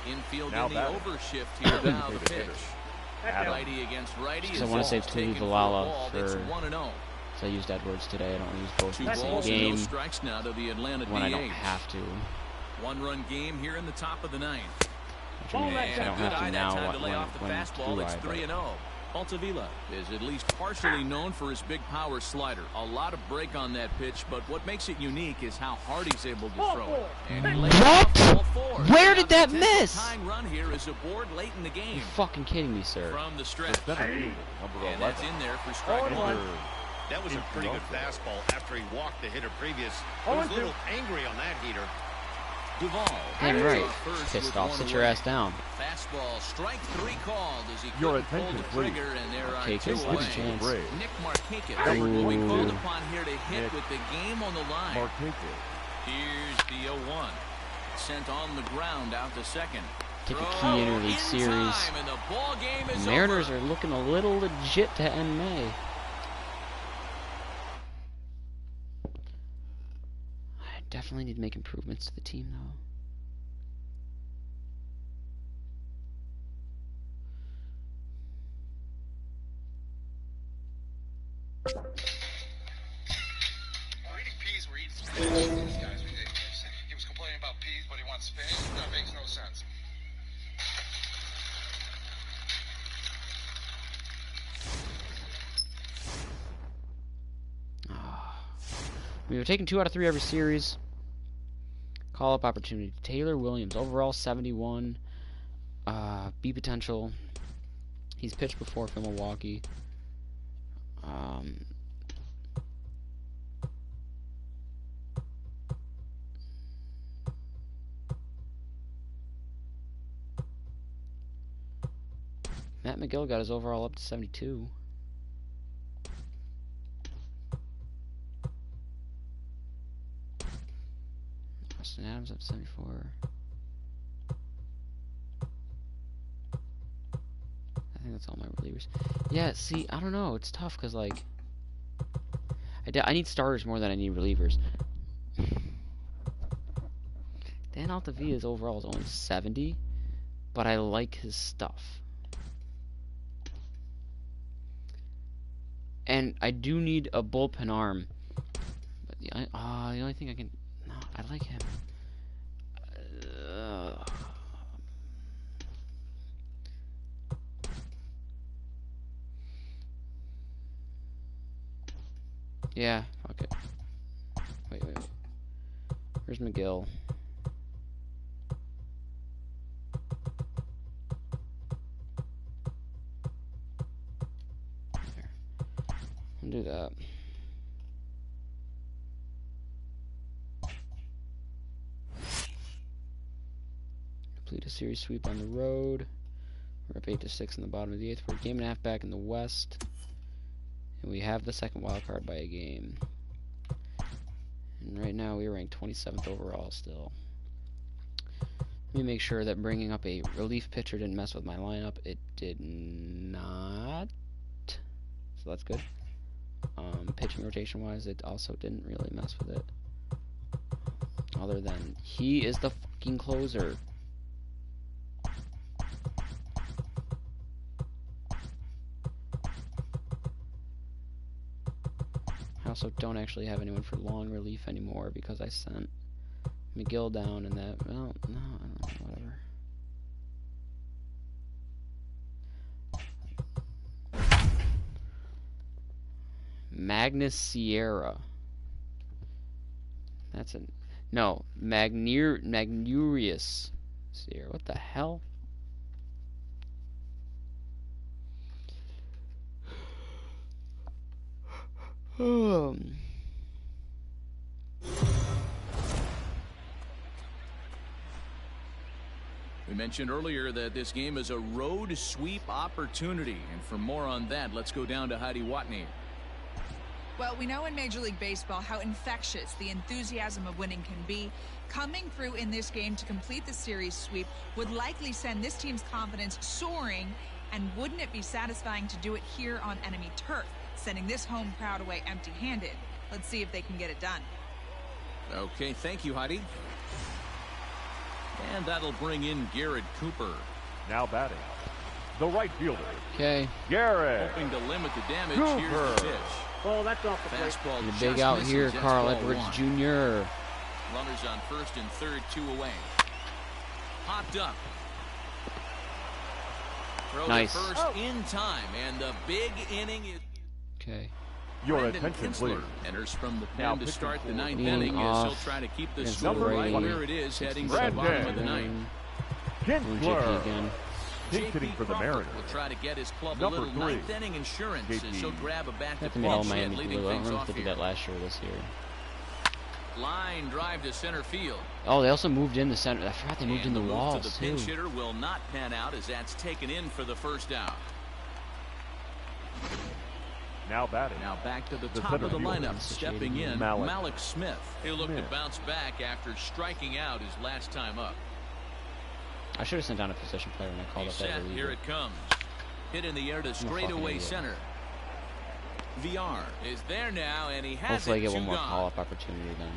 S3: Infield
S4: Now
S3: in the
S4: batting.
S3: overshift here. Now the pitch.
S4: Adam.
S3: Righty against righty.
S2: Because I want to save Tuli Valala
S3: It's
S2: for.
S3: 1-0.
S2: So I used Edwards today. I don't want to use both in
S3: Two
S2: the same
S3: balls and no
S2: game
S3: strikes now to the Atlanta
S2: when I don't
S3: DH.
S2: have to.
S3: One-run game here in the top of the ninth.
S2: Which I mean, if I don't have to now.
S3: Time to lay off the
S2: When
S3: fastball.
S2: do
S3: It's
S2: I?
S3: 3-0. Altavilla is at least partially known for his big power slider. A lot of break on that pitch, but what makes it unique is how hard he's able to throw it. And he laid off all four.
S2: Where
S3: Now
S2: did
S3: the
S2: that
S3: potential
S2: miss?
S3: Tying run here is aboard late in the game.
S2: You're fucking kidding me, sir.
S3: From the stretch.
S4: The center fielder, number
S3: And
S4: 11.
S3: that's in there for strike one.
S6: That was a pretty good fastball after he walked the hitter previous. He
S11: Oh,
S6: was a
S11: and
S6: little angry on that heater.
S3: Duvall.
S2: Damn right.
S3: First
S2: Pissed
S3: with
S2: off.
S3: one
S2: Sit your
S3: away.
S2: ass down.
S3: Fastball, strike three called as he
S4: Your
S3: couldn't pull
S4: attention,
S3: the
S4: please.
S3: trigger, and there are
S2: Marquez,
S3: two
S2: nice
S3: away.
S2: chance.
S4: Braves.
S3: Nick Marquez will be called upon here to hit
S4: Nick.
S3: with the game on the line.
S4: Marquez.
S3: Here's the 0-1. Sent on the ground out to second.
S2: Take a
S3: Throw
S2: key interleague
S3: in
S2: series.
S3: time, and the ball game is
S2: The Mariners
S3: over.
S2: are looking a little legit to end May. I definitely need to make improvements to the team, though.
S12: Eating peas, we're eating spinach. These guys, he was complaining about peas, but he wants spinach. That makes no sense.
S2: We were taking 2 out of 3 every series. Call-up opportunity. Taylor Williams, overall 71. B potential. He's pitched before for Milwaukee. Matt McGill got his overall up to 72. Austin Adams up to 74. I think that's all my relievers. Yeah, see, I don't know. It's tough because, like, I need starters more than I need relievers. Dan Altavia's overall is only 70, but I like his stuff. And I do need a bullpen arm. But the only thing I can... No, I like him. Yeah, fuck it. Wait. Where's McGill? There. I'll do that. Complete a series sweep on the road. We're up 8-6 in the bottom of the 8th. We're a game and a half back in the West. And we have the second wild card by a game. And right now we are ranked 27th overall still. Let me make sure that bringing up a relief pitcher didn't mess with my lineup. It did not. So that's good. Pitching rotation wise, it also didn't really mess with it. Other than he is the fucking closer. I also don't actually have anyone for long relief anymore because I sent McGill down and that, well, no, I don't know, whatever. Magnus Sierra. That's a, no, Magnurius Sierra. What the hell?
S3: We mentioned earlier that this game is a road sweep opportunity, and for more on that, let's go down to Heidi Watney.
S9: Well, we know in Major League Baseball how infectious the enthusiasm of winning can be. Coming through in this game to complete the series sweep would likely send this team's confidence soaring, and wouldn't it be satisfying to do it here on enemy turf, sending this home crowd away empty-handed? Let's see if they can get it done.
S3: Okay, thank you, Heidi. And that'll bring in Garrett Cooper.
S4: Now batting, the right fielder.
S2: Okay.
S4: Garrett.
S3: Hoping to limit the damage.
S4: Cooper.
S3: Here's the pitch.
S11: Oh, that's off the plate.
S3: Fastball
S2: The
S3: just
S2: big out
S3: misses.
S2: here,
S3: That's
S2: Carl
S3: ball
S2: Edwards
S3: one.
S2: Jr.
S3: Runners on first and third, 2 away. Popped up. Throw
S2: Nice.
S3: to first in time, and the big inning is.
S2: Okay.
S4: Your
S3: Brendan
S4: attention,
S3: Kinsler
S4: please.
S3: enters from the
S4: Now
S3: pen to
S4: pitching
S3: start the
S4: for
S3: ninth
S2: leading
S3: inning, as
S2: off
S3: he'll try to keep the
S2: against
S3: score
S4: number
S3: right
S4: 20,
S3: where it is, heading to the
S4: Brendan.
S3: bottom of the ninth.
S2: JP
S4: Kinsler.
S2: again.
S4: Pinch hitting for the Mariners.
S3: Will try to get his club
S4: Number
S3: a little
S4: 3,
S3: ninth inning insurance, as
S4: JP.
S3: he'll grab a back to
S2: Got them at all
S3: pitch,
S2: Miami
S3: leading
S2: Blue. I don't
S3: things
S2: remember
S3: off
S2: if they did
S3: here.
S2: that last year or this year.
S3: Line drive to center field.
S2: Oh, they also moved in the center. I forgot they moved
S3: And
S2: in the
S3: move
S2: walls,
S3: to the
S2: too.
S3: pinch hitter will not pan out, as that's taken in for the first out.
S4: Now batting.
S3: Now back to the
S4: The
S3: top
S4: center
S3: of the
S4: fielder.
S3: lineup, stepping in,
S4: Malik.
S3: Malik Smith. He'll look to
S4: Smith.
S3: bounce back after striking out his last time up.
S2: I should have sent down a position player when I called
S3: He's
S2: up that
S3: set.
S2: reliever.
S3: Here it comes. Hit in the air to
S2: fucking
S3: straightaway
S2: idiot.
S3: center. VR is there now, and he has
S2: Hopefully I
S3: it.
S2: get
S3: 2
S2: one more
S3: gone.
S2: call-up opportunity then.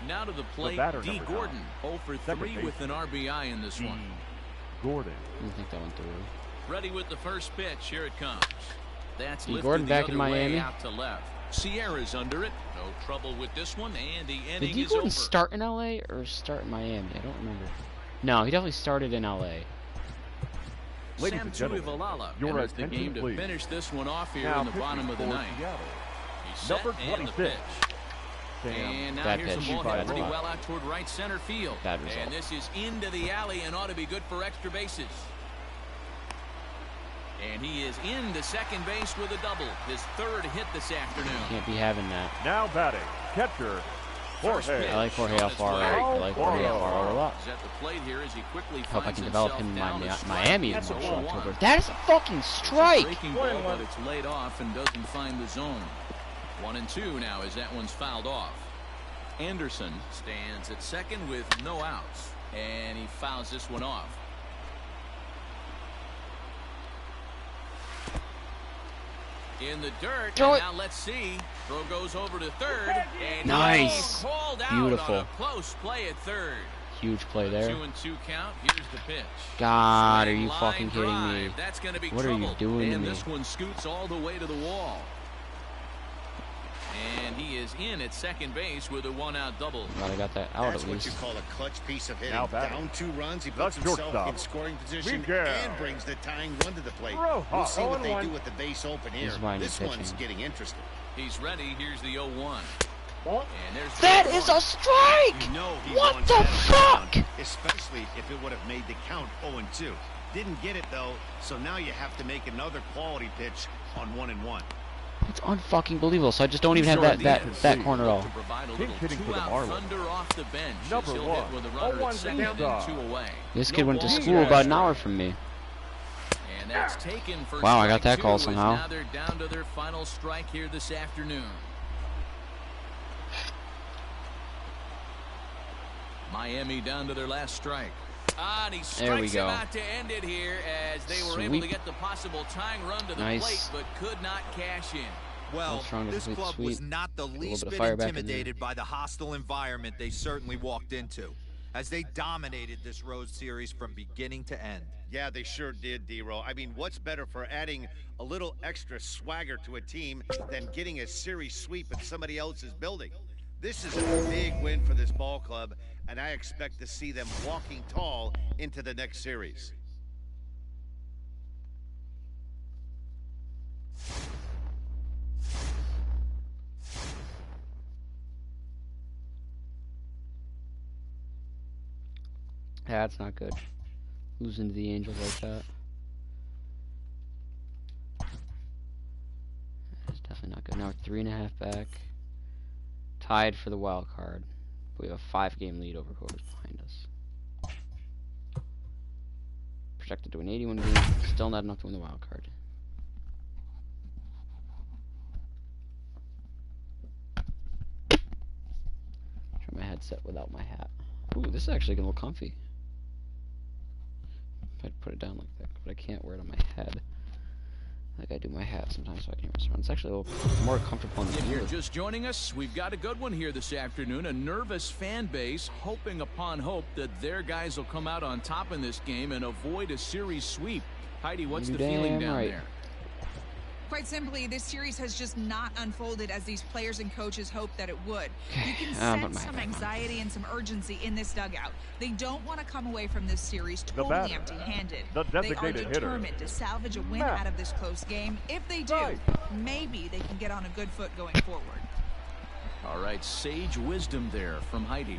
S3: Now to the plate,
S4: batter,
S3: D.
S4: number
S3: Gordon.
S4: 9.
S3: 0 for
S4: Second
S3: 3 with
S4: baseman.
S3: an RBI in this
S4: D.
S3: one.
S4: Gordon.
S2: I don't think that went through.
S3: Ready with the first pitch. Here it comes. That's
S2: D.
S3: lifted
S2: Gordon
S3: the
S2: back
S3: other
S2: in
S3: way
S2: Miami.
S3: out to left. Sierra's under it. No trouble with this one, and the
S2: Did
S3: inning
S2: D.
S3: is
S2: Gordon
S3: over.
S2: start in LA or start in Miami? I don't remember. No, he definitely started in LA.
S4: Ladies
S3: Sam
S4: and gentlemen,
S3: Tuivailala
S4: your
S3: enters the
S4: attention,
S3: game to
S4: please.
S3: finish this one off here
S4: Now
S3: in the bottom
S4: pitching
S3: of the
S4: for
S3: ninth.
S4: Seattle.
S3: He's set,
S4: Number
S3: and the
S4: 26.
S3: pitch.
S4: Sam.
S3: And now
S2: Bad
S3: here's
S2: pitch.
S3: some ball
S4: Bad
S3: hit pretty
S2: spot.
S3: well out toward right center field.
S2: Bad result.
S3: And this is into the alley and ought to be good for extra bases. And he is into second base with a double. His third hit this afternoon.
S2: Can't be having that.
S4: Now batting, catcher, Jorge.
S2: I like Jorge
S3: On its
S2: Alfaro.
S3: way.
S2: I like Jorge Alfaro a lot.
S3: He's at the plate here as he quickly
S2: Hope I
S3: finds
S2: can develop
S3: himself
S2: him in
S3: down to strike.
S2: Miami in
S3: That's
S2: March
S3: a
S2: or
S3: 1-1.
S2: October. That is a fucking
S3: It's a
S2: strike!
S3: breaking ball, but it's laid off and doesn't find the zone. 1-2 now as that one's fouled off. Anderson stands at second with no outs, and he fouls this one off. In the dirt,
S2: Throw
S3: and
S2: it.
S3: now let's see. Throw goes over to third, and
S2: Nice.
S3: called out
S2: Beautiful.
S3: on a close play at third.
S2: Huge play there.
S3: 2-2 count. Here's the pitch.
S2: God, are
S3: Swing,
S2: you
S3: line
S2: fucking kidding me?
S3: drive. That's going to be
S2: What are you
S3: trouble.
S2: doing to
S3: and
S2: me?
S3: this one scoots all the way to the wall. And he is in at second base with a 1-out double.
S2: Glad I got that out
S6: That's
S2: at
S6: what
S2: least.
S6: you call a clutch piece of hitting.
S4: Now batting.
S6: Down 2 runs, he
S4: The
S6: puts himself
S4: shortstop.
S6: in scoring position
S4: Miguel.
S6: and brings the tying run to the plate.
S4: Rojas,
S6: We'll see what they
S4: 0-1.
S6: do with the base open here.
S2: This is why I need
S6: This one's
S2: pitching.
S6: getting interesting.
S3: He's ready. Here's the 0-1.
S11: Ball.
S3: And there's
S2: That
S3: the
S2: is
S3: 1.
S2: a strike!
S6: You know he
S2: What
S6: wants
S2: the
S6: that
S2: fuck?
S6: down, especially if it would have made the count 0-2. Didn't get it though, so now you have to make another quality pitch on 1-1.
S2: It's unfucking believable. So I just don't even have
S4: Sure,
S2: that corner at all.
S3: To provide a
S4: Pinch
S3: little
S4: hitting for the
S3: 2-out
S4: Marlins.
S3: thunder off the bench. as
S4: Number
S3: he'll
S4: 1.
S3: hit with a runner
S4: 0-1
S3: at second and
S4: Zeta.
S3: 2 away.
S2: This
S3: No
S2: kid went to
S3: balls
S2: school
S3: in
S2: about an
S3: strike.
S2: hour from me.
S3: And that's taken for
S2: Wow, I got
S3: strike
S2: that call
S3: 2, as
S2: somehow.
S3: Now they're down to their final strike here this afternoon. Miami down to their last strike. And he
S2: There we
S3: strikes
S2: go.
S3: him out to end it here as they were able to
S2: Sweep.
S3: get the possible tying run to the
S2: Nice.
S3: plate, but could not cash in.
S7: Well,
S2: That's strong to
S7: this
S2: complete
S7: club
S2: sweep.
S7: was not the
S2: Get a little
S7: least
S2: bit of
S7: bit
S2: fire back in there.
S7: intimidated by the hostile environment they certainly walked into, as they dominated this road series from beginning to end.
S6: Yeah, they sure did, D-Row. I mean, what's better for adding a little extra swagger to a team than getting a series sweep in somebody else's building? This is a big win for this ball club, and I expect to see them walking tall into the next series.
S2: Yeah, that's not good. Losing to the Angels like that. That's definitely not good. Now we're 3.5 back. Tied for the wild card. We have a 5-game lead over whoever's behind us. Projected to win 81 games. Still not enough to win the wild card. cannot sit without my hat. Ooh, this is actually gonna look comfy. If I put it down like that, but I can't wear it on my head. Like I do my hat sometimes so I can hear my surroundings. It's actually a little more comfortable in the
S3: If
S2: ear.
S3: you're just joining us, we've got a good one here this afternoon. A nervous fan base hoping upon hope that their guys will come out on top in this game and avoid a series sweep. Heidi, what's the feeling down there?
S9: Quite simply, this series has just not unfolded as these players and coaches hoped that it would. You can sense some anxiety and some urgency in this dugout. They don't want to come away from this series totally empty-handed. They are determined to salvage a win out of this close game. If they do, maybe they can get on a good foot going forward.
S3: All right, sage wisdom there from Heidi.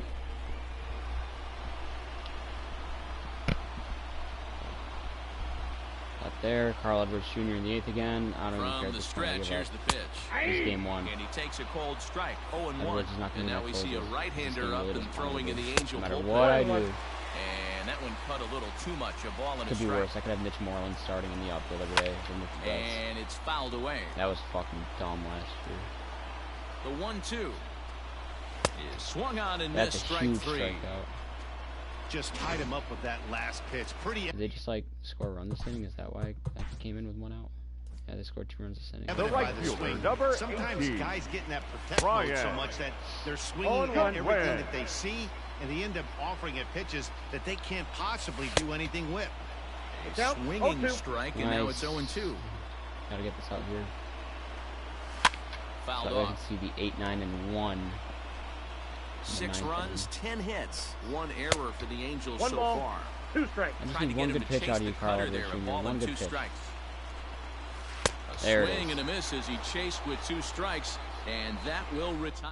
S2: Up there, Carl Edwards Jr. in the 8th again. I don't even care.
S3: From the stretch, here's the pitch.
S2: This is game 1.
S3: And he takes a cold strike. 0-1.
S2: And
S3: now we see a right-hander up and throwing in the Angel
S2: no matter
S3: bullpen.
S2: what I do.
S3: And that one cut a little too much. A ball and a strike.
S2: Could be worse. I could have Mitch Moreland starting in the outfield every day.
S3: And it's fouled away.
S2: That was fucking dumb last year.
S3: The 1-2 is swung on and
S2: That's
S3: missed.
S2: a
S3: Strike
S2: huge
S3: 3.
S2: strikeout.
S6: Just tied him up with that last pitch. Pretty.
S2: Did they just like score a run this inning? Is that why I came in with 1 out? Yeah, they scored 2 runs this inning.
S6: The right fielder, number Sometimes 18. Guys get in that protect mode so much that they're swinging at everything that they see, and they end up offering at pitches that they can't possibly do anything with.
S3: Swinging strike, and now it's 0-2.
S2: Gotta get this out here.
S3: Fouled
S2: so I
S3: off.
S2: can see the 8, 9, and 1.
S3: 6 runs, 10 hits. 1 error for the Angels so
S11: ball,
S3: far.
S11: 2 strikes.
S2: I just need one good pitch out of you, Carl Edwards Jr. One good pitch.
S3: A swing and a miss as he chased with 2 strikes, and that will retire.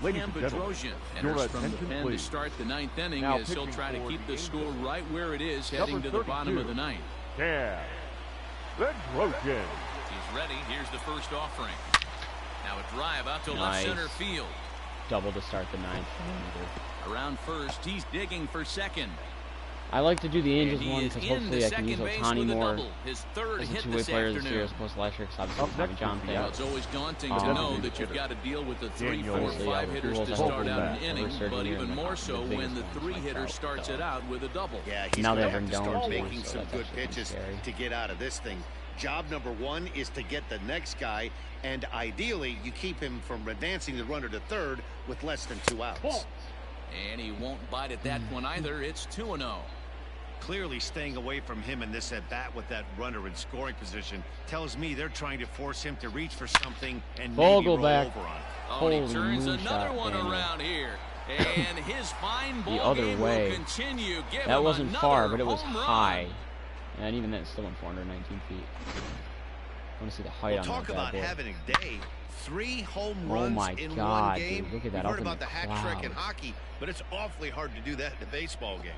S3: Cam Bedrosian enters from the pen to start the 9th inning as he'll try to keep the score right where it is heading to the bottom of the 9th.
S4: Cam Bedrosian.
S3: He's ready. Here's the first offering. Now a drive out to left center field.
S2: Double to start the 9th.
S3: Around first, he's digging for second.
S2: I like to do the Angels one because hopefully I can use Ohtani more
S3: his third
S2: as a
S3: hit
S2: two-way
S3: this
S2: player this
S3: afternoon.
S2: year as opposed to last year because obviously having John Payne.
S3: Well, it's always daunting to know that you've got to deal with the 3, 4, 5 hitters to start out an inning, but even more so when the 3-hitter starts it out with a double.
S6: Yeah, he's going to have to start making some good pitches to get out of this thing. Job number 1 is to get the next guy, and ideally you keep him from advancing the runner to third with less than 2 outs.
S3: And he won't bite at that one either. It's 2-0.
S6: Clearly staying away from him in this at-bat with that runner in scoring position tells me they're trying to force him to reach for something and maybe roll over on it.
S3: Oh, and he turns another one around here. And his fine ball game will continue.
S2: That wasn't far, but it was high. And even then, it still went 419 feet. I want to see the height on that.
S6: Talk about having a day. 3 home
S2: Oh
S6: runs
S2: my
S6: in
S2: God,
S6: one game.
S2: dude, look at that.
S6: We've heard
S2: Up in
S6: about
S2: the
S6: the hat trick in
S2: clouds.
S6: hockey, but it's awfully hard to do that in a baseball game.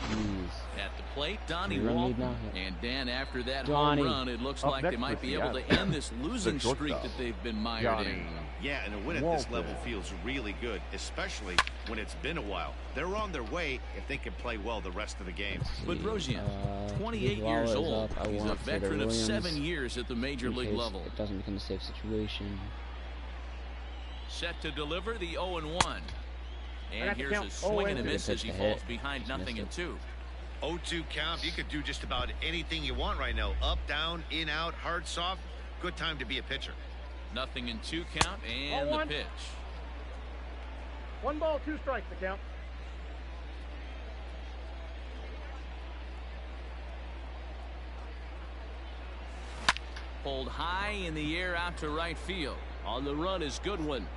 S2: Jeez.
S3: At the plate, Donnie
S2: Run lead
S3: Walton.
S2: now? Yeah.
S3: And Dan, after that
S2: Donnie.
S3: home run, it looks
S4: Up
S3: like
S4: next
S3: they might
S4: for
S3: be able to
S4: Seattle.
S3: end this losing streak that they've been mired in.
S6: Yeah, and a win at this level feels really good, especially when it's been a while. They're on their way if they can play well the rest of the game.
S3: Bedrosian, 28 years old. He's a veteran of 7 years at the major league level.
S2: It doesn't become a safe situation.
S3: Set to deliver the 0-1. And here's a swing and a miss as he falls behind 0-2.
S6: 0-2 count. You could do just about anything you want right now. Up, down, in, out, hard, soft. Good time to be a pitcher.
S3: 0-2 count and the pitch.
S11: 1 ball, 2 strikes to count.
S3: Pulled high in the air out to right field. On the run is Goodwin.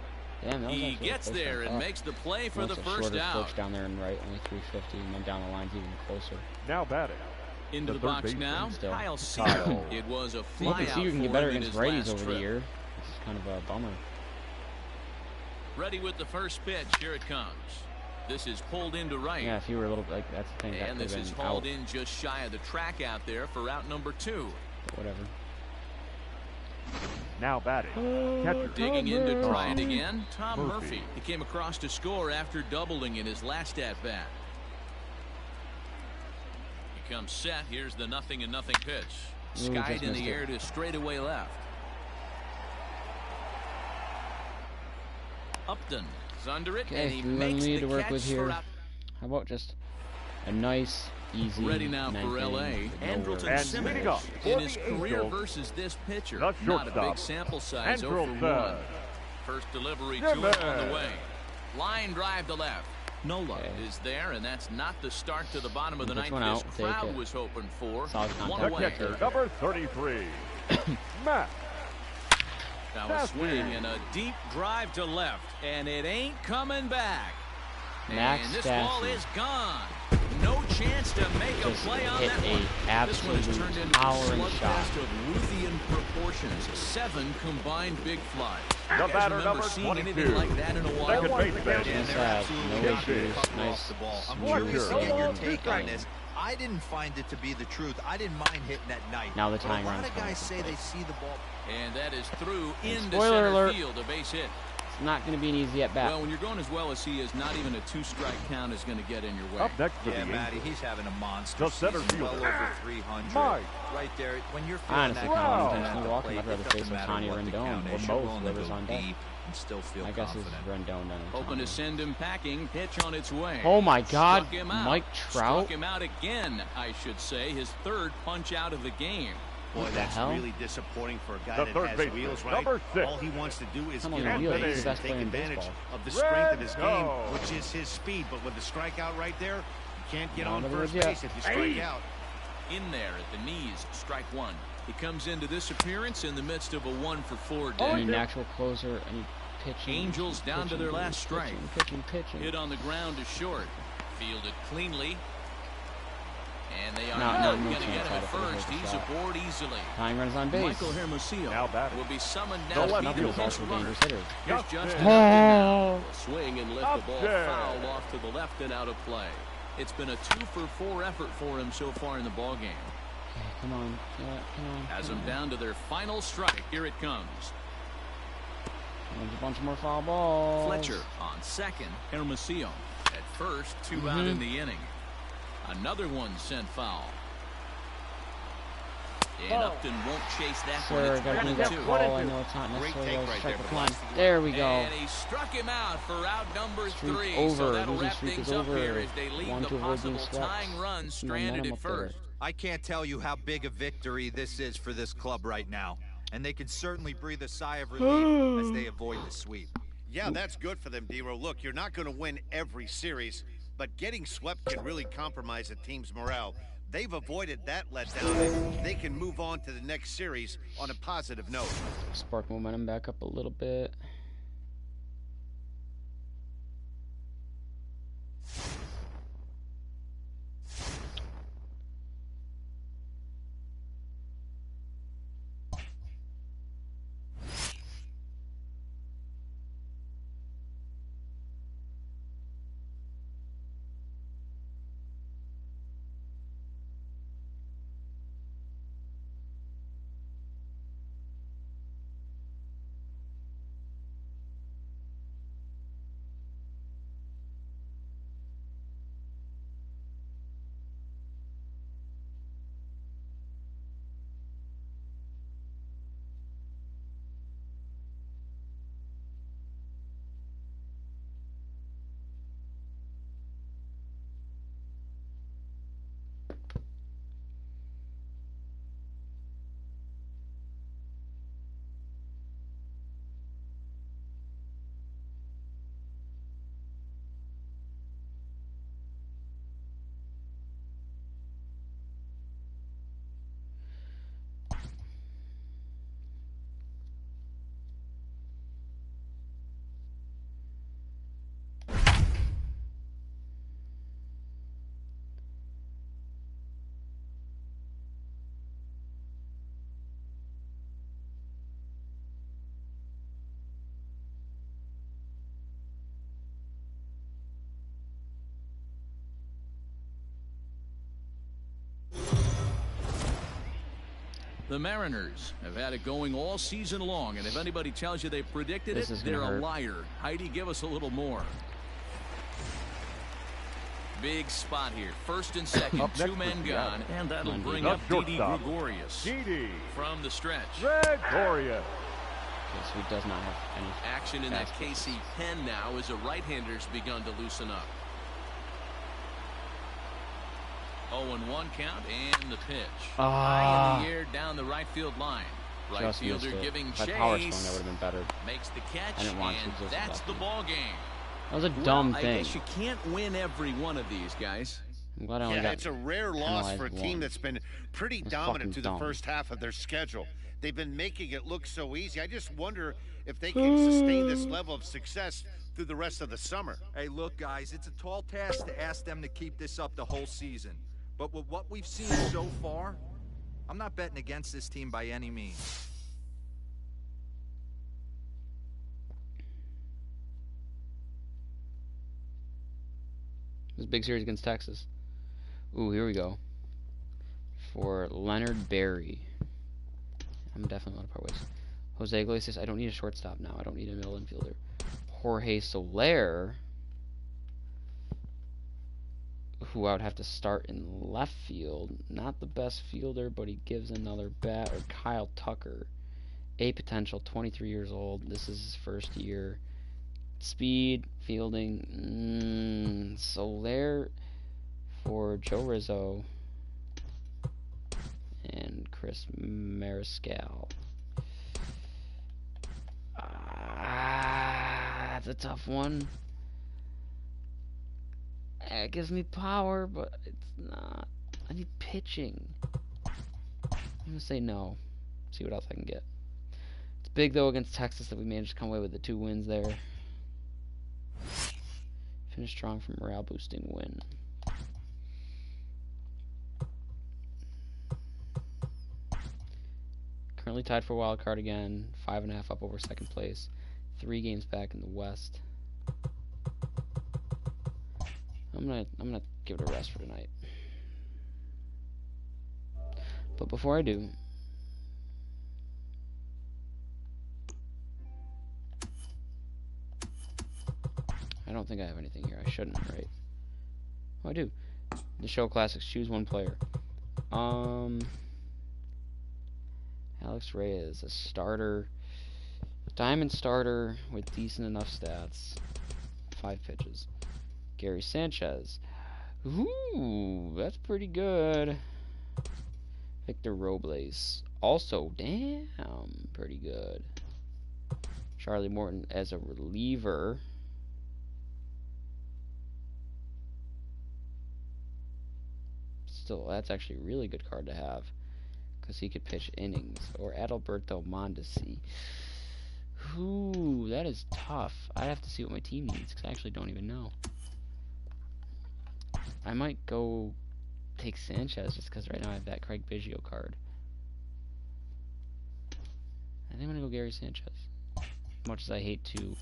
S2: Damn,
S3: he gets there and makes the play for the first out.
S2: Down there and right, only 350, and then down the line's even closer.
S4: Now batting.
S3: Into the box now, Kyle Seager. It was a
S2: Well,
S3: fly out
S2: Seager can
S3: for
S2: get better
S3: him in
S2: against
S3: his
S2: righties
S3: last
S2: over
S3: trip.
S2: the year. This is kind of a bummer.
S3: Ready with the first pitch. Here it comes. This is pulled into right.
S2: Yeah, if you were a little, like that's the thing.
S3: And this is hauled in just shy of the track out there for out number 2.
S2: But whatever.
S4: Now batting. Catcher.
S3: Digging in to try it again. Tom Murphy. He came across to score after doubling in his last at bat. He comes set. Here's the 0-0 pitch. Skied in the air to straightaway left. Upton He's under it, and
S2: Okay,
S3: he
S2: 3-1
S3: makes
S2: lead
S3: the
S2: to work
S3: catch
S2: with
S3: for
S2: here.
S3: out.
S2: How about just a nice, easy
S3: Ready now
S2: ninth
S3: for
S2: inning
S3: LA.
S2: with no
S3: Andrelton
S2: worries.
S4: And
S3: Simmons
S4: leading up
S3: in
S4: for
S3: his
S4: the
S3: career
S4: Angels,
S3: versus this pitcher.
S4: the
S3: Not a
S4: shortstop,
S3: big sample size, 0 for 1.
S4: Andrelton
S3: First delivery to
S4: Simmons.
S3: it on the way. Line drive to left. Nola
S2: Okay.
S3: is there, and that's not the start to the bottom of the
S2: Pitch
S3: ninth
S2: one
S3: this
S2: out, take
S3: crowd
S2: it.
S3: was hoping for.
S2: Solid
S3: One
S2: contact.
S4: the
S3: away.
S4: catcher, number 33, Matt.
S3: Now a
S4: That's
S3: swing
S4: me.
S3: and a deep drive to left, and it ain't coming back.
S2: Max
S3: And this ball
S2: Stassi
S3: is gone. No chance to make a
S2: just
S3: play on
S2: hit
S3: that
S2: a
S3: one. This one has
S2: absolute
S3: turned into a
S2: towering shot.
S3: slugfest of Ruthian proportions. 7 combined big flies.
S4: The
S3: You guys
S4: batter,
S3: remember
S4: number
S3: seeing
S4: 22.
S3: anything like that in a while?
S4: Second baseman.
S7: Yeah,
S2: Nice
S7: they're
S2: side,
S7: absolutely
S2: no
S7: not gonna
S2: issues,
S7: cover
S2: nice
S7: off the ball. I'm
S2: smooth
S7: curious to get your
S11: run.
S7: take on this. I didn't find it to be the truth. I didn't mind hitting that night.
S2: Now the
S7: But
S2: tying
S7: a lot
S2: run's
S7: of guys say
S2: coming
S7: they
S2: from
S7: see the ball.
S3: And that is through into
S2: spoiler
S3: center
S2: alert.
S3: field, a base hit.
S2: It's not going to be an easy at bat.
S3: Well, when you're going as well as he is, not even a 2-strike count is going to get in your way.
S4: Up next for
S7: Yeah,
S4: the
S7: Matty,
S4: Angels,
S7: he's having a monster
S4: the center
S7: season, well
S4: fielder,
S7: over 300.
S4: Mike.
S7: Right there, when you're
S2: I
S7: feeling
S2: honestly
S7: that
S2: kind of
S4: Wow.
S2: intentionally
S7: confident at the
S2: walking.
S7: plate,
S2: I'd rather
S7: it
S2: face
S7: doesn't
S2: with
S7: matter
S2: Tony
S7: what the
S2: Rendon
S7: count
S2: or
S7: is,
S2: both,
S7: you're willing to
S2: whoever's
S7: go
S2: on deck.
S7: deep and still feel
S2: I guess it's
S7: confident.
S2: Rendon then.
S3: Hoping to send him packing. Pitch on its way.
S2: Oh my God,
S3: Struck him out.
S2: Mike Trout.
S3: Struck him out again, I should say. His 3rd punch out of the game.
S6: Boy,
S2: What the
S6: that's
S2: hell?
S6: really disappointing for a guy
S4: The
S6: that
S4: third
S6: has
S4: baseman,
S6: wheels, right?
S4: number 6.
S6: All he wants to do is
S2: Come
S6: get
S2: on,
S6: on
S2: wheels.
S6: base
S2: He's the
S6: and
S2: best
S6: take
S2: player in
S6: advantage
S2: baseball.
S6: of the strength of his
S4: Red
S6: game,
S4: go.
S6: which is his speed. But with the strikeout right there, you can't get
S2: No,
S6: on
S2: but
S6: first
S2: yeah.
S6: base if you strike out.
S3: In there at the knees, strike 1. He comes into this appearance in the midst of a 1-for-4 day.
S2: Any natural closer, any pitching.
S3: Angels down to their
S2: pitching,
S3: last strike.
S2: Pitching.
S3: Hit on the ground to short. Fielded cleanly. And they are
S2: No,
S3: not
S2: no
S3: going to
S2: chance
S3: get him
S2: out
S3: at
S2: of it.
S3: first.
S2: Here's the
S3: He's
S2: shot.
S3: aboard easily.
S2: Tying runners on base.
S3: Michael Hermosillo
S4: Now batting.
S3: will be summoned
S4: The
S3: down to
S4: left
S3: be the
S4: fielder.
S3: pinch
S2: Also a
S3: runner.
S2: dangerous hitter.
S3: Here's
S4: Up
S3: Justin
S2: there.
S3: Upton now. Swing and lift
S4: Up
S3: the ball
S4: there.
S3: foul off to the left and out of play. It's been a 2-for-4 effort for him so far in the ball game.
S2: Okay, come on. Come on.
S3: Has
S2: come
S3: them
S2: on.
S3: down to their final strike. Here it comes.
S2: There's a bunch more foul balls.
S3: Fletcher on second. Hermosillo at first. 2 out in the inning. Another one sent foul. And Upton won't chase that one.
S2: Sir,
S3: It's
S2: gotta give me that
S3: 1-2.
S2: call. I know it's not
S6: Great
S2: necessarily
S6: take
S2: a
S6: right
S2: strike
S6: there,
S2: the
S6: but
S2: line.
S6: last thing-
S2: There we go.
S3: And he struck him out for out number
S2: Streak
S3: 3.
S2: over.
S3: So that'll
S2: Losing
S3: wrap
S2: streak
S3: things
S2: is
S3: up
S2: over.
S3: here as they leave
S2: One
S3: the
S2: to avoid being
S3: possible
S2: swept.
S3: tying run
S2: Some
S3: stranded
S2: momentum
S3: at
S2: up there.
S3: first.
S7: I can't tell you how big a victory this is for this club right now. And they can certainly breathe a sigh of relief as they avoid the sweep.
S6: Yeah, that's good for them, D-Row. Look, you're not going to win every series, but getting swept can really compromise a team's morale. They've avoided that letdown, and they can move on to the next series on a positive note.
S2: Spark momentum back up a little bit.
S3: The Mariners have had it going all season long, and if anybody tells you they predicted
S2: This
S3: it,
S2: is gonna
S3: they're a
S2: hurt.
S3: liar. Heidi, give us a little more. Big spot here. First and second,
S4: Up next
S3: 2 men
S4: for
S3: gone,
S4: Seattle.
S3: and that'll bring
S4: The
S3: up Didi
S4: shortstop,
S3: Gregorius
S4: Didi
S3: from the stretch.
S4: Gregorius.
S2: Okay, so he does not have any
S3: Action in that
S2: fast
S3: KC
S2: pitches.
S3: pen now as a right-hander's begun to loosen up. 0-1 count and the pitch. High in the air down the right field line. Right
S2: Just
S3: fielder
S2: missed it.
S3: giving
S2: If I
S3: chase.
S2: power swung, that would have been better.
S3: Makes the catch,
S2: I didn't want to,
S3: and
S2: just
S3: that's
S2: left
S3: the
S2: me.
S3: ball game.
S2: That was a dumb
S3: I
S2: thing.
S3: guess you can't win every one of these, guys.
S2: I'm glad I only
S6: Yeah,
S2: got
S6: it's a rare loss for a
S2: penalized
S6: team
S2: one.
S6: that's been pretty
S2: That's
S6: dominant
S2: fucking
S6: through the
S2: dumb.
S6: first half of their schedule. They've been making it look so easy. I just wonder if they can sustain this level of success through the rest of the summer.
S7: Hey, look, guys, it's a tall task to ask them to keep this up the whole season. But with what we've seen so far, I'm not betting against this team by any means.
S2: It was a big series against Texas. Ooh, here we go. For Leonard Berry. I'm definitely not a part ways. Jose Iglesias, I don't need a shortstop now. I don't need a middle infielder. Jorge Soler, who I would have to start in left field. Not the best fielder, but he gives another bat. Or Kyle Tucker. A potential, 23 years old. This is his first year. Speed, fielding. Soler for Joe Rizzo and Chris Mariscal. That's a tough one. It gives me power, but it's not. I need pitching. I'm gonna say no. See what else I can get. It's big though against Texas that we managed to come away with the 2 wins there. Finish strong for morale boosting win. Currently tied for a wild card again. 5.5 up over second place. 3 games back in the West. I'm gonna give it a rest for tonight. But before I do, I don't think I have anything here. I shouldn't, right? Oh, I do. The show classics. Choose one player. Alex Reyes, a starter, diamond starter with decent enough stats. 5 pitches. Gary Sanchez. Ooh, that's pretty good. Victor Robles. Also, damn, pretty good. Charlie Morton as a reliever. Still, that's actually a really good card to have, because he could pitch innings. Or Adalberto Mondesi. Ooh, that is tough. I have to see what my team needs, because I actually don't even know. I might go take Sanchez, just because right now I have that Craig Biggio card. I think I'm going to go Gary Sanchez. As much as I hate to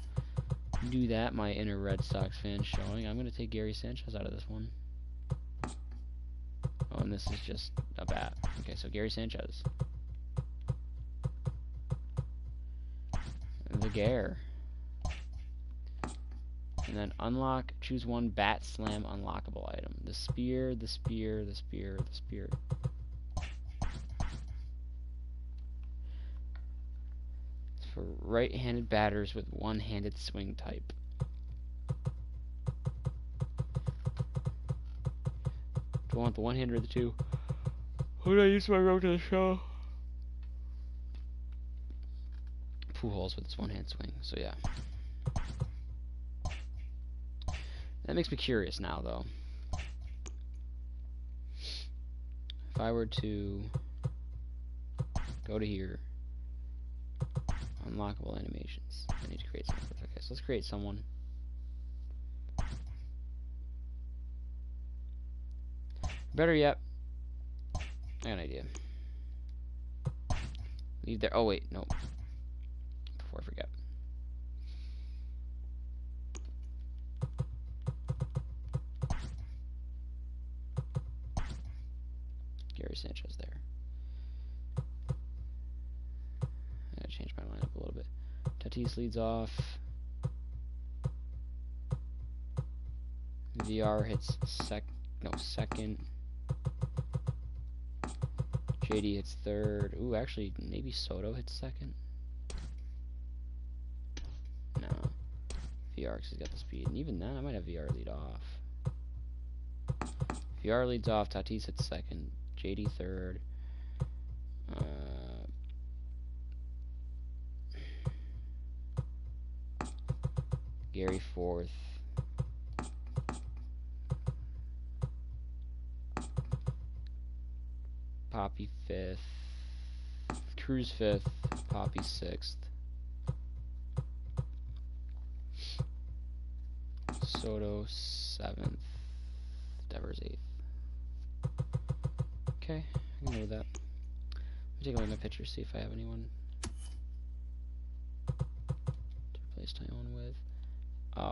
S2: do that, my inner Red Sox fan showing, I'm going to take Gary Sanchez out of this one. Oh, and this is just a bat. Okay, so Gary Sanchez. The Gare. And then unlock, choose one bat slam unlockable item. The spear, the spear, the spear, the spear. It's for right-handed batters with one-handed swing type. Do I want the one-hander or the 2? Who did I use my road to the show? Pujols with his one-hand swing, so yeah. That makes me curious now, though. If I were to go to here, unlockable animations. I need to create someone first. Okay, so let's create someone. Better yet, I got an idea. Leave there. Oh wait, no. Before I forget. Gary Sanchez there. I gotta change my lineup a little bit. Tatis leads off. VR hits second. JD hits third. Ooh, actually, maybe Soto hits second. VR because he's got the speed. And even then, I might have VR lead off. VR leads off. Tatis hits second. JD third. Gary fourth. Poppy fifth. Cruz fifth. Poppy sixth. Soto seventh. Devers eighth. Okay, I can know that. Let me take a look at my pictures, see if I have anyone to replace Taiwan with.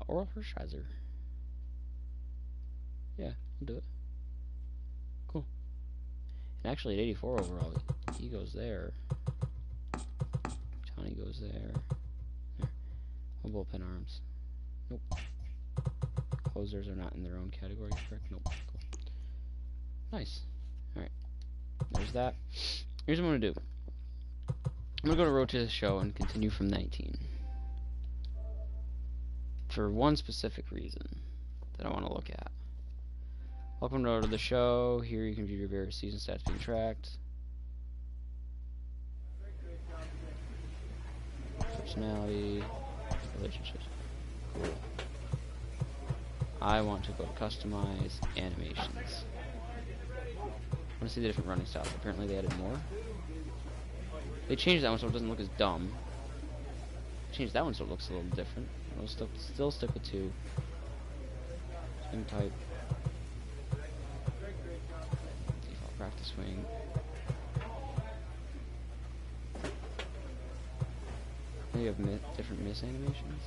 S2: Oral Hershiser. Yeah, I'll do it. Cool. And actually at 84 overall, he goes there. Johnny goes there. There. No bullpen arms. Nope. Closers are not in their own category, correct? Nope. Cool. Nice. Alright. There's that. Here's what I'm going to do. I'm going to go to Road to the Show and continue from 19. For one specific reason that I want to look at. Welcome to the show. Here you can view your various season stats being tracked. Personality, relationships. Cool. I want to go to customize animations. I want to see the different running styles. Apparently they added more. They changed that one so it doesn't look as dumb. Changed that one so it looks a little different. I'll still stick with 2. Swing type. Default practice swing. Now you have different miss animations.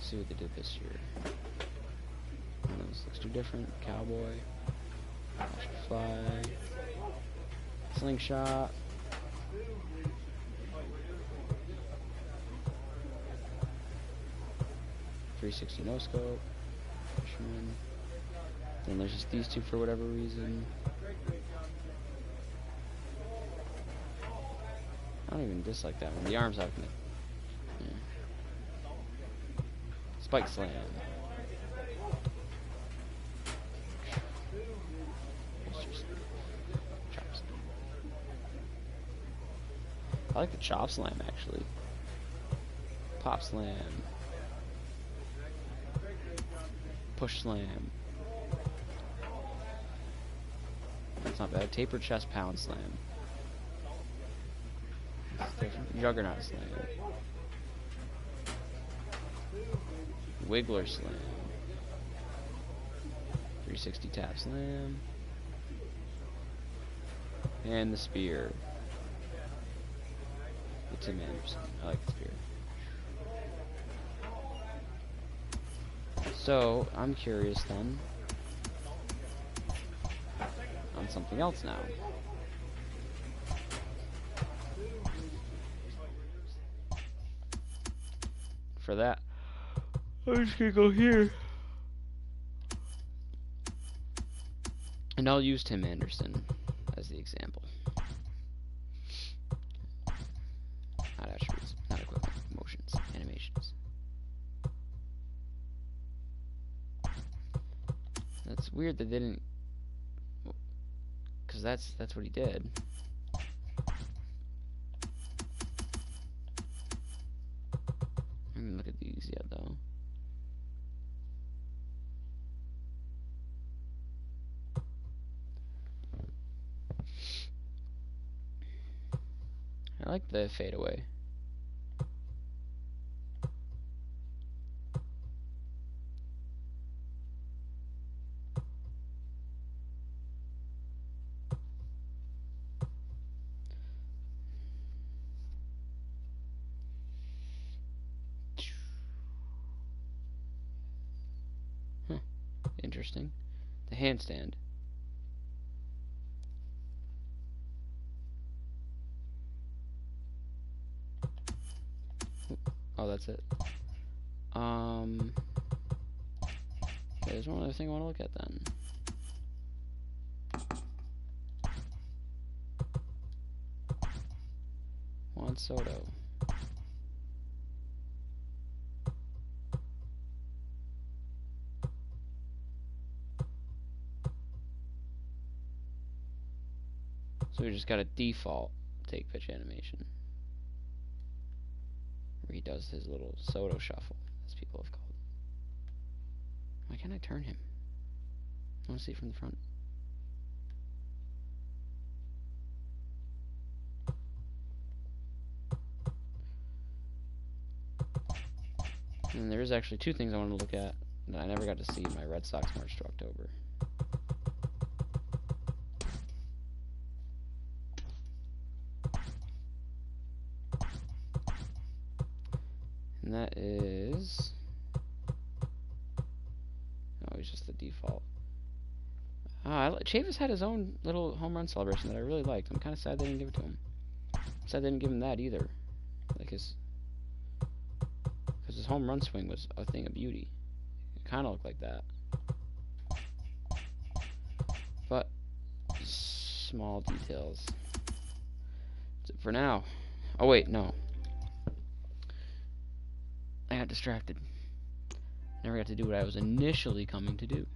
S2: See what they did this year. This looks too different. Cowboy. Fly. Slingshot. .360 no scope. Fisherman. Then there's just these two for whatever reason. I don't even dislike that one. The arms have me. Spike slam. I like the chop slam actually. Pop slam. Push slam. That's not bad. Taper chest pound slam. Juggernaut slam. Wiggler slam. 360 tap slam. And the spear. With Tim Anderson. I like the spear. So, I'm curious then on something else now. For that, I'm just gonna go here. And I'll use Tim Anderson as the example. Not attributes, not equipment, motions, animations. That's weird that they didn't, because that's what he did. I didn't look at these yet though. I like the fadeaway. Huh. Interesting. The handstand. Oh, that's it. Okay, there's one other thing I want to look at then. Juan Soto. So we just got a default take pitch animation. Where he does his little Soto shuffle, as people have called it. Why can't I turn him? I want to see it from the front. And there's actually two things I want to look at that I never got to see in my Red Sox March to October. And that is... Oh, he's just the default. Chavis had his own little home run celebration that I really liked. I'm kind of sad they didn't give it to him. I'm sad they didn't give him that either. Like his home run swing was a thing of beauty. It kind of looked like that. But, small details. That's it for now. Oh wait, no. I got distracted. Never got to do what I was initially coming to do.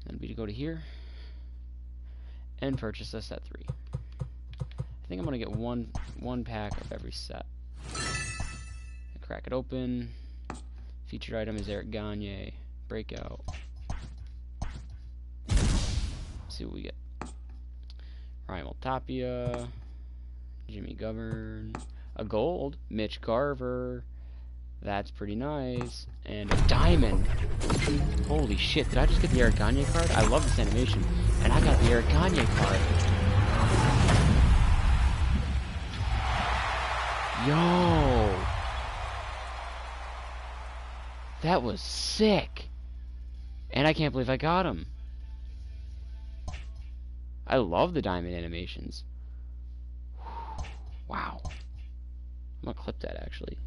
S2: That'd be to go to here and purchase a set 3. I think I'm gonna get one pack of every set. I crack it open. Featured item is Eric Gagne. Breakout. Let's see what we get. Ryan Tapia. Jimmy Govern. A gold. Mitch Garver. That's pretty nice. And a diamond. Holy shit, did I just get the Eric Gagne card? I love this animation. And I got the Eric Gagne card. Yo! That was sick! And I can't believe I got him. I love the diamond animations. Wow. I'm gonna clip that actually.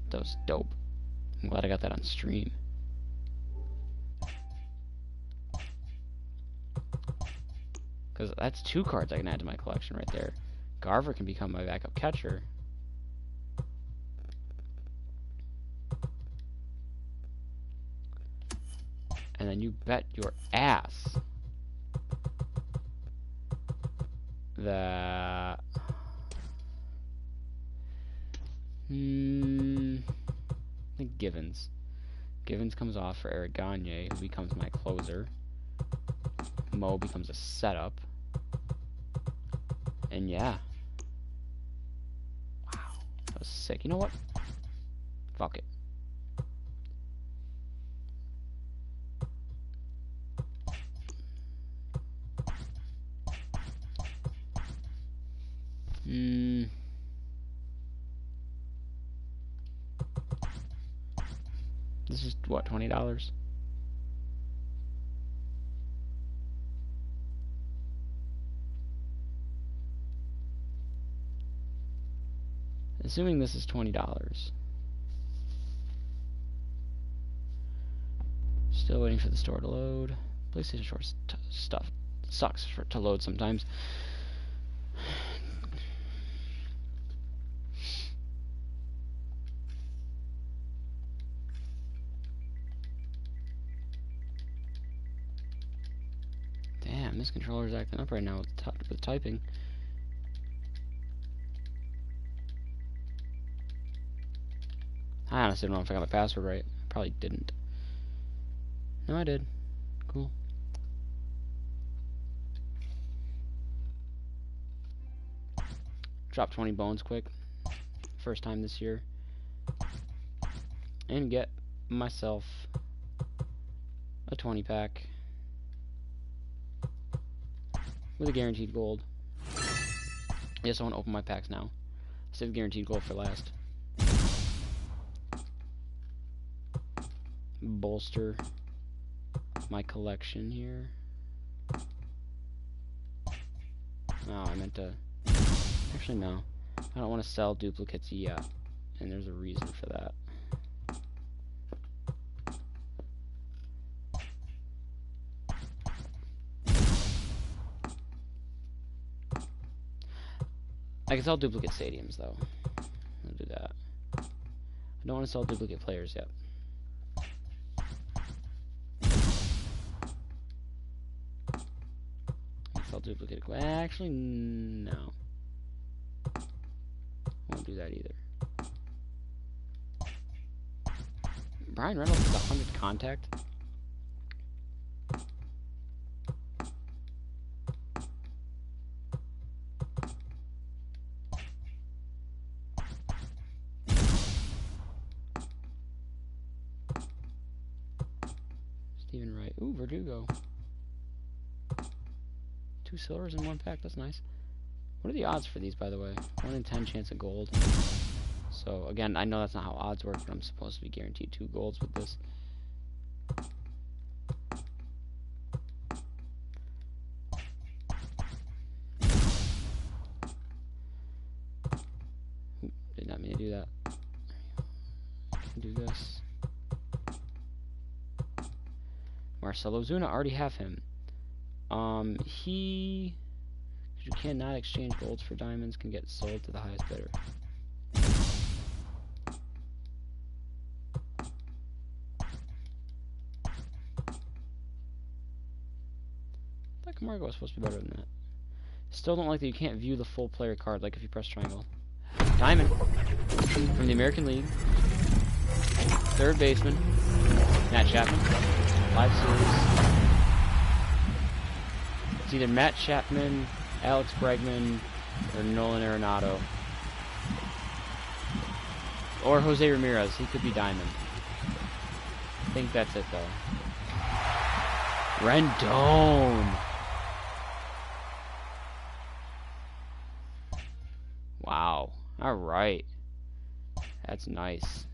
S2: That was dope. I'm glad I got that on stream. Because that's 2 cards I can add to my collection right there. Garver can become my backup catcher. And then you bet your ass that... I think Givens. Givens comes off for Eric Gagne, who becomes my closer. Mo becomes a setup. And yeah. Wow. That was sick. You know what? Fuck it. This is what, $20? Assuming this is $20. Still waiting for the store to load. PlayStation Store stuff sucks to load sometimes. Damn, this controller's acting up right now with typing. I honestly don't know if I got my password right. Probably didn't. No, I did. Cool. Drop 20 bones quick. First time this year. And get myself a 20 pack with a guaranteed gold. Yes, I want to open my packs now. Save guaranteed gold for last. Bolster my collection here. Oh, I meant to Actually, no. I don't want to sell duplicates yet. And there's a reason for that. I can sell duplicate stadiums, though. I'll do that. I don't want to sell duplicate players yet. Sell duplicate. Actually, no. Won't do that either. Brian Reynolds has 100 contact. Stephen Wright. Ooh, Verdugo. 2 silvers in 1 pack. That's nice. What are the odds for these, by the way? 1 in 10 chance of gold. So, again, I know that's not how odds work, but I'm supposed to be guaranteed 2 golds with this. Ooh, did not mean to do that. I can do this. Marcelo Zuna, already have him. You cannot exchange golds for diamonds, can get sold to the highest bidder. I thought Camargo was supposed to be better than that. Still don't like that you can't view the full player card, like if you press triangle. Diamond from the American League. 3rd baseman, Matt Chapman. Live series. It's either Matt Chapman, Alex Bregman, or Nolan Arenado. Or Jose Ramirez. He could be Diamond. I think that's it, though. Rendon! Wow. Alright. That's nice.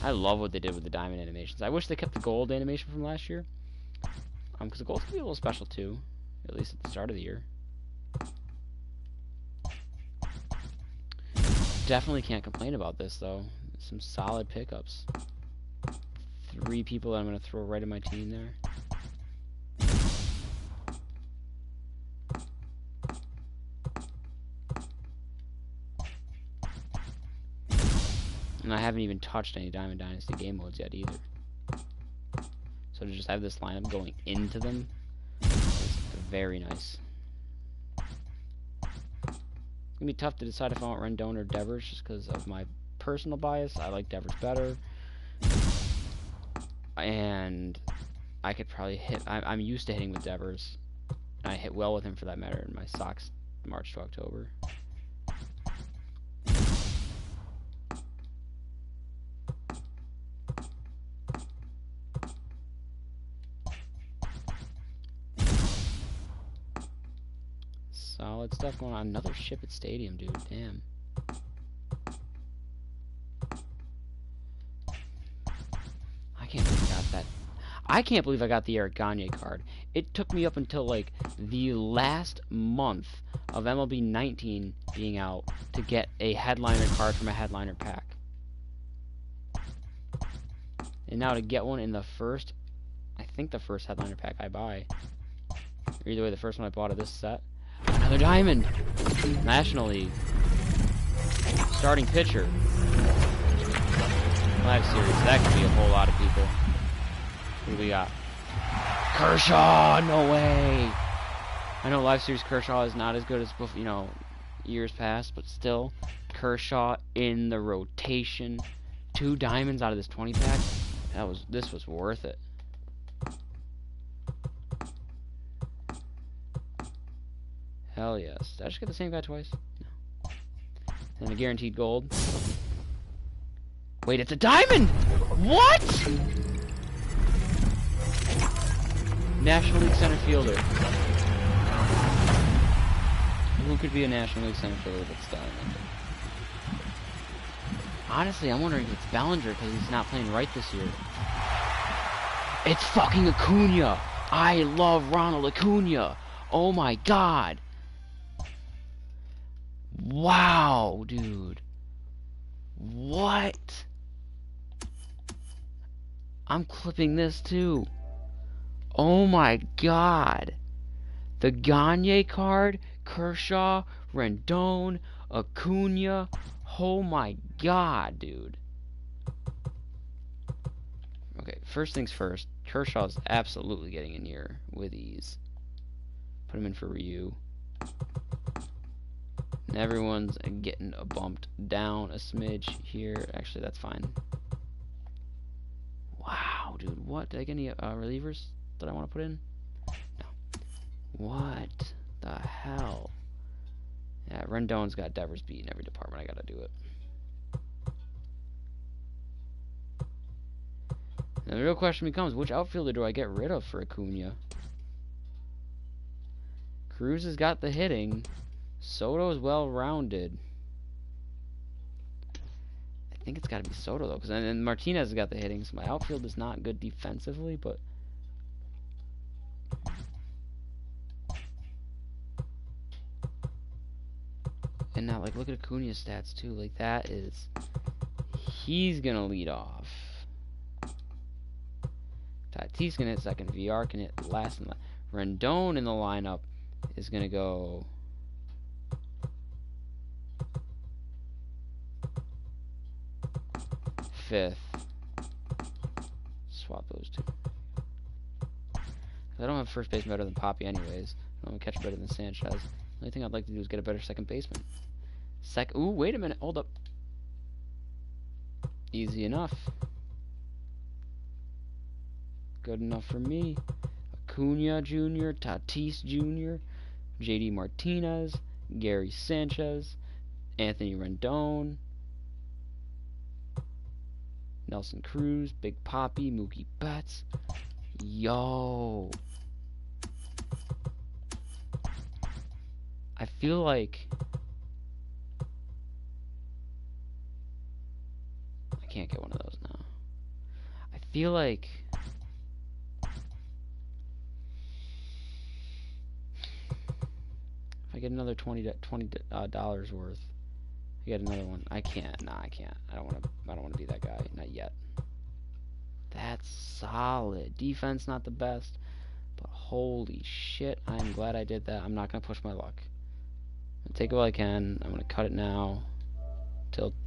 S2: I love what they did with the diamond animations. I wish they kept the gold animation from last year. Because the gold's going to be a little special, too. At least at the start of the year. Definitely can't complain about this, though. Some solid pickups. 3 people that I'm going to throw right in my team there. And I haven't even touched any Diamond Dynasty game modes yet either. So to just have this lineup going into them is very nice. It's gonna be tough to decide if I want Rendon or Devers just because of my personal bias. I like Devers better. And I could probably hit... I'm used to hitting with Devers. And I hit well with him for that matter in my Sox March to October. Solid stuff going on. Another ship at Stadium, dude. Damn. I can't believe I got that. I can't believe I got the Eric Gagne card. It took me up until like the last month of MLB 19 being out to get a headliner card from a headliner pack. And now to get one in the first, I think the first headliner pack I buy. Or either way, the first one I bought of this set. Another diamond! National League. Starting pitcher. Live series. That could be a whole lot of people. Who do we got? Kershaw! No way! I know live series Kershaw is not as good as, you know, years past, but still. Kershaw in the rotation. 2 diamonds out of this 20 pack. This was worth it. Hell yes. Did I just get the same guy twice? No. And a guaranteed gold. Wait, it's a diamond! What?! National League center fielder. Who could be a National League center fielder that's diamond? Honestly, I'm wondering if it's Bellinger because he's not playing right this year. It's fucking Acuna! I love Ronald Acuna! Oh my god! Wow, dude. What? I'm clipping this too. Oh my god. The Gagne card, Kershaw, Rendon, Acuna. Oh my god, dude. Okay, first things first. Kershaw's absolutely getting in here with ease. Put him in for Ryu. And everyone's getting bumped down a smidge here. Actually, that's fine. Wow, dude. What? Did I get any relievers that I want to put in? No. What the hell? Yeah, Rendon's got Devers beat in every department. I gotta do it. Now the real question becomes, which outfielder do I get rid of for Acuna? Cruz has got the hitting. Soto's well-rounded. I think it's got to be Soto, though, because and Martinez has got the hitting, so my outfield is not good defensively, but... And now, like, look at Acuna's stats, too. Like, that is... He's going to lead off. Tatis can hit second. VR can hit last. And Rendon in the lineup is going to go... fifth. Swap those two. I don't have first base better than Poppy anyways. I don't have catcher better than Sanchez. The only thing I'd like to do is get a better second baseman. Ooh, wait a minute. Hold up. Easy enough. Good enough for me. Acuna Jr., Tatis Jr., JD Martinez, Gary Sanchez, Anthony Rendon, Nelson Cruz, Big Poppy, Mookie Betts. Yo. I feel like I can't get one of those now. I feel like if I get another $20 worth, I get another one. I can't. Nah, I can't. I don't want to be that guy. Not yet. That's solid. Defense not the best, but holy shit, I'm glad I did that. I'm not gonna push my luck. I'm gonna take it while I can. I'm gonna cut it now till